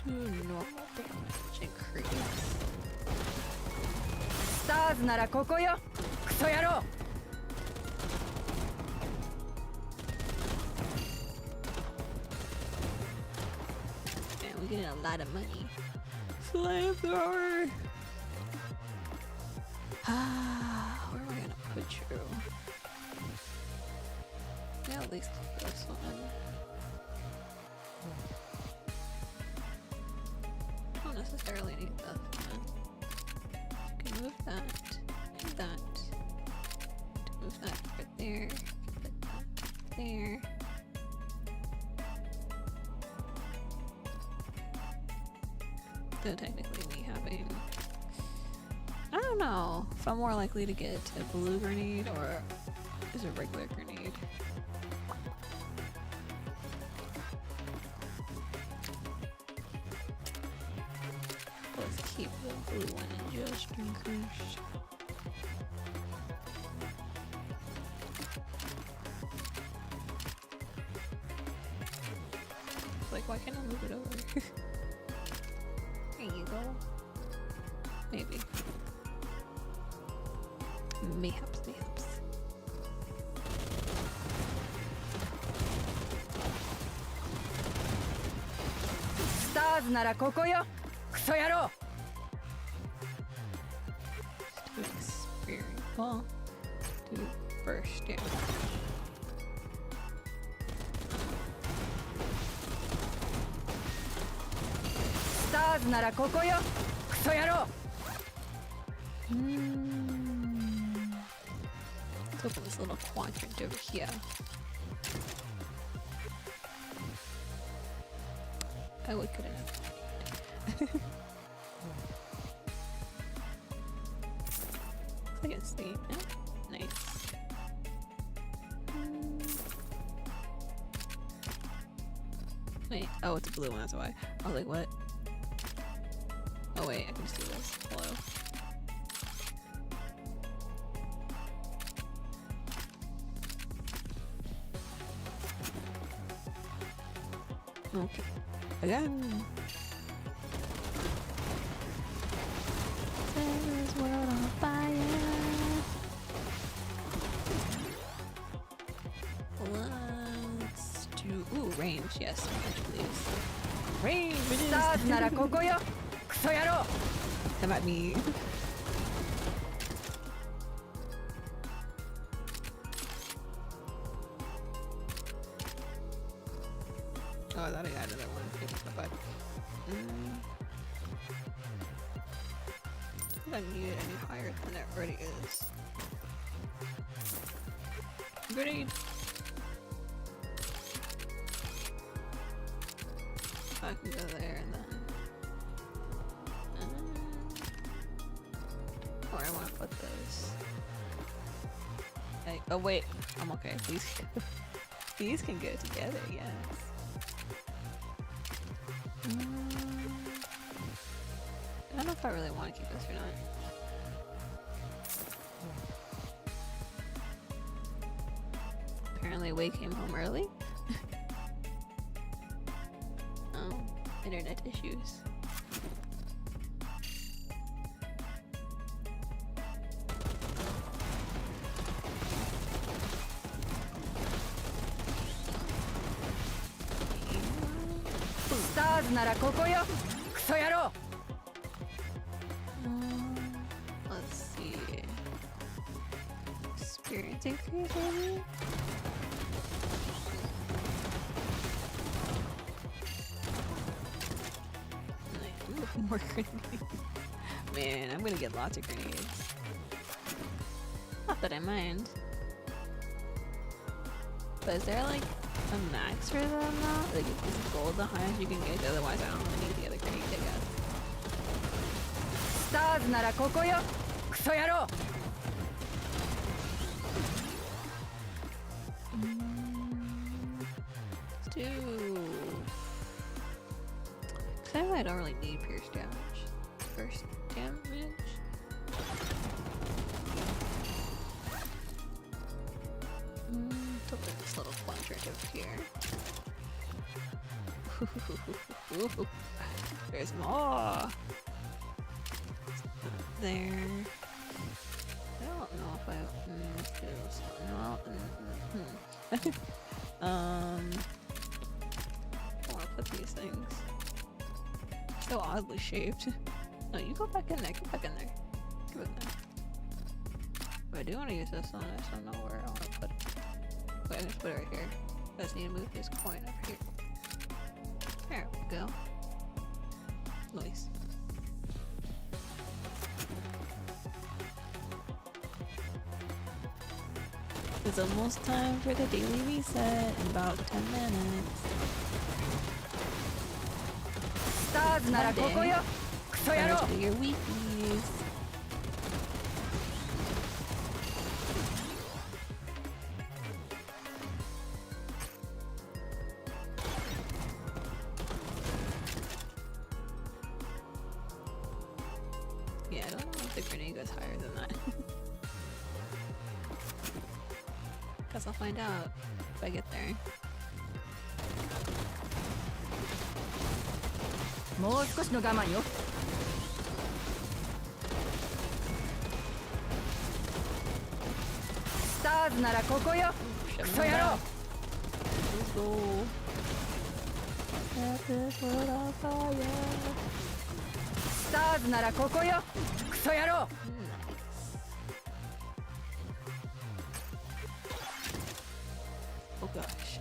Do normal damage increase. スターズならここよクソ野郎 Man, we're getting a lot of money. Flamethrower! Where am I gonna put you? Yeah, at least this one. Don't necessarily need that one. You can move that and that. Move that right there. Put that there. So technically me having... I don't know if I'm more likely to get a blue grenade or is a regular grenade. Let's keep the blue one and just in case. Like, why can't I move it over? There you go. Maybe. Mayhaps, mayhaps. Stars ならここよクソ野郎 To experience. Well, do burst damage. Stars ならここよクソ野郎 Let's open this little quadrant over here. Oh, we couldn't have. I can see. Oh, nice. Wait, oh, it's a blue one, that's why. I was like, what? Oh wait, I can just do this. Hello. Okay. Again. Set this world on fire. Let's do range. Yes, range, please. Range. It is. Stars ならここよクソ野郎 That might be. Oh, I thought I got another one. But I don't need it any higher than it already is. Grenade. I can go there and then. Where I want to put this. Hey, oh wait, I'm okay. These can go together. Yes. I don't know if I really want to keep this or not. Apparently Wei came home early. Oh, internet issues. Stars ならここよクソ野郎 Let's see. Experience increase, maybe? Nice. Ooh, more grenades. Man, I'm gonna get lots of grenades. Not that I mind. But is there like a max for them now? Like, is gold the highest you can get? Otherwise, I don't really need the other grenades, I guess. Stars ならここよクソ野郎 Let's do. Cause I don't really need pierce damage. First damage. Let's open this little quadrant over here. There's more. There. I don't know if I missed this. No. I'll put these things. So oddly shaped. No, you go back in there. Get back in there. Get back in there. But I do want to use this one. I just don't know where I want to put it. Wait, I'm gonna put it right here. I just need to move this coin over here. There we go. Nice. It's almost time for the daily reset in about 10 minutes. Stars ならここよ。クソ野郎。 Time to do your weekies. Yeah, I don't know if the grenade goes higher than that. Guess I'll find out if I get there. もう少しの我慢よ。スターズならここよ。クソ野郎。 Let's go. Set this world on fire. スターズならここよ。クソ野郎。 Oh gosh.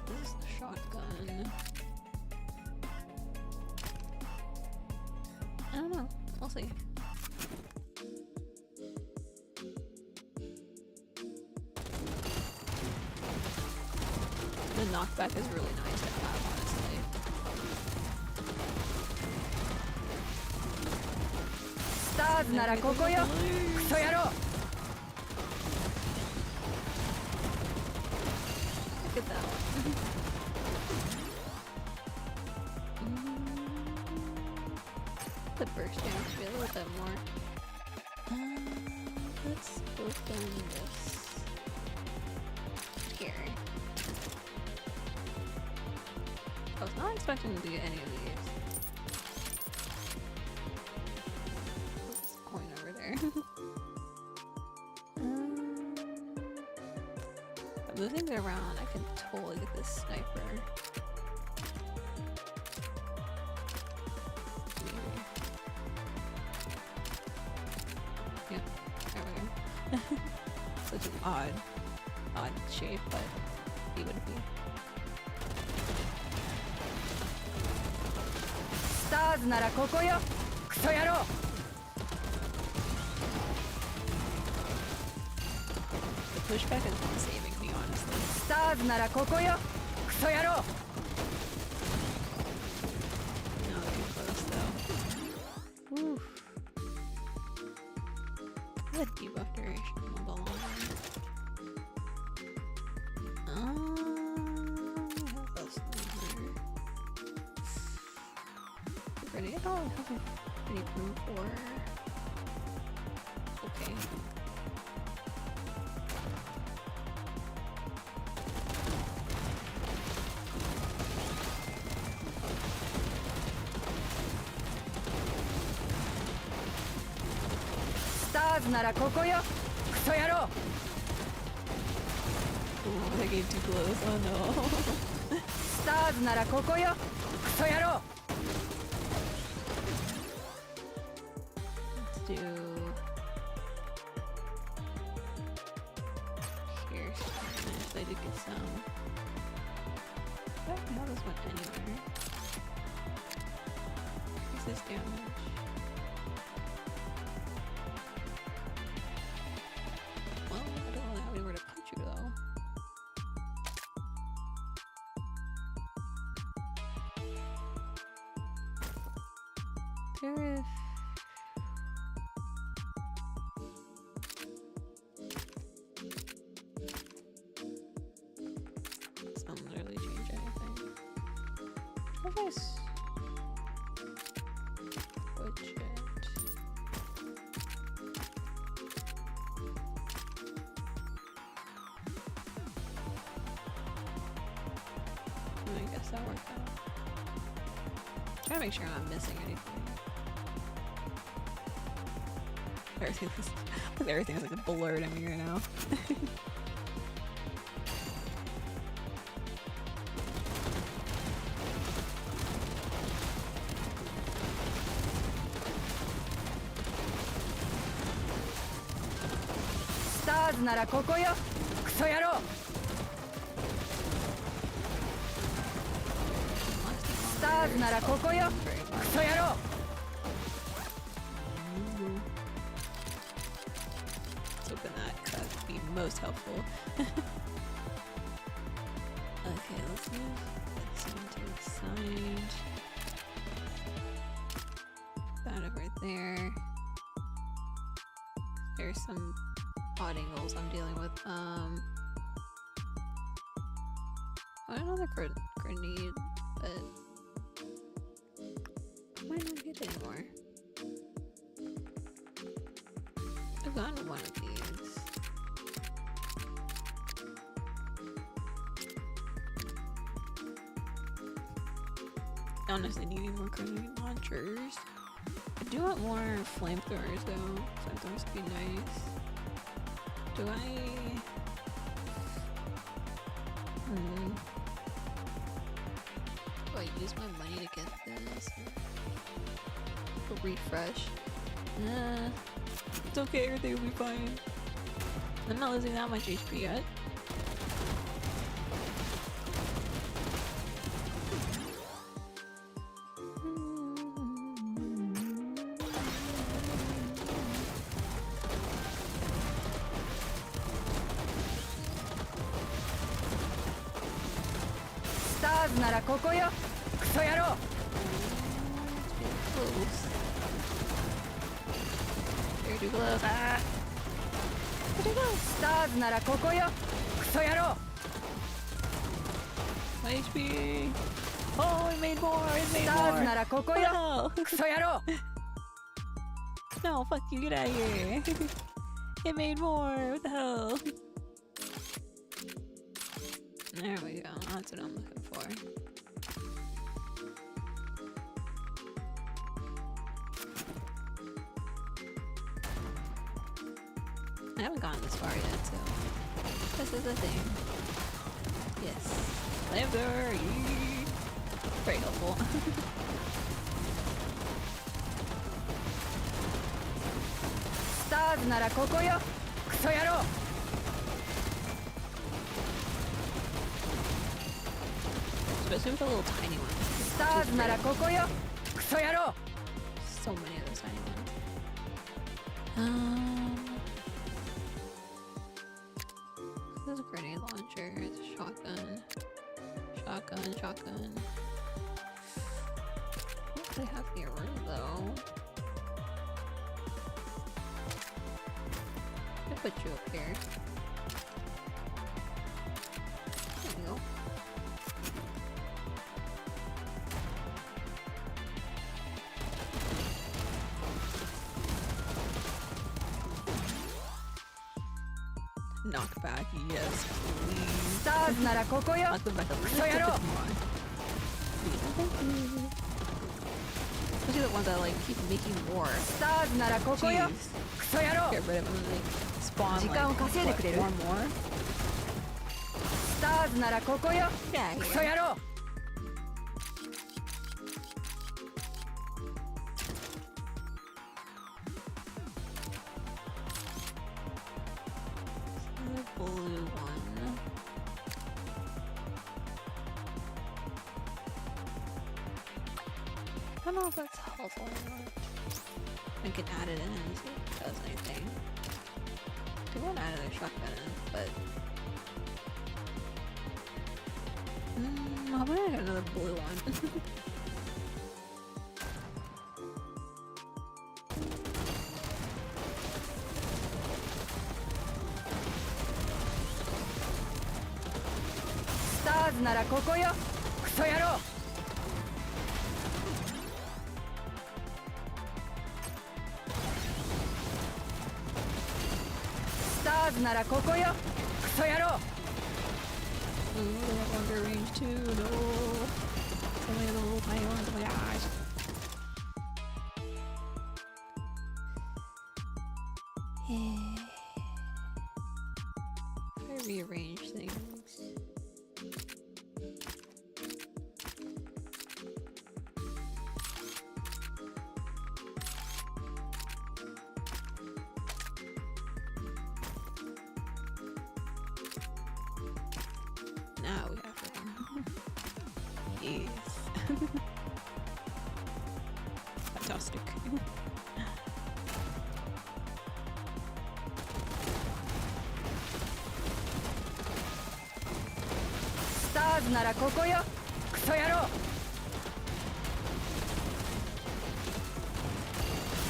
This is the shotgun. I don't know. We'll see. The knockback is really nice to have, honestly. Stars ならここよ。クソ野郎。 Look at that one. The burst damage be a little bit more. Let's open this here. I was not expecting to get any of these. Put this coin over there. If I move things around, I can totally get this sniper. Yeah, there we go. Such an odd shape, but he would be. スターズならここよ。クソ野郎。 The pushback is not saving me, honestly. スターズならここよ。クソ野郎。 No, too close though. Oof. What debuff duration of the long what else is there? Grenade? I don't have any room for. Okay. Stars ならここよ。クソ野郎。 Ooh, that came too close. Oh no. Stars ならここよ。クソ野郎。 Let's do here. If I did get some. I don't know how this went anywhere. What's this damage? Well, I don't really have anywhere to put you though. Tariff. This doesn't really change anything. How do I switch it? that worked out. Trying to make sure I'm not missing anything. Everything's like blurred at me right now. Stars ならここよクソ野郎 Stars ならここよクソ野郎 Let's open that, 'cause that would be most helpful. Okay, let's move this into the side. That over there. There's some odd angles I'm dealing with. Another grenade, but I might not get it anymore. I've gotten one of these. I don't necessarily need any more grenade launchers. I do want more flamethrowers though. Flamethrowers would be nice. Do I? Do I use my money to get this? A refresh? Nah. It's okay, everything will be fine. I'm not losing that much HP yet. Stars ならここよクソ野郎 Close. You're too close. Ah! Where'd it go? Stars ならここよクソ野郎 My HP! Oh, it made more! It made Stars more! ならここよ No! クソ野郎 No, fuck you, get out of here! It made more! What the hell? There we go, that's what I'm looking for. I haven't gotten this far yet, so this is a thing. Yes. Flamethrower! Yee! Very helpful. Stars ならここよクソ野郎 Especially with the little tiny ones. Stars ならここよクソ野郎 So many of those tiny ones. There's a grenade launcher, there's a shotgun. Shotgun. What do they have in your room though? I put you up here. There you go. Knockback, yes, please. Stars ならここよ Knock them back a little クソ野 bit 郎 more. Especially the ones that like keep making more. Stars ならここよ Jeez. クソ野郎 Get rid of them and like spawn 時間を稼いでくれる like what, more? Stars ならここよ Yeah, クソ野郎 the blue one. I don't know if that's helpful or not. I can add it in and see if it does anything. I won't add another shotgun in, but how about I get another blue one? Stars ならここよクソ野郎 Stars ならここよクソ野郎 they have longer range too. No. Only the little tiny ones. Oh my gosh. I rearrange things. Now we have to. Yes. Fantastic. Stars ならここよクソ野郎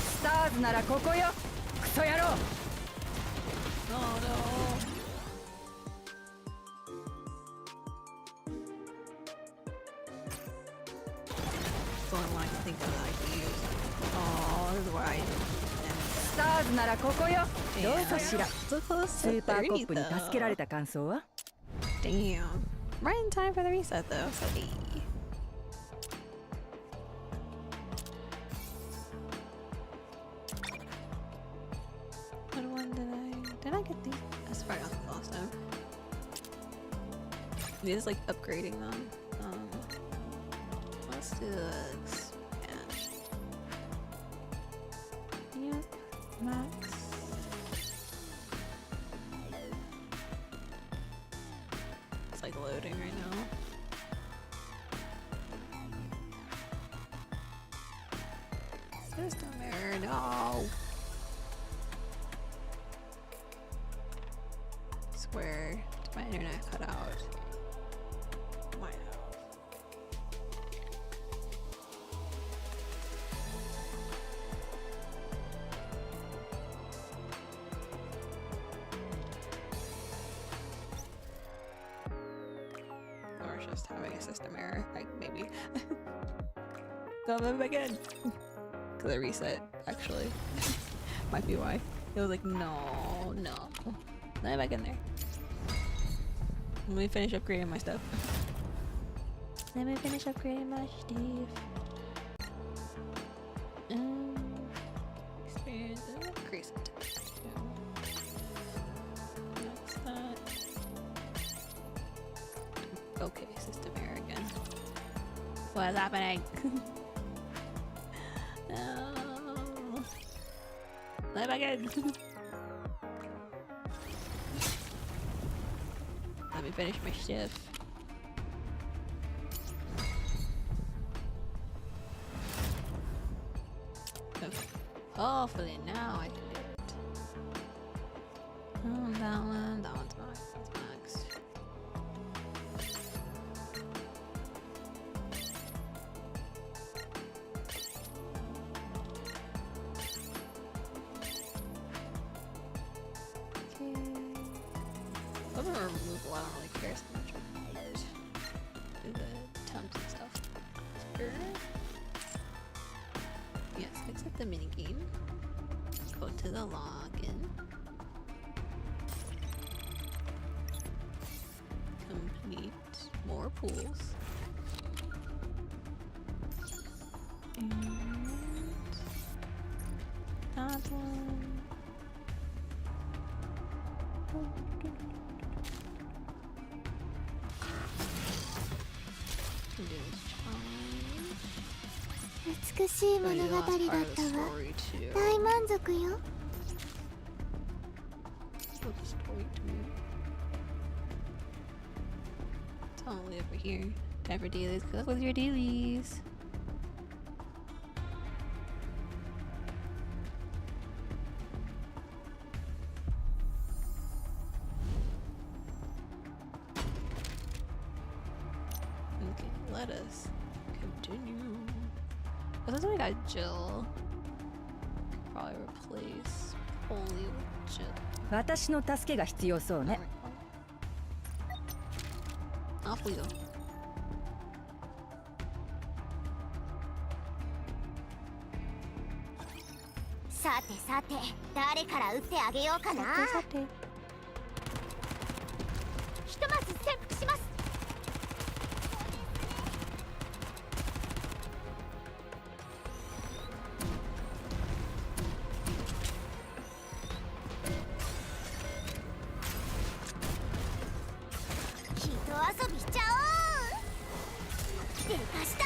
スターズならここよクソ野郎 Oh no. The only one I can think of that I can use. Oh, this is where I スターズならここよどうかしら so close ス to ーパーコッ 30プに助けられた感想は Damn. Right in time for the reset though, so hey. What one did I get these? That's probably not the last time. It is like upgrading them. Let's do this. Yeah. Yep. Max. It's like loading right now. System error, no. Swear, did my internet cut out? Might have. Or it's just having a system error, like maybe. Go live again. Cause I reset, actually. Might be why. It was like, no. Let me back in there. Let me finish upgrading my stuff. Let me finish upgrading my stuff. Experience increase it. That's that. Okay, system error again. What is happening? No. Let me back in. Let me finish my shift. Okay. Hopefully now I can do it. Oh, that one's max. That's max. Okay. Other removal, I don't really care so much about. Do the temps and stuff. Sure. Yes, exit the minigame. Go to the login. Complete more pools. And that one. Challenge. 美しい物語だったわ。大満足よ。It's all the way over here. Time for dailies. Go with your dailies. Okay, let us continue. Oh, that's why I got Jill. Could probably replace Poli with Jill. 私の助けが必要そうね Off we go. さてさて、誰から撃ってあげようかな。さて。ひとまず潜伏します。遊びしちゃおう。でかした。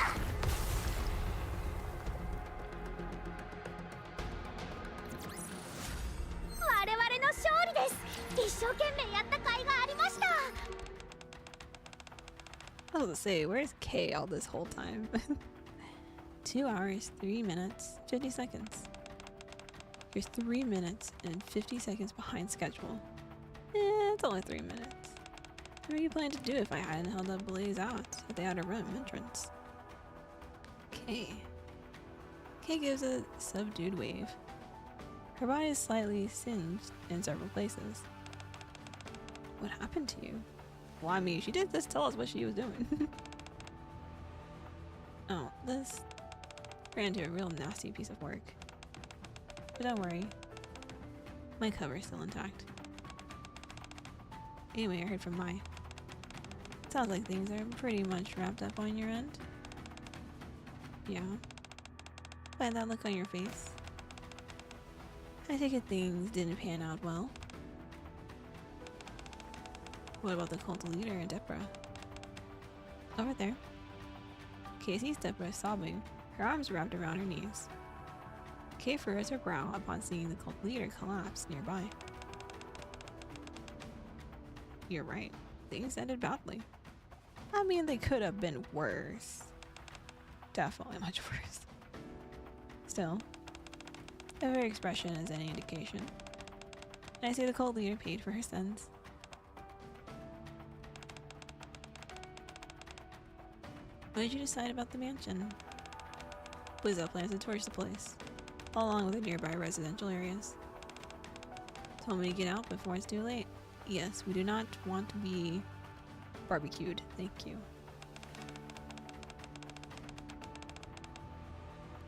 我々の勝利です。一生懸命やった甲斐がありました。 I was gonna say, where's K all this whole time? 2 hours, 3 minutes, 50 seconds. You're 3 minutes and 50 seconds behind schedule. It's only 3 minutes. What were you planning to do if I hadn't held up Blaze out at the outer rim entrance? K. K gives a subdued wave. Her body is slightly singed in several places. What happened to you? Well, I mean, she did just tell us what she was doing. Oh, this ran into a real nasty piece of work. But don't worry, my cover's still intact. Anyway, I heard from Nigh. Sounds like things are pretty much wrapped up on your end. Yeah. By that look on your face, I take it things didn't pan out well. What about the cult leader and Deborah? Over there. Kay sees Deborah sobbing, her arms wrapped around her knees. Kay furrows her brow upon seeing the cult leader collapse nearby. You're right. Things ended badly. I mean, they could have been worse. Definitely much worse. Still, if her expression is any indication, I say the cult leader paid for her sins. What did you decide about the mansion? Blizzo plans to torch the place, along with the nearby residential areas. Told me to get out before it's too late. Yes, we do not want to be barbecued. Thank you.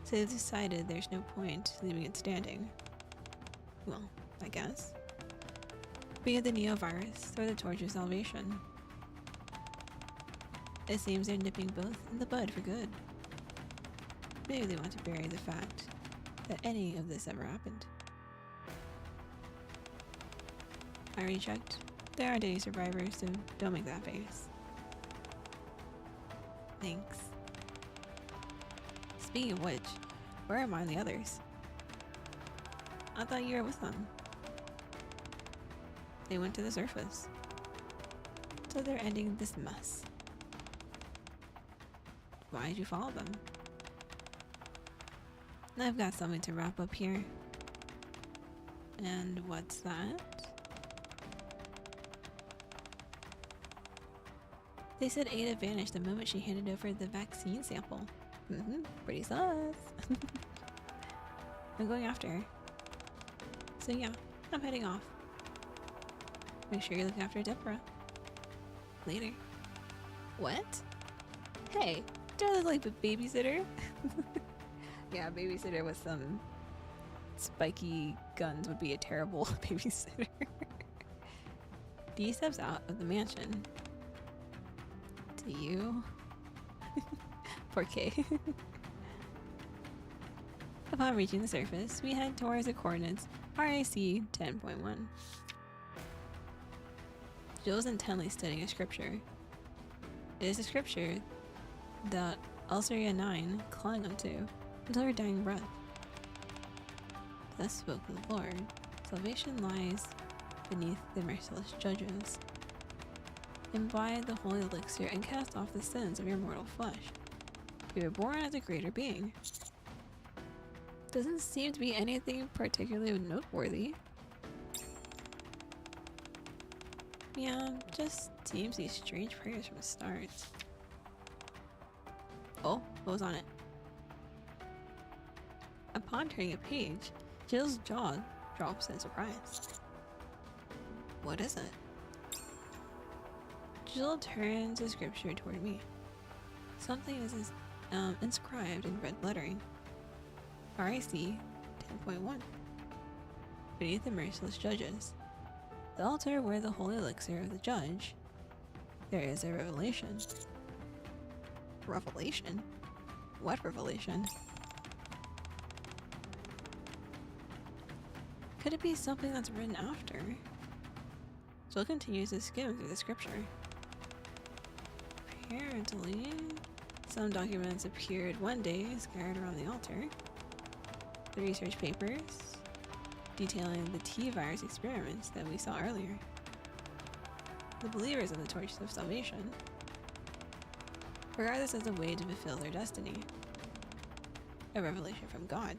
So they've decided there's no point leaving it standing. Well, I guess. Be it the Neo-virus or the Torch of Salvation. It seems they're nipping both in the bud for good. Maybe they want to bury the fact that any of this ever happened. I rechecked. There aren't any survivors, so don't make that face. Thanks. Speaking of which, where am I and the others? I thought you were with them. They went to the surface. So they're ending this mess. Why did you follow them? I've got something to wrap up here. And what's that? They said Ada vanished the moment she handed over the vaccine sample. Pretty sus. I'm going after her. So yeah, I'm heading off. Make sure you look after Deborah. Later. What? Hey, do I look like a babysitter? Yeah, babysitter with some spiky guns would be a terrible babysitter. Dee steps out of the mansion. To you? Poor K. Upon reaching the surface, we head towards the coordinates RAC 10.1. Jill's intently studying a scripture. It is a scripture that Elsaria 9 clung onto until her dying breath. Thus spoke the Lord, salvation lies beneath the merciless judges. Imbibe the holy elixir and cast off the sins of your mortal flesh. Be reborn as a greater being. Doesn't seem to be anything particularly noteworthy. Yeah, just seems these strange prayers from the start. Oh, what was on it? Upon turning a page, Jill's jaw drops in surprise. What is it? Jill turns the scripture toward me. Something is inscribed in red lettering. RAC 10.1. Beneath the merciless judges, the altar where the holy elixir of the judge, there is a revelation. Revelation? What revelation? Could it be something that's written after? Jill continues to skim through the scripture. Apparently, some documents appeared one day scattered around the altar. The research papers detailing the T-virus experiments that we saw earlier. The believers of the Torches of Salvation regard this as a way to fulfill their destiny. A revelation from God.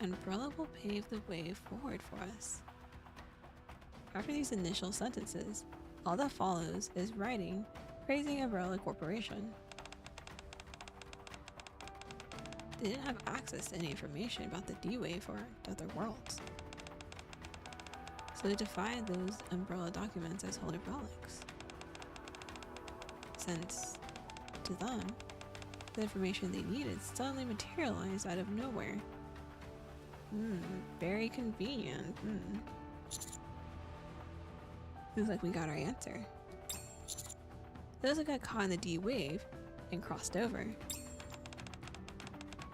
Umbrella will pave the way forward for us. After these initial sentences, all that follows is writing praising Umbrella Corporation. They didn't have access to any information about the D-Wave or other worlds. So they defined those Umbrella documents as holy relics. Since, to them, the information they needed suddenly materialized out of nowhere. Very convenient. Looks like we got our answer. Those that got caught in the D-Wave and crossed over.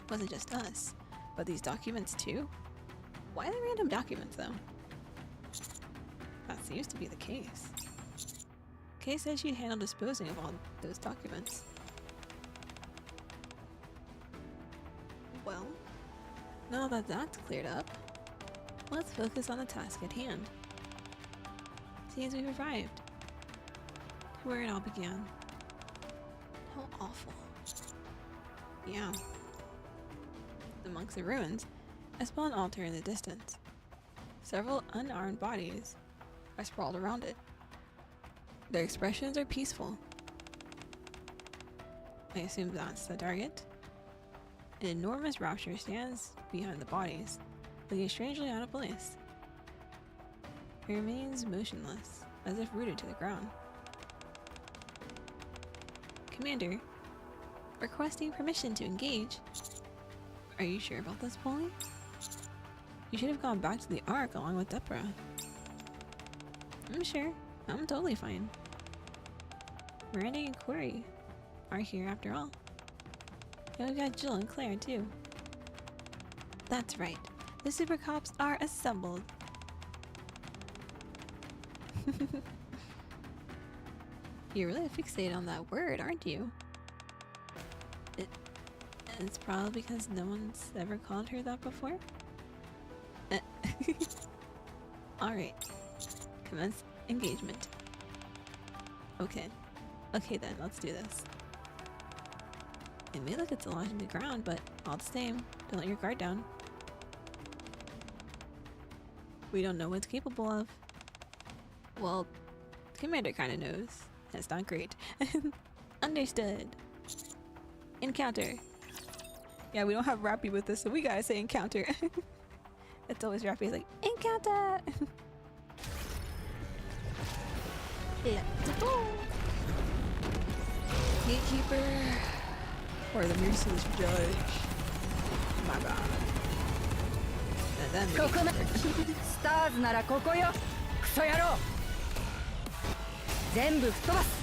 Wasn't just us, but these documents too? Why the random documents though? That seems to be the case. Kay said she'd handle disposing of all those documents. Well, now that that's cleared up, let's focus on the task at hand. Seems we've arrived. Where it all began. How awful. Yeah. Amongst the ruins, a small altar in the distance. Several unarmed bodies are sprawled around it. Their expressions are peaceful. I assume that's the target. An enormous rapture stands behind the bodies, looking strangely out of place. It remains motionless, as if rooted to the ground. Commander, requesting permission to engage. Are you sure about this, Poli? You should have gone back to the Ark along with Depra. I'm sure. I'm totally fine. Miranda and Corey are here after all. And we've got Jill and Claire too. That's right. The Super Cops are assembled. You're really fixated on that word, aren't you? It's probably because no one's ever called her that before. Alright. Commence engagement. Okay. Okay then, let's do this. It may look it's a launch into the ground, but all the same, don't let your guard down. We don't know what it's capable of. Well, Commander kinda knows. That's not great. Understood. Encounter. Yeah, we don't have Rappy with us, so we gotta say encounter. It's always Rappy. It's like, encounter! Let's go! Gatekeeper. Or the merciless judge. Oh my god. And then the gatekeeper. Stars ならここよクソ野郎全部吹っ飛ばす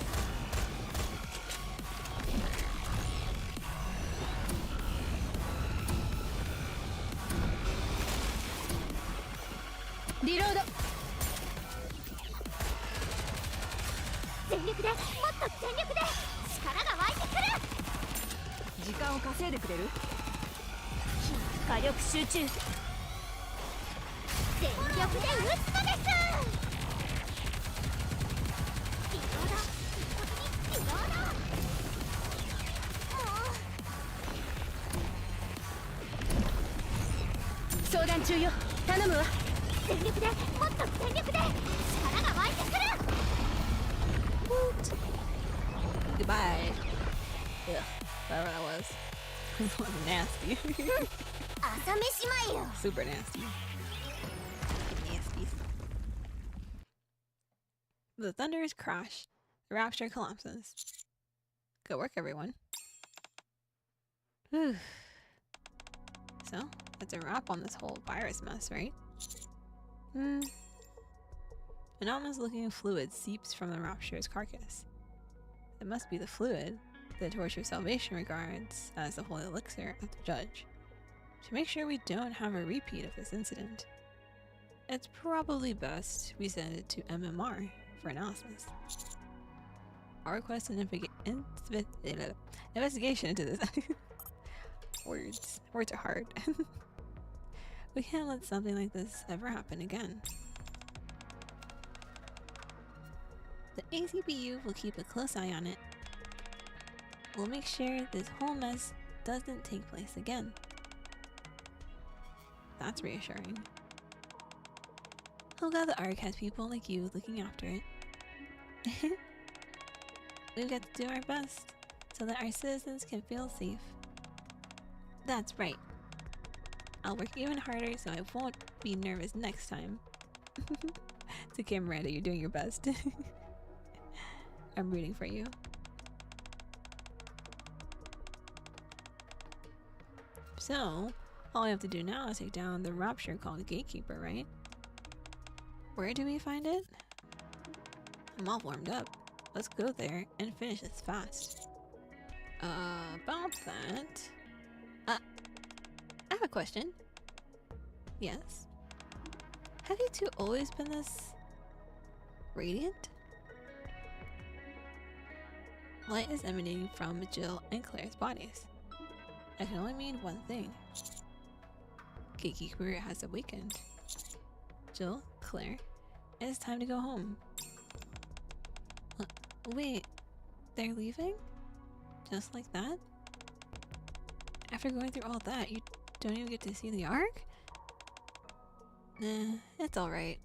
リロード全力でもっと全力で力が湧いてくる時間を稼いでくれる火力集中全力で撃つのですリロードリロード相談中よ頼むわ全力でもっと全力で力が湧いてくる Goodbye. Ugh, whatever that was. Nasty. Super nasty. Nasty. The thunders crash. The rapture collapses. Good work, everyone. Whew. So, that's a wrap on this whole virus mess, right? An ominous-looking fluid seeps from the rapture's carcass. It must be the fluid the Torch of Salvation regards as the holy elixir of the judge. To make sure we don't have a repeat of this incident, it's probably best we send it to MMR for analysis. I'll request an investigation into this. Words are hard. We can't let something like this ever happen again. The ACBU will keep a close eye on it. We'll make sure this whole mess doesn't take place again. That's reassuring. I'm glad the ARC has people like you looking after it. We've got to do our best so that our citizens can feel safe. That's right. I'll work even harder so I won't be nervous next time. To Kim Miranda, you're doing your best. I'm rooting for you. So, all we have to do now is take down the rapture called Gatekeeper, right? Where do we find it? I'm all warmed up. Let's go there and finish this fast. About that... I have a question. Yes? Have you two always been this... radiant? Light is emanating from Jill and Claire's bodies. That can only mean one thing. Gatekeeper has awakened. Jill, Claire, it's time to go home. Wait, they're leaving? Just like that? After going through all that, you don't even get to see the Ark? Nah, it's alright.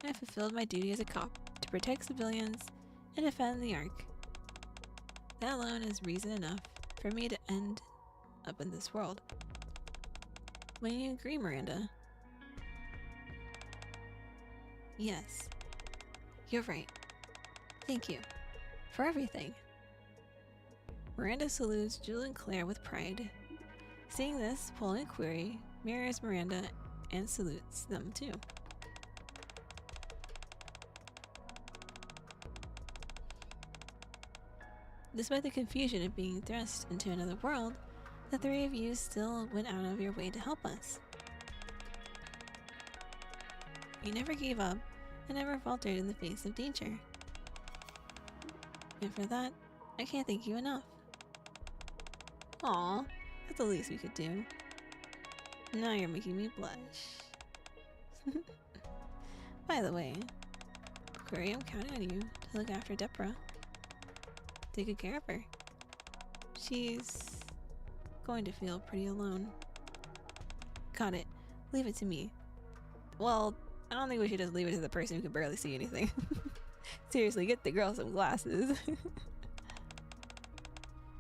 I fulfilled my duty as a cop to protect civilians and defend the Ark. That alone is reason enough for me to end up in this world. When you agree, Miranda? Yes. You're right. Thank you. For everything. Miranda salutes Jill and Claire with pride. Seeing this, Poli and Query mirrors Miranda and salutes them too. Despite the confusion of being thrust into another world, the three of you still went out of your way to help us. You never gave up and never faltered in the face of danger. And for that, I can't thank you enough. Aw, that's the least we could do. Now you're making me blush. By the way, Query, I'm counting on you to look after Deborah. Take good care of her. She's going to feel pretty alone. Got it. Leave it to me. Well, I don't think we should just leave it to the person who can barely see anything. Seriously, get the girl some glasses.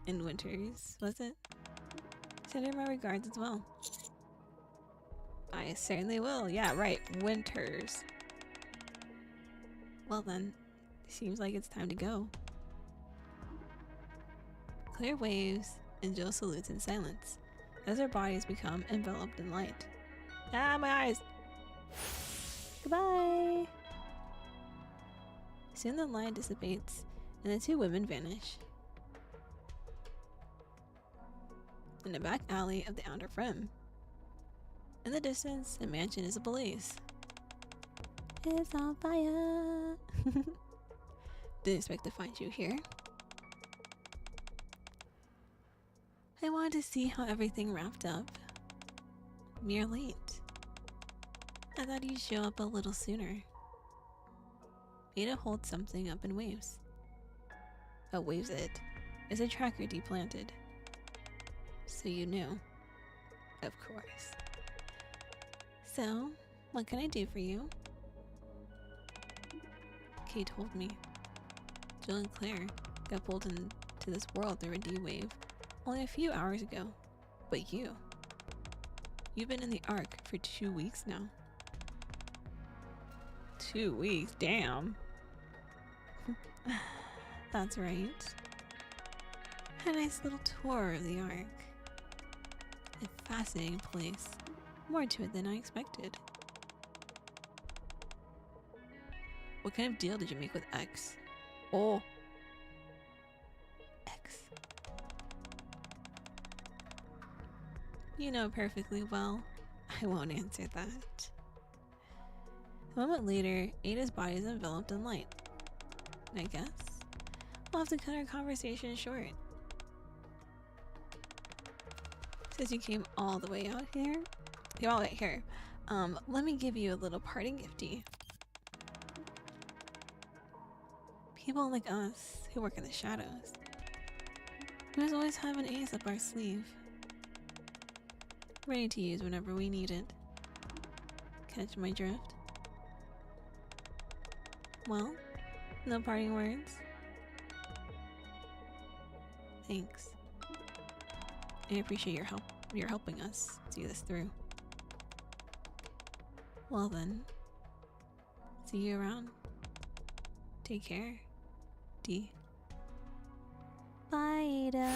And Winters, was it? Send her my regards as well. I certainly will. Yeah, right. Winters. Well then, seems like it's time to go. Claire waves and Jill salutes in silence as their bodies become enveloped in light. Ah, my eyes! Goodbye! Soon the light dissipates and the two women vanish. In the back alley of the Outer Rim. In the distance, a mansion is ablaze. It's on fire! Didn't expect to find you here. I wanted to see how everything wrapped up. You're late. I thought you'd show up a little sooner. Ada holds something up and waves. Waves it. It's a tracker deplanted. So you knew. Of course. So, what can I do for you? Kay told me. Jill and Claire got pulled into this world through a D-wave only a few hours ago. But you've been in the Ark for 2 weeks now. 2 weeks? Damn. That's right. A nice little tour of the Ark. A fascinating place. More to it than I expected. What kind of deal did you make with X? Oh. X. You know perfectly well. I won't answer that. A moment later, Ada's body is enveloped in light. I guess. We'll have to cut our conversation short. Since you came all the way out here, you're all the way here. Let me give you a little parting gifty. People like us who work in the shadows, we must always have an ace up our sleeve, ready to use whenever we need it. Catch my drift? Well, no parting words. Thanks. I appreciate your help. You're helping us see this through. Well then, see you around. Take care, D. Bye, Ada.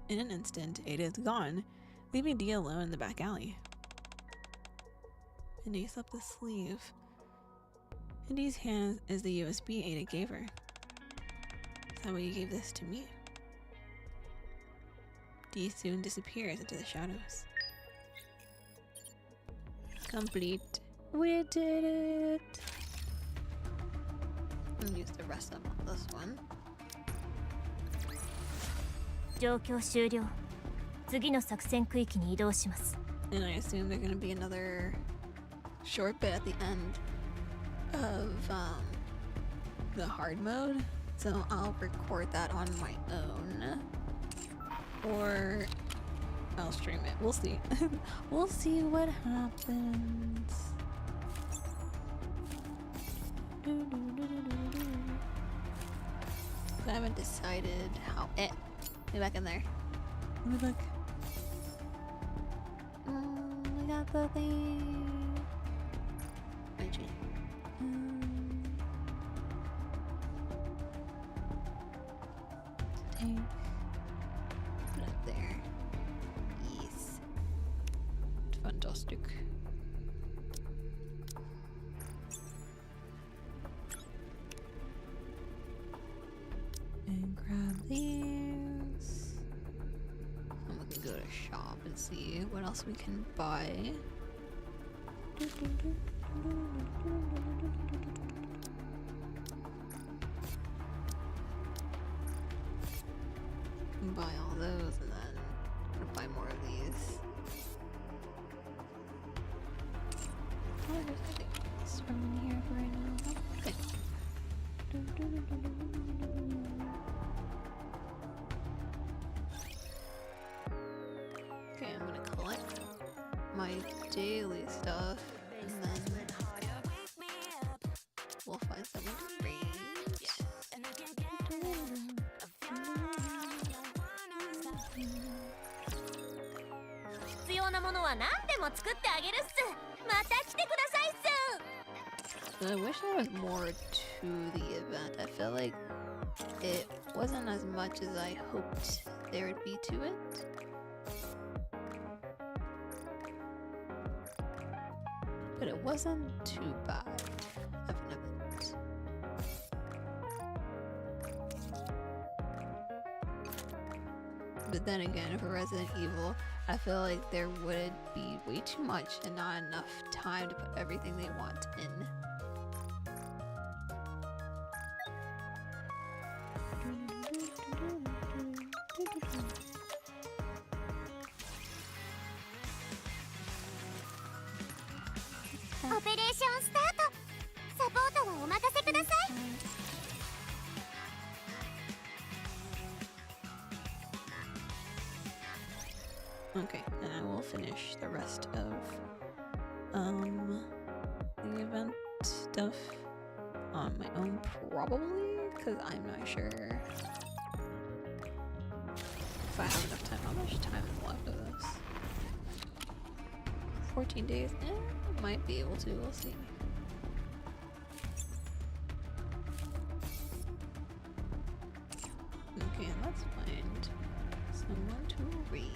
In an instant, Ada is gone, leaving D alone in the back alley. An ace up the sleeve. In D's hand is the USB Ada gave her. Is that why you gave this to me? D soon disappears into the shadows. Complete. We did it! I'll use the rest of this one. 状況終了。次の作戦区域に移動します。 And I assume there's gonna be another short bit at the end of the hard mode. So I'll record that on my own. Or I'll stream it. We'll see. We'll see what happens. I haven't decided how it. Get back in there. Let me look. I got the thing. Actually. Take. Put it up there. Yes. Fantastic. And grab these. And we can go to shop and see what else we can buy. Buy all those and then I'm gonna buy more of these. Oh, there's nothing else from in here for right now. Okay. Okay, I'm gonna collect my daily stuff and then we'll find someone to read. 必要なものは何でも作ってあげるっす。また来てくださいっす。 I wish there was more to the event. I feel like it wasn't as much as I hoped there would be to it. But it wasn't too bad of an event. But then again, for Resident Evil, I feel like there would be way too much and not enough time to put everything they want in. Operation start. サポートはお任せください。 Okay, and I will finish the rest of the event stuff on my own probably, because I'm not sure if I have enough time. How much time is left of this? 14 days? Might be able to, we'll see. Okay, let's find someone to read.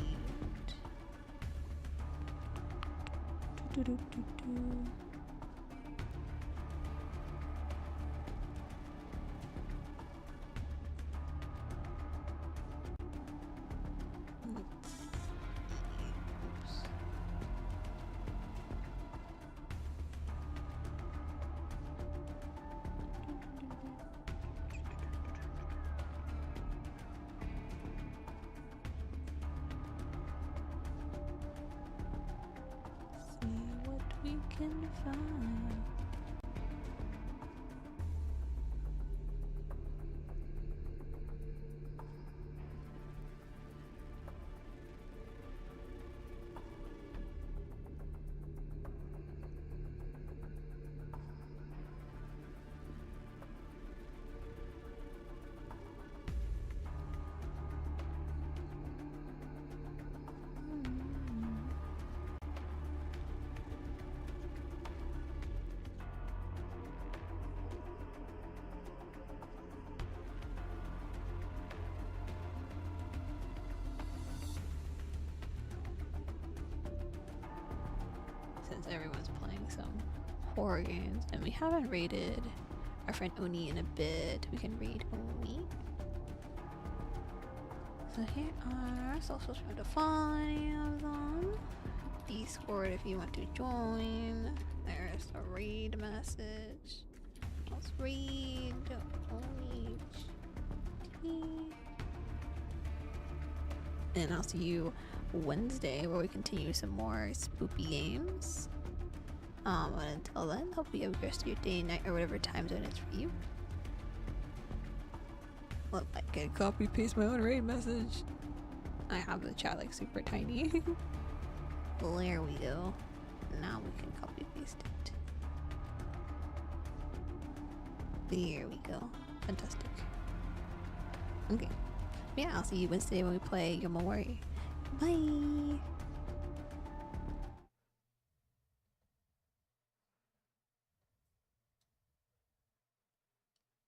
can find. Since everyone's playing some horror games and we haven't raided our friend Oni in a bit, we can raid Oni. So here are socials for the fun of them. Discord if you want to join. There's a raid message. Let's raid Oni. And I'll see you Wednesday where we continue some more spoopy games. And until then, hope you have the rest of your day, night, or whatever time zone it's for you. Look, I can copy paste my own raid message. I have the chat like super tiny. There we go. Now we can copy paste it. There we go. Fantastic. Okay. Yeah, I'll see you Wednesday when we play Yomawari. Bye!